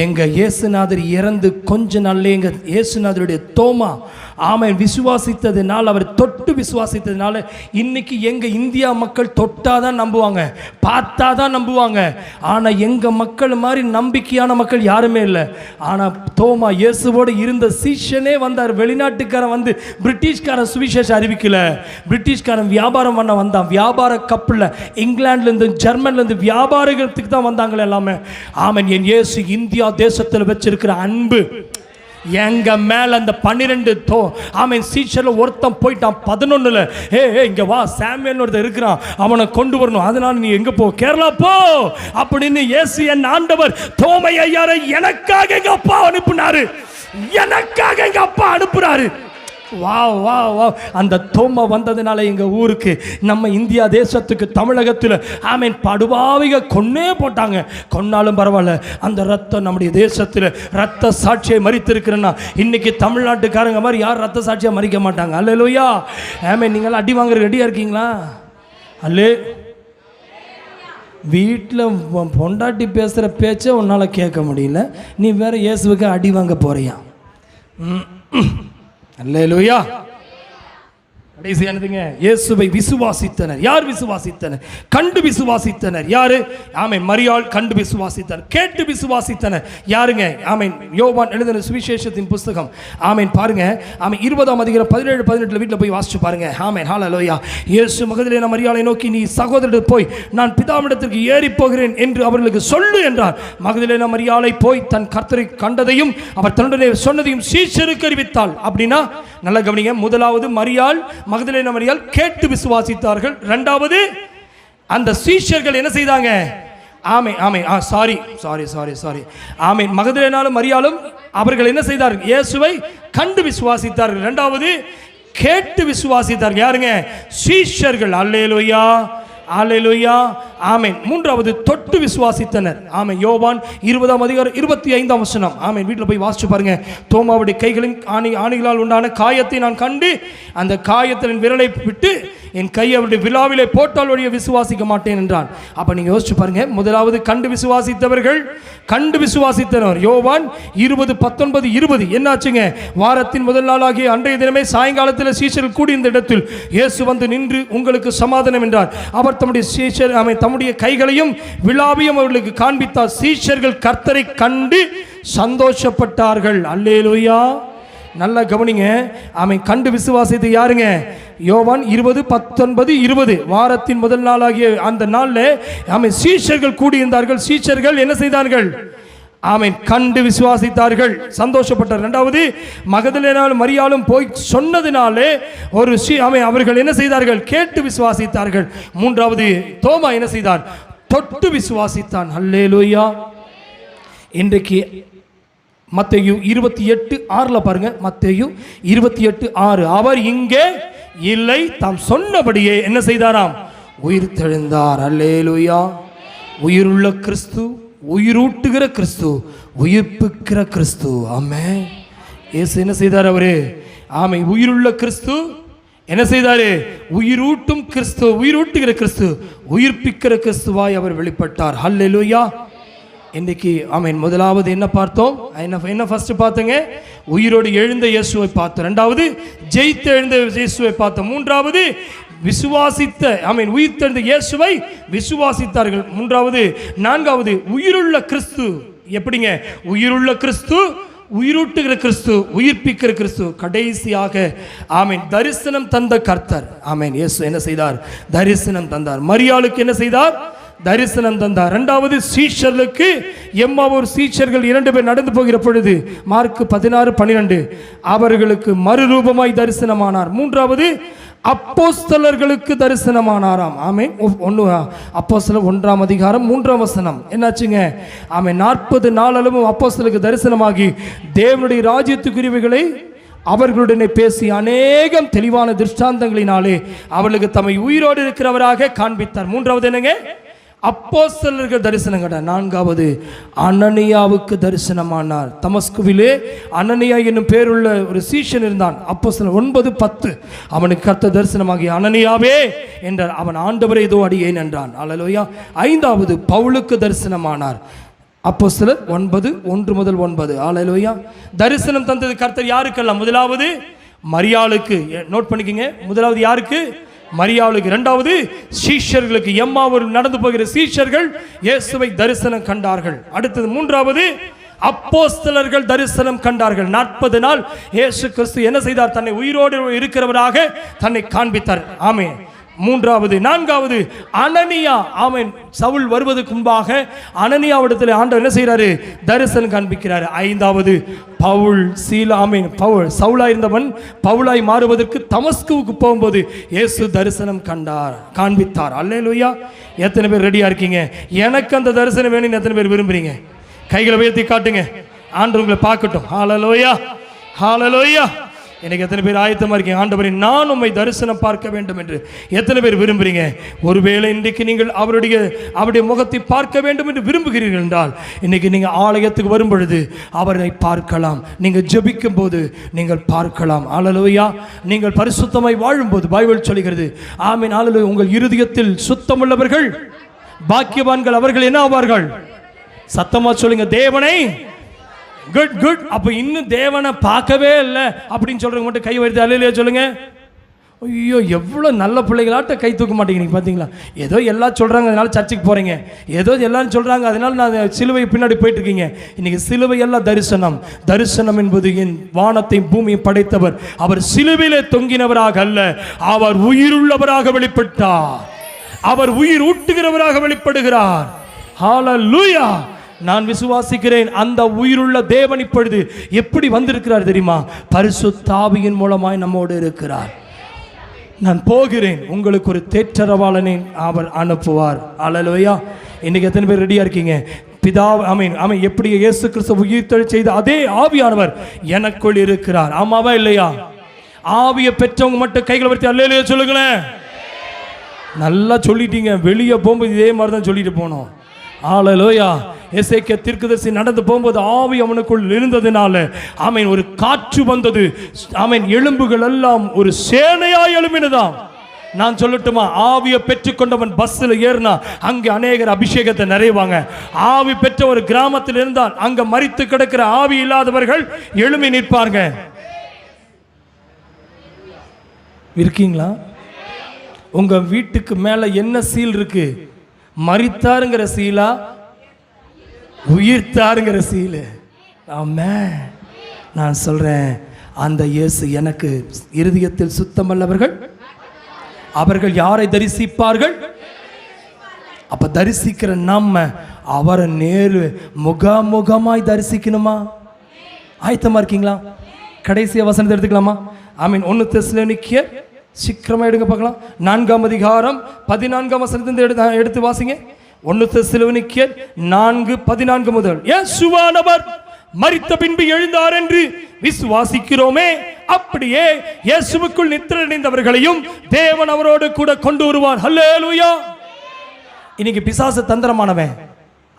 எங்க இயேசுநாதர் இறந்து கொஞ்ச நாள்ல எங்க இயேசுநாதருடைய தோமா ஆமென் விசுவாசித்ததுனால, அவர் தொட்டு விசுவாசித்ததுனால இன்னைக்கு எங்க இந்தியா மக்கள் தொட்டாதான் நம்புவாங்க, பார்த்தாதான் நம்புவாங்க. ஆனா எங்க மக்கள் மாதிரி நம்பிக்கையான மக்கள் யாருமே இல்லை. ஆனா தோமா இயேசுவோடு இருந்த சீஷனே வந்தார். வெளிநாட்டுக்காரன் வந்து பிரிட்டிஷ்காரன் சுவிசேஷம் அறிவிக்கல, பிரிட்டிஷ்காரன் வியாபாரம் பண்ண வந்தான். வியாபார கப்பலில் இங்கிலாந்துல இருந்து ஜெர்மன்ல இருந்து வியாபாரத்துக்கு தான் வந்தாங்களே எல்லாமே. ஆமென். என் இயேசு இந்தியா தேசத்தில் வச்சிருக்கிற அன்பு எங்க மேல அந்த 12 ஆமென் சீஷர்ல ஒருத்தன் போயிட்டான் 11ல. இங்க வா, சாமுவேல் ஒருத்தர் இருக்கிறான், அவனை கொண்டு வரணும், அதனால நீ எங்க போ, கேரளா போ அப்படின்னு இயேசு என் ஆண்டவர் தோமை ஐயாரை எனக்காக எங்க அப்பா அனுப்புனாரு, எனக்காக எங்க அப்பா அனுப்புறாரு. வா வா வா. அந்த தோமா வந்ததுனால எங்க ஊருக்கு, நம்ம இந்தியா தேசத்துக்கு, தமிழகத்தில் ஆமென் படுபாவிக கொன்னே போட்டாங்க. கொன்னாலும் பரவாயில்ல, அந்த ரத்தம் நம்முடைய தேசத்தில் ரத்த சாட்சியை மறித்திருக்கிறேன்னா இன்னைக்கு தமிழ்நாட்டுக்காரங்க மாதிரி யார் ரத்த சாட்சியை மறிக்க மாட்டாங்க. அல்லேலூயா ஆமென். நீங்களாம் அடி வாங்குற ரெடியா இருக்கீங்களா? அல்லே வீட்டில் பொண்டாட்டி பேசுகிற பேச்சை உன்னால் கேட்க முடியல, நீ வேற இயேசுவுக்கு அடி வாங்க போறியா? அல்லேலூயா. கடைசியானதுங்க, இயேசுவை விசுவாசித்தனர். யார் விசுவாசித்தனர்? கண்டு விசுவாசித்தனர். யாரு? ஆமென். மரியாள் கண்டு விசுவாசித்தனர். கேட்டு விசுவாசித்தனர். யாருங்க? ஆமென். யோவான் எழுதின சுவிசேஷத்தின் புஸ்தகம், ஆமென், பாருங்க, ஆமென், 20ஆம் அதிகாரம் 17-18 வீட்டில் போய் வாசிச்சு பாருங்க. ஆமென். ஹல்லேலூயா. இயேசு மகதலேனா மரியாளை நோக்கி, நீ சகோதரர் போய் நான் பிதாவிடத்திற்கு ஏறி போகிறேன் என்று அவர்களுக்கு சொல்லு என்றார். மகதலேனா மரியாளை போய் தன் கர்த்தரை கண்டதையும் அவர் தன்னுடைய சொன்னதையும் சீஷருக்கு அறிவித்தாள். அப்படின்னா நல்ல கவனிங்க. முதலாவது மரியாள், மகதலேனா மரியாள் கேட்டு விசுவாசித்தார்கள். இரண்டாவது அந்த சீஷர்கள் என்ன செய்தாங்க? ஆமென், ஆமென், சாரி. ஆமென். மகதலேனாலும் மரியாளும் அவர்கள் என்ன செய்தார்கள்? இயேசுவை கண்டு விசுவாசித்தார்கள். இரண்டாவது கேட்டு விசுவாசித்தார்கள். யாருங்க? சீஷர்கள். அல்லேலூயா, அல்லேலூயா, ஆமென். மூன்றாவது தொட்டு விசுவாசித்தனர். ஆமென். யோவான் 20ஆம் அதிகாரம் 25ஆம் வசனம். ஆமென். வீட்டில் போய் வாசிச்சு பாருங்க. தோமாவுடைய கைகளின் ஆணிகளால் உண்டான காயத்தை நான் கண்டு அந்த காயத்தில் என் விரலை விட்டு என் கையை அவருடைய விழாவிலே போட்டால் வழிய விசுவாசிக்க மாட்டேன் என்றான். அப்ப நீங்க யோசிச்சு பாருங்க. முதலாவது கண்டு விசுவாசித்தவர்கள், கண்டு விசுவாசித்தனர். யோவான் 20:19-20 என்னாச்சுங்க? வாரத்தின் முதல் நாளாகிய அன்றைய தினமே சாயங்காலத்தில் சீஷர்கள் கூடி இந்த இடத்தில் இயேசு வந்து நின்று உங்களுக்கு சமாதானம் என்றார். அவர் தம்முடைய சீஷர் தம்முடைய கைகளையும் விழாவையும் அவர்களுக்கு காண்பித்தார். சீஷர்கள் கர்த்தரை கண்டு சந்தோஷப்பட்டார்கள். அல்லேலூயா. நல்லா கவனிங்க. ஆமென். கண்டு விசுவாசித்து யாருங்க? யோவான் 20:19-20 வாரத்தின் முதல் நாளாகிய அந்த நாளில் ஆமென் சீஷர்கள் கூடியிருந்தார்கள். சீஷர்கள் என்ன செய்தார்கள்? ஆமென். கண்டு விசுவாசித்தார்கள், சந்தோஷப்பட்டார். இரண்டாவது மகதலேனாலும் மரியாளும் போய் சொன்னதினாலே ஒரு ஆமென் அவர்கள் என்ன செய்தார்கள்? கேட்டு விசுவாசித்தார்கள். மூன்றாவது தோமா என்ன செய்தார்? தொட்டு விசுவாசித்தான். அல்லேலூயா. இன்றைக்கு மத்தேயு 28:6 பாருங்க. மத்தேயு 28:6 அவர் இங்கே இல்லை, தாம் சொன்னபடியே என்ன செய்தாராம்? உயிர் தெழுந்தார். அல்லேலூயா. உயிருள்ள கிறிஸ்து, உயிரூட்டுகிற கிறிஸ்து, உயிர்ப்பிக்கிற கிறிஸ்து. ஆமென். இயேசு என்ன செய்தார்? அவரு ஆமென் உயிருள்ள கிறிஸ்து என்ன செய்தாரு? உயிரூட்டும் கிறிஸ்து, உயிரூட்டுகிற கிறிஸ்து, உயிர்ப்பிக்கிற கிறிஸ்துவாய் அவர் வெளிப்பட்டார். ஹல்லேலூயா. இன்னைக்கு ஆமென் முதலாவது என்ன பார்த்தோம்? என்ன ஃபர்ஸ்ட் பார்த்தங்க? உயிரோடு எழுந்த இயேசுவை பார்த்தோம். இரண்டாவது ஜெயித்து எழுந்த இயேசுவை பார்த்தோம். மூன்றாவது விசுவாசித்த ஆமென் உயிர்த்தெழுந்த இயேசுவை விசுவாசித்தார்கள். நான்காவது உயிருள்ள கிறிஸ்து. எப்படிங்க? உயிருள்ள கிறிஸ்து, உயிரூட்டுகிற கிறிஸ்து, உயிர்ப்பிக்கிற கிறிஸ்து. கடைசியாக ஆமென் தரிசனம் தந்த கர்த்தர். ஆமென். இயேசு என்ன செய்தார்? தரிசனம் தந்தார். மரியாளுக்கு என்ன செய்தார்? தரிசனம் தந்தார். இரண்டாவது சீஷர்களுக்கு, எம்மாவூர் சீஷர்கள் 2 பேர் நடந்து போகிற பொழுது மார்க் 16:12 அவர்களுக்கு மறுரூபமாய் தரிசனமானார். மூன்றாவது அப்போஸ்தலர்களுக்கு தரிசனமானாராம். ஆமென். அப்போஸ்தலர் 1ஆம் அதிகாரம் 3ஆம் வசனம் என்னாச்சுங்க? ஆமென் 40 நாளளவும் அப்போஸ்தலருக்கு தரிசனமாகி தேவனுடைய ராஜ்யத்துக்குரியவைகளை அவர்களுடனே பேசி அநேகம் தெளிவான திருஷ்டாந்தங்களினாலே அவர்களுக்கு தம்மை உயிரோடு இருக்கிறவராக காண்பித்தார். மூன்றாவது என்னங்க? அப்போஸ்தலர்கள் தரிசனம் கண்டார். நான்காவது அனனியாவுக்கு தரிசனமானார். தமஸ்குவிலே அனனியா என்னும் பேருள்ள ஒரு சீஷன் இருந்தான். அப்போஸ்தலர் 9:10 அவனுக்கு கர்த்தர் தரிசனமாகி அனனியாவே என்றார். அவன் ஆண்டவரே இதோ அடியேன் என்றான். அல்லேலூயா. ஐந்தாவது பவுலுக்கு தரிசனமானார். அப்போஸ்தலர் 9:1-9. அல்லேலூயா. தரிசனம் தந்தது கர்த்தர் யாருக்கெல்லாம்? முதலாவது மரியாளுக்கு. நோட் பண்ணிக்கங்க. முதலாவது யாருக்கு? மரியாளுக்கு. இரண்டாவது சீஷர்களுக்கு. எம்மாவூர் நடந்து போகிற சீஷர்கள் இயேசுவை தரிசனம் கண்டார்கள். அடுத்தது மூன்றாவது அப்போஸ்தலர்கள் தரிசனம் கண்டார்கள். 40 நாள் இயேசு கிறிஸ்து என்ன செய்தார்? தன்னை உயிரோடு இருக்கிறவராக தன்னை காண்பித்தார். ஆமென். நான்காவது அனனியா. ஆமென். சவுல் வருவதற்கு முன்பாக அனனியாவிடத்தில் ஆண்டவர் என்ன செய்கிறாரு? தரிசனம் காண்பிக்கிறார். ஐந்தாவது பவுல் சீலா. ஆமென். பவுல் சவுலா இருந்தவன் பவுலாய் மாறுவதற்கு தமஸ்குவுக்கு போகும்போது இயேசு தரிசனம் காண்பித்தார். அல்லேலூயா. எத்தனை பேர் ரெடியா இருக்கீங்க? எனக்கு அந்த தரிசனம் வேணும்னு எத்தனை பேர் விரும்புறீங்க? கைகளை உயர்த்தி காட்டுங்க. ஆண்டவர் உங்களை பார்க்கட்டும். ஹல்லேலூயா, ஹல்லேலூயா. எனக்கு எத்தனை பேர் ஆயத்தமாக இருக்கீங்க? ஆண்டவரே நான் உம்மை தரிசனம் பார்க்க வேண்டும் என்று எத்தனை பேர் விரும்புகிறீங்க? ஒருவேளை இன்றைக்கு நீங்கள் அவருடைய முகத்தை பார்க்க வேண்டும் என்று விரும்புகிறீர்கள் என்றால் இன்றைக்கி நீங்கள் ஆலயத்துக்கு வரும் பொழுது அவரை பார்க்கலாம். நீங்கள் ஜெபிக்கும் போது நீங்கள் பார்க்கலாம். அல்லேலூயா. நீங்கள் பரிசுத்தமாய் வாழும்போது பைபிள் சொல்கிறது ஆமென். அல்லேலூயா. உங்கள் இருதயத்தில் சுத்தமுள்ளவர்கள் பாக்கியவான்கள் அவர்கள் என்ன ஆவார்கள்? சத்தமா சொல்லுங்க, தேவனை. Good good. அப்ப இன்னும் தேவனை பார்க்கவே இல்லை அப்படின்னு சொல்றவங்க மட்டும் கை வருது அல்லையா சொல்லுங்க. ஐயோ, எவ்வளோ நல்ல பிள்ளைகளாட்ட கை தூக்க மாட்டேங்கிறீங்க பார்த்தீங்களா? ஏதோ எல்லாம் சொல்கிறாங்க அதனால சர்ச்சுக்கு போகிறீங்க, ஏதோ எல்லாரும் சொல்கிறாங்க அதனால நான் சிலுவை பின்னாடி போயிட்டு இருக்கீங்க. இன்னைக்கு சிலுவை எல்லாம் தரிசனம். தரிசனம் என்பது என் வானத்தை பூமியை படைத்தவர். அவர் சிலுவையிலே தொங்கினவராக அல்ல, அவர் உயிருள்ளவராக வெளிப்பட்டார். அவர் உயிர் ஊட்டுகிறவராக வெளிப்படுகிறார். ஹல்லேலூயா. நான் விசுவாசிக்கிறேன் அந்த உயிருள்ள தேவன் இப்பொழுது எப்படி வந்திருக்கிறார் தெரியுமா? பரிசுத்த ஆவியின் மூலமாய் நம்மோடு இருக்கிறார். நான் போகிறேன், உங்களுக்கு ஒரு தேற்றரவாளனை அவர் அனுப்புவார். அல்லேலூயா. இன்னைக்கு எத்தனை பேர் ரெடியா இருக்கீங்க? பிதா ஆமென் எப்படி இயேசு கிறிஸ்து உயிர்த்தெழச் செய்த அதே ஆவியானவர் எனக்குள் இருக்கிறார். ஆமாவா இல்லையா? ஆவியை பெற்றவங்க மட்டும் கைகளை வர்த்தி அல்லேலூயா சொல்லுங்களேன். நல்லா சொல்லிட்டீங்க. வெளியே போகும்போது இதே மாதிரி தான் சொல்லிட்டு போனோம். அல்லேலூயா. எசேக்கியா தீர்க்கதரிசி நடந்து போகும்போது ஆவி அவனுக்குள் இருந்ததினால ஆமென் ஒரு காற்று வந்தது. ஆமென் எலும்புகள் எல்லாம் ஒரு சேனையாய் எழும்பினதாம். நான் சொல்லட்டுமா? ஆவியை பெற்றுக்கொண்டவன் பஸ்ஸில் ஏறினா அங்கே அநேகர் அபிஷேகத்தை நிறைவாங்க. ஆவி பெற்ற ஒரு கிராமத்தில் இருந்தால் அங்க மரித்து கிடக்கிற ஆவி இல்லாதவர்கள் எழும்பி நிற்பாங்க. இருக்கீங்களா? உங்க வீட்டுக்கு மேல என்ன சீல் இருக்கு? மரித்தாருங்கிற சீலா, உயிர்த்தாருங்கிற சீலு? ஆமென். நான் சொல்றேன், அந்த இயேசு எனக்கு இருதயத்தில் சுத்தமல்லவர்கள் அவர்கள் யாரை தரிசிப்பார்கள்? அப்ப தரிசிக்கிற நம்ம அவரை நேரு முகமுகமாய் தரிசிக்கணுமா? ஆயத்தமா இருக்கீங்களா? கடைசிய வசனத்தை எடுத்துக்கலாமா? ஆமீன். 1 தெசலோனிக்கேயர் சீக்கிரமா எடுங்க பார்க்கலாம். 4ஆம் அதிகாரம் 14ஆம் வசனத்தை எடுத்து வாசிங்க. 1 தெசலோனிக்கேயர் 4:14 முதல். இயேசுவானவர் மரித்த பின்பு எழுந்தார் என்று விசுவாசிக்கிறோமே, அப்படியே இயேசுவுக்குள் நித்திரையடைந்தவர்களையும் தேவன் அவரோடு கூட கொண்டு வருவார். ஹல்லேலூயா. இன்னைக்கு பிசாசு தந்திரமானவன்.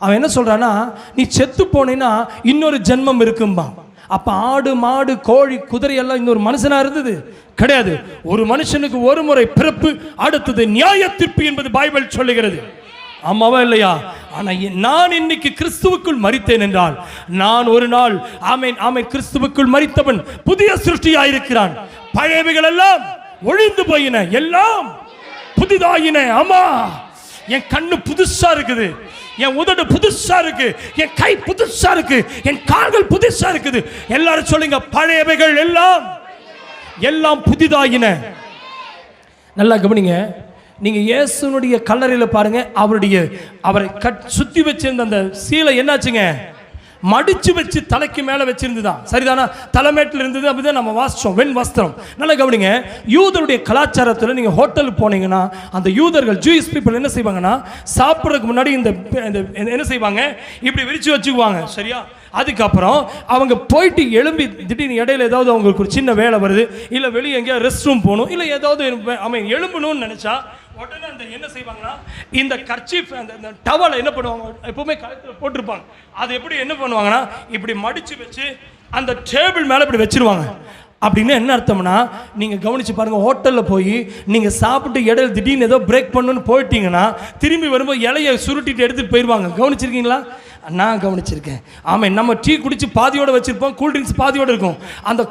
அவன் என்ன சொல்றானா, நீ செத்து போனேன்னா இன்னொரு ஜென்மம் இருக்கும்பா. அப்ப ஆடு மாடு கோழி குதிரை எல்லாம் இன்னொரு மனுஷனா இருந்தது கிடையாது. ஒரு மனுஷனுக்கு ஒரு முறை பிறப்பு, அடுத்தது நியாய தீர்ப்பு என்பது பைபிள் சொல்லுகிறது. ஆமாவா இல்லையா? ஆனா நான் இன்னைக்கு கிறிஸ்துவுக்குள் மரித்தேன் என்றால் நான் ஒரு நாள் ஆமென் ஆமென் கிறிஸ்துவுக்குள் மரித்தவன் புதிய சிருஷ்டியாயிருக்கிறான். பழையவைகள் எல்லாம் ஒழிந்து போயின, எல்லாம் புதிதாயின. ஆமா, என் கண்ணு புதுசா இருக்குது, என் உதடு புதுசா இருக்கு, என் கை புதுசா இருக்கு, என் கால்கள் புதுசா இருக்குது. எல்லாரும் சொல்லுங்க, பழையவைகள் எல்லாம் புதிதாயின. நல்லா கவனிங்க. நீங்க இயேசுனுடைய கல்லறையில் பாருங்க, அவரை சுத்தி வச்சிருந்த அந்த சீலை என்னாச்சுங்க? மடிச்சு வச்சு தலைக்கு மேல வச்சிருந்துதான். சரிதானா? தலைமேட்டில் இருந்தது. அப்படிதான் நம்ம வாசிச்சோம், வெண் வஸ்திரம். நல்லா கவனிங்க. யூதருடைய கலாச்சாரத்தில் நீங்க ஹோட்டலுக்கு போனீங்கன்னா அந்த யூதர்கள் ஜூயிஷ் பீப்புள் என்ன செய்வாங்கன்னா, சாப்பிட்றதுக்கு முன்னாடி இந்த என்ன செய்வாங்க, இப்படி விரிச்சு வச்சுக்குவாங்க. சரியா? அதுக்கப்புறம் அவங்க போயிட்டு எழும்பி திடீர்னு இடையில ஏதாவது அவங்களுக்கு ஒரு சின்ன வேலை வருது, இல்லை வெளியே எங்கேயா ரெஸ்ட் ரூம் போகணும், இல்லை ஏதாவது எழும்பணும்னு நினைச்சா உடனே அந்த என்ன செய்வாங்கன்னா, இந்த கர்ச்சீஃப் அந்த டவலை என்ன பண்ணுவாங்க, எப்பவுமே கழுத்தில் போட்டிருப்பாங்க. அது எப்படி என்ன பண்ணுவாங்கன்னா, இப்படி மடிச்சு வச்சு அந்த டேபிள் மேலே இப்படி வச்சிருவாங்க. அப்படின்னு என்ன அர்த்தம்னா, நீங்கள் கவனிச்சு பாருங்க, ஹோட்டலில் போய் நீங்கள் சாப்பிட்டு இடையில திடீர்னு ஏதோ பிரேக் பண்ணணும்னு போயிட்டீங்கன்னா திரும்பி வரும்போது இலையை சுருட்டிட்டு எடுத்துட்டு போயிடுவாங்க. கவனிச்சிருக்கீங்களா? நான் கவனிச்சிருக்கேன். ஆமாம், நம்ம டீ குடிச்சு பாதியோட வச்சிருப்போம், கூல்ட்ரிங்க்ஸ் பாதியோட இருக்கும். அந்த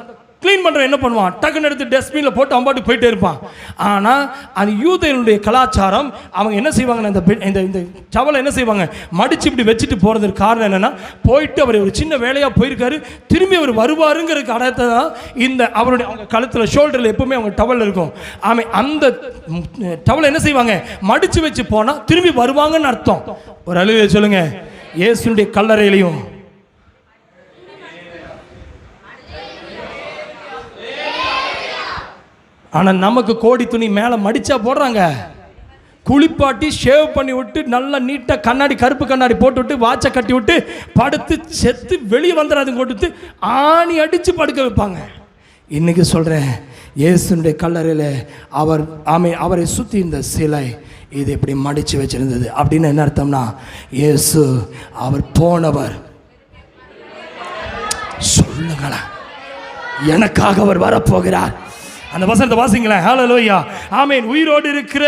க்ளீன் பண்ணுற என்ன பண்ணுவான், டக்குன்னு எடுத்து டஸ்ட்பினில் போட்டு அம்பாட்டு போயிட்டே இருப்பான். ஆனால் அந்த யூதனுடைய கலாச்சாரம், அவங்க என்ன செய்வாங்கன்னா, இந்த டவலை என்ன செய்வாங்க, மடிச்சு இப்படி வச்சுட்டு போகிறதுக்கு காரணம் என்னென்னா, போயிட்டு அவர் ஒரு சின்ன வேலையாக போயிருக்காரு, திரும்பி அவர் வருவாருங்கிறதுக்கு அடையாளத்தை தான் இந்த அவருடைய அவங்க கழுத்தில் ஷோல்டரில் எப்பவுமே அவங்க டவல் இருக்கும். ஆமாம், அந்த டவலை என்ன செய்வாங்க, மடிச்சு வச்சு போனால் திரும்பி வருவாங்கன்னு அர்த்தம். ஒரு அழுகை சொல்லுங்க. இயேசுனுடைய கல்லறையிலையும் ஆனால் நமக்கு கோடி துணி மேலே மடிச்சா போடுறாங்க. குளிப்பாட்டி ஷேவ் பண்ணி விட்டு நல்லா நீட்டாக கண்ணாடி, கருப்பு கண்ணாடி போட்டு விட்டு வாட்சை கட்டி விட்டு படுத்து செத்து வெளியே வந்துடாது கொடுத்து ஆணி அடித்து படுக்க வைப்பாங்க. இன்னைக்கு சொல்கிறேன், இயேசுனுடைய கல்லறையில் அவரை சுற்றி இந்த சிலை இது இப்படி மடித்து வச்சிருந்தது. அப்படின்னு என்ன அர்த்தம்னா, இயேசு அவர் போனவர். சொல்லுங்களா, எனக்காக அவர் வரப்போகிறார். அந்த வசனத்தை வாசிங்களேன். ஹல்லேலூயா. ஆமென். உயிரோடு இருக்கிற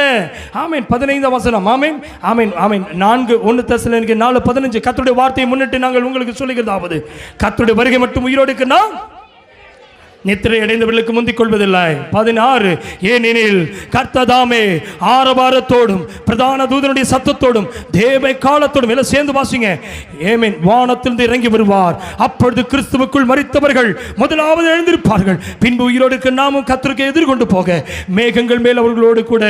ஆமென் 15 வசனம். ஆமென் ஆமென் ஆமென் 1 தெசலோனிக்கேயர் 4:15 கர்த்தருடைய வார்த்தையை முன்னிட்டு நாங்கள் உங்களுக்கு சொல்லுகிறதாவது, கர்த்தருடைய வருகை மட்டும் உயிரோடு இருக்குன்னா நித்திரை அடைந்தவர்களுக்கு முந்திக் கொள்வதில்லை. 16 ஏனெனில் கர்த்ததாமே ஆரவாரத்தோடும் பிரதான தூதனுடைய சத்தத்தோடும் தேவ காலத்தோடும் எல்லாம் சேர்ந்து வாசிங்க. ஆமென். வானத்திலிருந்து இறங்கி வருவார். அப்பொழுது கிறிஸ்துவுக்குள் மரித்தவர்கள் முதலாவது எழுந்திருப்பார்கள். பின்பு உயிரோடு இருக்க நாமும் கர்த்தருக்கு எதிர்கொண்டு போக மேகங்கள் மேல் அவர்களோடு கூட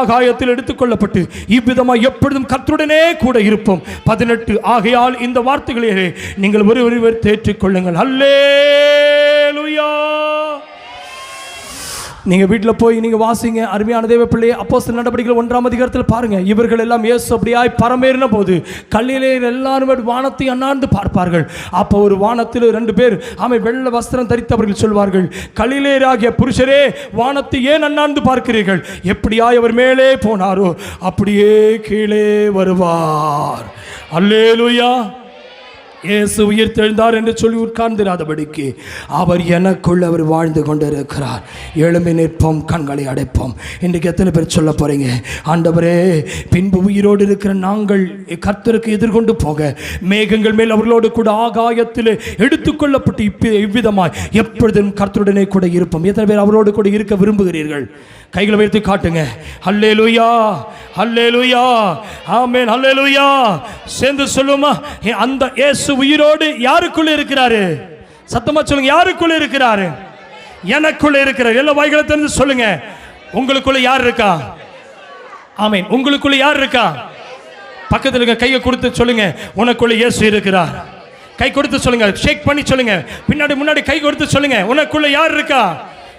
ஆகாயத்தில் எடுத்துக்கொள்ளப்பட்டு இவ்விதமாக எப்பொழுதும் கர்த்தருடனே கூட இருப்போம். 18 ஆகையால் இந்த வார்த்தைகளிலே நீங்கள் ஒருவர் தேற்றிக் கொள்ளுங்கள். அல்லேலூயா. நீங்க வீட்டில் போய் நீங்க வாசிங்க. அருமையான தேவ பிள்ளையை அப்போஸ்தலர் நடவடிக்கைகள் 1ஆம் அதிகாரத்தில் பாருங்க. இவர்கள் எல்லாம் இயேசு அப்படியாய் பரமேறின போது கல்லிலேயர் எல்லாரும் வானத்தை அண்ணாந்து பார்ப்பார்கள். அப்போ ஒரு வானத்தில் 2 பேர் வெள்ளை வஸ்திரம் தரித்தவர்கள் சொல்வார்கள், கல்லிலேயராகிய புருஷரே, வானத்தை ஏன் அண்ணாந்து பார்க்கிறீர்கள்? எப்படியாய் அவர் மேலே போனாரோ அப்படியே கீழே வருவார். அல்லேலூயா. இயேசு உயிர் தெழுந்தார் என்று சொல்லி உட்கார்ந்திராதபடிக்கு அவர் எனக்குள் அவர் வாழ்ந்து கொண்டிருக்கிறார். எழும்பி நிற்போம், கண்களை அடைப்போம். இன்றைக்கு எத்தனை பேர் சொல்ல போறீங்க, ஆண்டவரே பின்பு உயிரோடு இருக்கிற நாங்கள் கர்த்தருக்கு எதிர்கொண்டு போக மேகங்கள் மேல் அவர்களோடு கூட ஆகாயத்தில் எடுத்துக்கொள்ளப்பட்டு இவ்விதமாய் எப்பொழுதும் கர்த்தருடனே கூட இருப்போம். எத்தனை பேர் அவரோடு கூட இருக்க விரும்புகிறீர்கள்? கைகளை வைத்து காட்டுங்க. அல்லேலூயா, அல்லேலூயா, ஆமென், அல்லேலூயா. சேர்ந்து சொல்லுமா, அந்த இயேசு உயிரோடு யாருக்குள்ள இருக்கிறாரு? சத்தமா சொல்லுங்க, யாருக்குள்ள இருக்கிறாரு? எனக்குள்ள இருக்கிறார். எல்லா வாய்களை திறந்து சொல்லுங்க, உங்களுக்குள்ள யார் இருக்கா? ஆமென். உங்களுக்குள்ள யார் இருக்கா? பக்கத்தில் இருக்க கையை கொடுத்து சொல்லுங்க, உனக்குள்ள இயேசு இருக்கிறார். கை கொடுத்து சொல்லுங்க, ஷேக் பண்ணி சொல்லுங்க. பின்னாடி முன்னாடி கை கொடுத்து சொல்லுங்க, உனக்குள்ள யார் இருக்கா?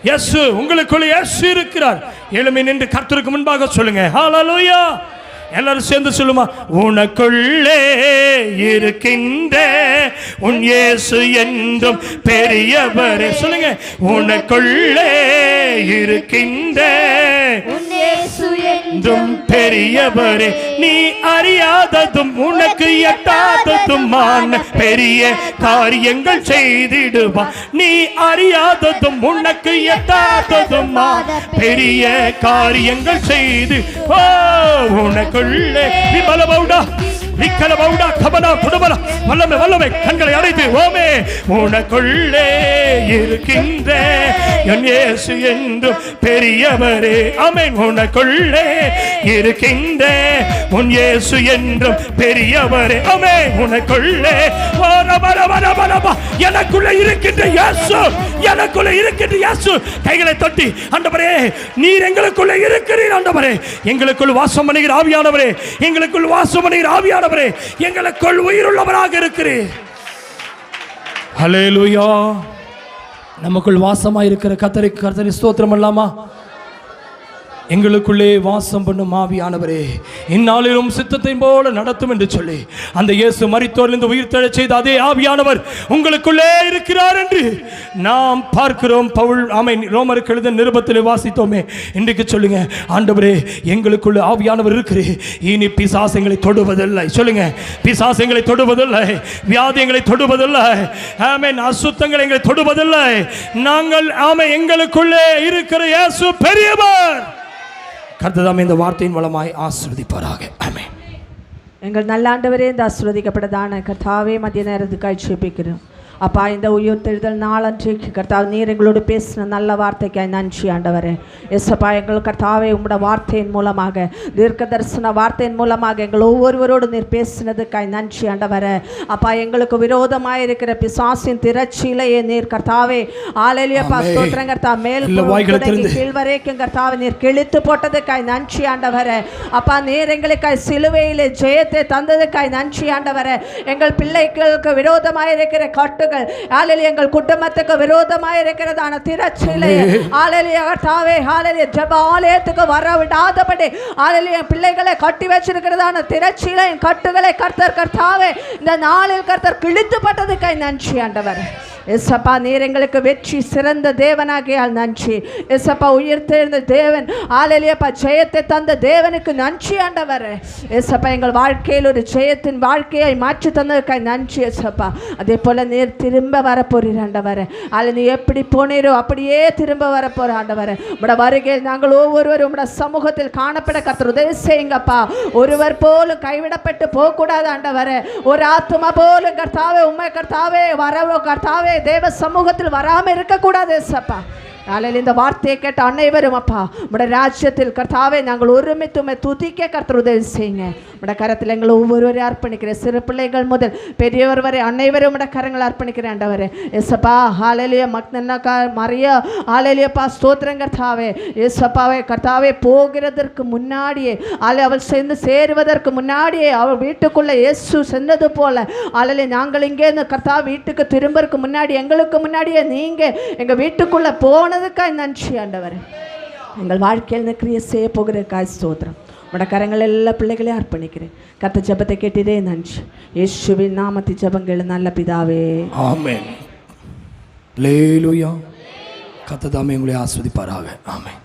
இயேசு, உங்களுக்குள்ள இயேசு இருக்கிறார். எழும்பி நின்று கர்த்தருக்கு முன்பாக சொல்லுங்க. ஹல்லேலூயா. எல்லாரும் சேர்ந்து சொல்லுமா, உனக்குள்ளே இருக்கின்ற உன் இயேசு என்றும் பெரியவரே. சொல்லுங்க, உனக்குள்ளே இருக்கின்ற உன் இயேசு என்றும் பெரியவரே, நீ அறியாததும் உனக்கு எட்டாததுமான பெரிய காரியங்கள் செய்திடுவான். நீ அறியாததும் உனக்கு எட்டாததுமான பெரிய காரியங்கள் செய்து உனக்குள்ளே விபலபௌடா விக்கலபௌடா கபனா குடபனா வல்லமை வல்லமை கண்களை அடைத்து ஓமே உனக்குள்ளே இருக்கின்ற என் இயேசு என்றும் பெரியவரே. ஆமென். உனக்குள்ளே இருக்கின்ற உன் இயேசு என்றும் பெரியவரே. ஆமென். உனக்குள்ளே எனக்குள்ள இருக்கின்ற இயேசு, எனக்குள்ள இருக்கின்ற இயேசு. கைகளை தட்டி, ஆண்டவரே நீர் எங்களுக்குள்ள இருக்கிறீர். ஆண்டவரே எங்களுக்குள் வாசம் பண்ணுகிற ஆவியானவரே, எங்களுக்குள் வாசம் பண்ணுகிற ஆவியானவரே, எங்களுக்குள் உயிருள்ளவராக இருக்கிறீர். ஹல்லேலூயா. நமக்குள் வாசமாய் இருக்கிற கர்த்தரை ஸ்தோத்திரம் அல்லாமா? எங்களுக்குள்ளே வாசம் பண்ணும் ஆவியானவரே, இந்நாளிலும் சித்தத்தின் போல நடத்தும் என்று சொல்லி அந்த இயேசு மரித்தோரிலிருந்து உயிர் தெழச் செய்த அதே ஆவியானவர் உங்களுக்குள்ளே இருக்கிறார் என்று நாம் பார்க்கிறோம். பவுல் ரோமருக்கு எழுதின நிருபத்தில் வாசித்தோமே. இன்றைக்கு சொல்லுங்க, ஆண்டவரே எங்களுக்குள்ள ஆவியானவர் இருக்கிறேன், இனி பிசாசங்களை தொடுவதில்லை. சொல்லுங்க, பிசாசங்களை தொடுவதில்லை, வியாதியங்களை தொடுவதில்லை, ஆமென், அசுத்தங்களை எங்களை தொடுவதில்லை. நாங்கள் எங்களுக்குள்ளே இருக்கிற இயேசு பெரியவர். கர்த்தர் இந்த வார்த்தையின் மூலமாய் ஆசீர்வதிப்பாராக. ஆமென். எங்கள் நல்ல ஆண்டவரே, இந்த ஆசீர்வதிக்கப்பட்டதான கர்த்தாவே மத்திய நேரத்துக்காய் ஜெபிக்கிறோம். அப்பா, இந்த உயிர்த்தெழுதல் நாளன்றைக்கு கர்த்தாவே நீர் எங்களோடு பேசின நல்ல வார்த்தைக்காய் நன்றி ஆண்டவரே. எஸ்ஸப்பா, எங்கள் கர்த்தாவே உம்முடைய வார்த்தையின் மூலமாக, தீர்க்க தரிசன வார்த்தையின் மூலமாக எங்கள் ஒவ்வொருவரோடு நீர் பேசினதுக்காய் நன்றி ஆண்டவரே. அப்பா, எங்களுக்கு விரோதமாக இருக்கிற பிசாசின் திரச்சிலையே நீர் கர்த்தாவே ஆலேலியப்பா ஸ்தோத்திரம் கர்த்தா மேல் கீழ் வரைக்கும் கர்த்தாவே நீர் கிழித்து போட்டதுக்காய் நன்றி ஆண்டவரே. அப்பா, நீர் எங்களுக்காய் சிலுவையிலே ஜெயத்தை தந்ததுக்காய் நன்றி ஆண்டவரே. எங்கள் பிள்ளைகளுக்கு விரோதமாக இருக்கிற கட்டு எங்கள் குடும்பத்துக்கு விரோதமாக இருக்கிறதான திரச்சிலை ஜெப ஆலயத்துக்கு வர விடாதபடி பிள்ளைகளை கட்டி வச்சிருக்கிறதான திரச்சிலை கட்டுகளை கர்த்தர் கர்த்தாவே இந்த நாளில் கர்த்தர் கிழித்துப்பட்டதுக்காய் நன்றி ஆண்டவர். எஸ்அப்பா நீர் எங்களுக்கு வெற்றி சிறந்த தேவனாகியால் நன்றி. எஸ்அப்பா உயிர்த்தெழுந்த தேவன், ஹalleluya, ஜெயத்தை தந்த தேவனுக்கு நன்றி ஆண்டவரே. எஸ்அப்பா எங்கள் வாழ்க்கையில் ஒரு ஜெயத்தின் வாழ்க்கையை மாற்றி தந்ததுக்காக நன்றி எஸ்அப்பா. அதே போல நீர் திரும்ப வரப்போறீர் ஆண்டவரே. அதில் நீ எப்படி போனீரோ அப்படியே திரும்ப வரப்போற ஆண்டவரே. உம்முடைய வருகையில் நாங்கள் ஒவ்வொருவரும் உம்முடைய சமூகத்தில் காணப்பட கர்த்தர் உதவி செய்யுங்கப்பா. ஒருவர் போலும் கைவிடப்பட்டு போகக்கூடாது ஆண்டவரே. ஒரு ஆத்துமா போலும் கர்த்தாவே உண்மை கர்த்தாவே வரவோ கர்த்தாவே தேவ சமூகத்தில் வராமல் இருக்கக்கூடாது ஏசப்பா. நாளையில் இந்த வார்த்தையை கேட்ட அனைவரும் அப்பா உம்முடைய ராஜ்யத்தில் கர்த்தாவே நாங்கள் ஒருமித்துமை துதிக்க கர்த்தர் உதவி செய்யுங்க. உம்முடைய கரத்தில் எங்களை ஒவ்வொருவரையும் அர்ப்பணிக்கிறேன். சிறு பிள்ளைகள் முதல் பெரியவர் வரை அனைவரும் உம்முடைய கரங்களை அர்ப்பணிக்கிறேன் ஆண்டவரே. ஏசப்பா ஹalleluya, மக்தன்னாக்கா மரியா ஹalleluya ஸ்தோத்திரம் கர்த்தாவே. ஏசப்பாவே கர்த்தாவே போகிறதற்கு முன்னாடியே அவள் சேர்ந்து சேருவதற்கு முன்னாடியே அவள் வீட்டுக்குள்ளே இயேசு சென்றது போல ஹalleluya நாங்கள் இங்கேருந்து கர்த்தா வீட்டுக்கு திரும்பறதுக்கு முன்னாடி எங்களுக்கு முன்னாடியே நீங்கள் எங்கள் வீட்டுக்குள்ளே போனதுக்காக நன்றி ஆண்டவரே. எங்கள் வாழ்க்கையில் கிரியை செய்ய போகிறதுக்காக ஸ்தோத்திரம். உடைய கரங்கள் எல்லா பிள்ளைகளையும் அர்ப்பணிக்கிறேன். கர்த்தர் ஜெபத்தை கேட்டதே நன்றி. இயேசுவின் நாமத்தில் ஜெபங்கள் நல்ல பிதாவே, ஆமென். அல்லேலூயா. கர்த்தர் தாமே உங்களை ஆசீர்வதிப்பாராக. ஆமென்.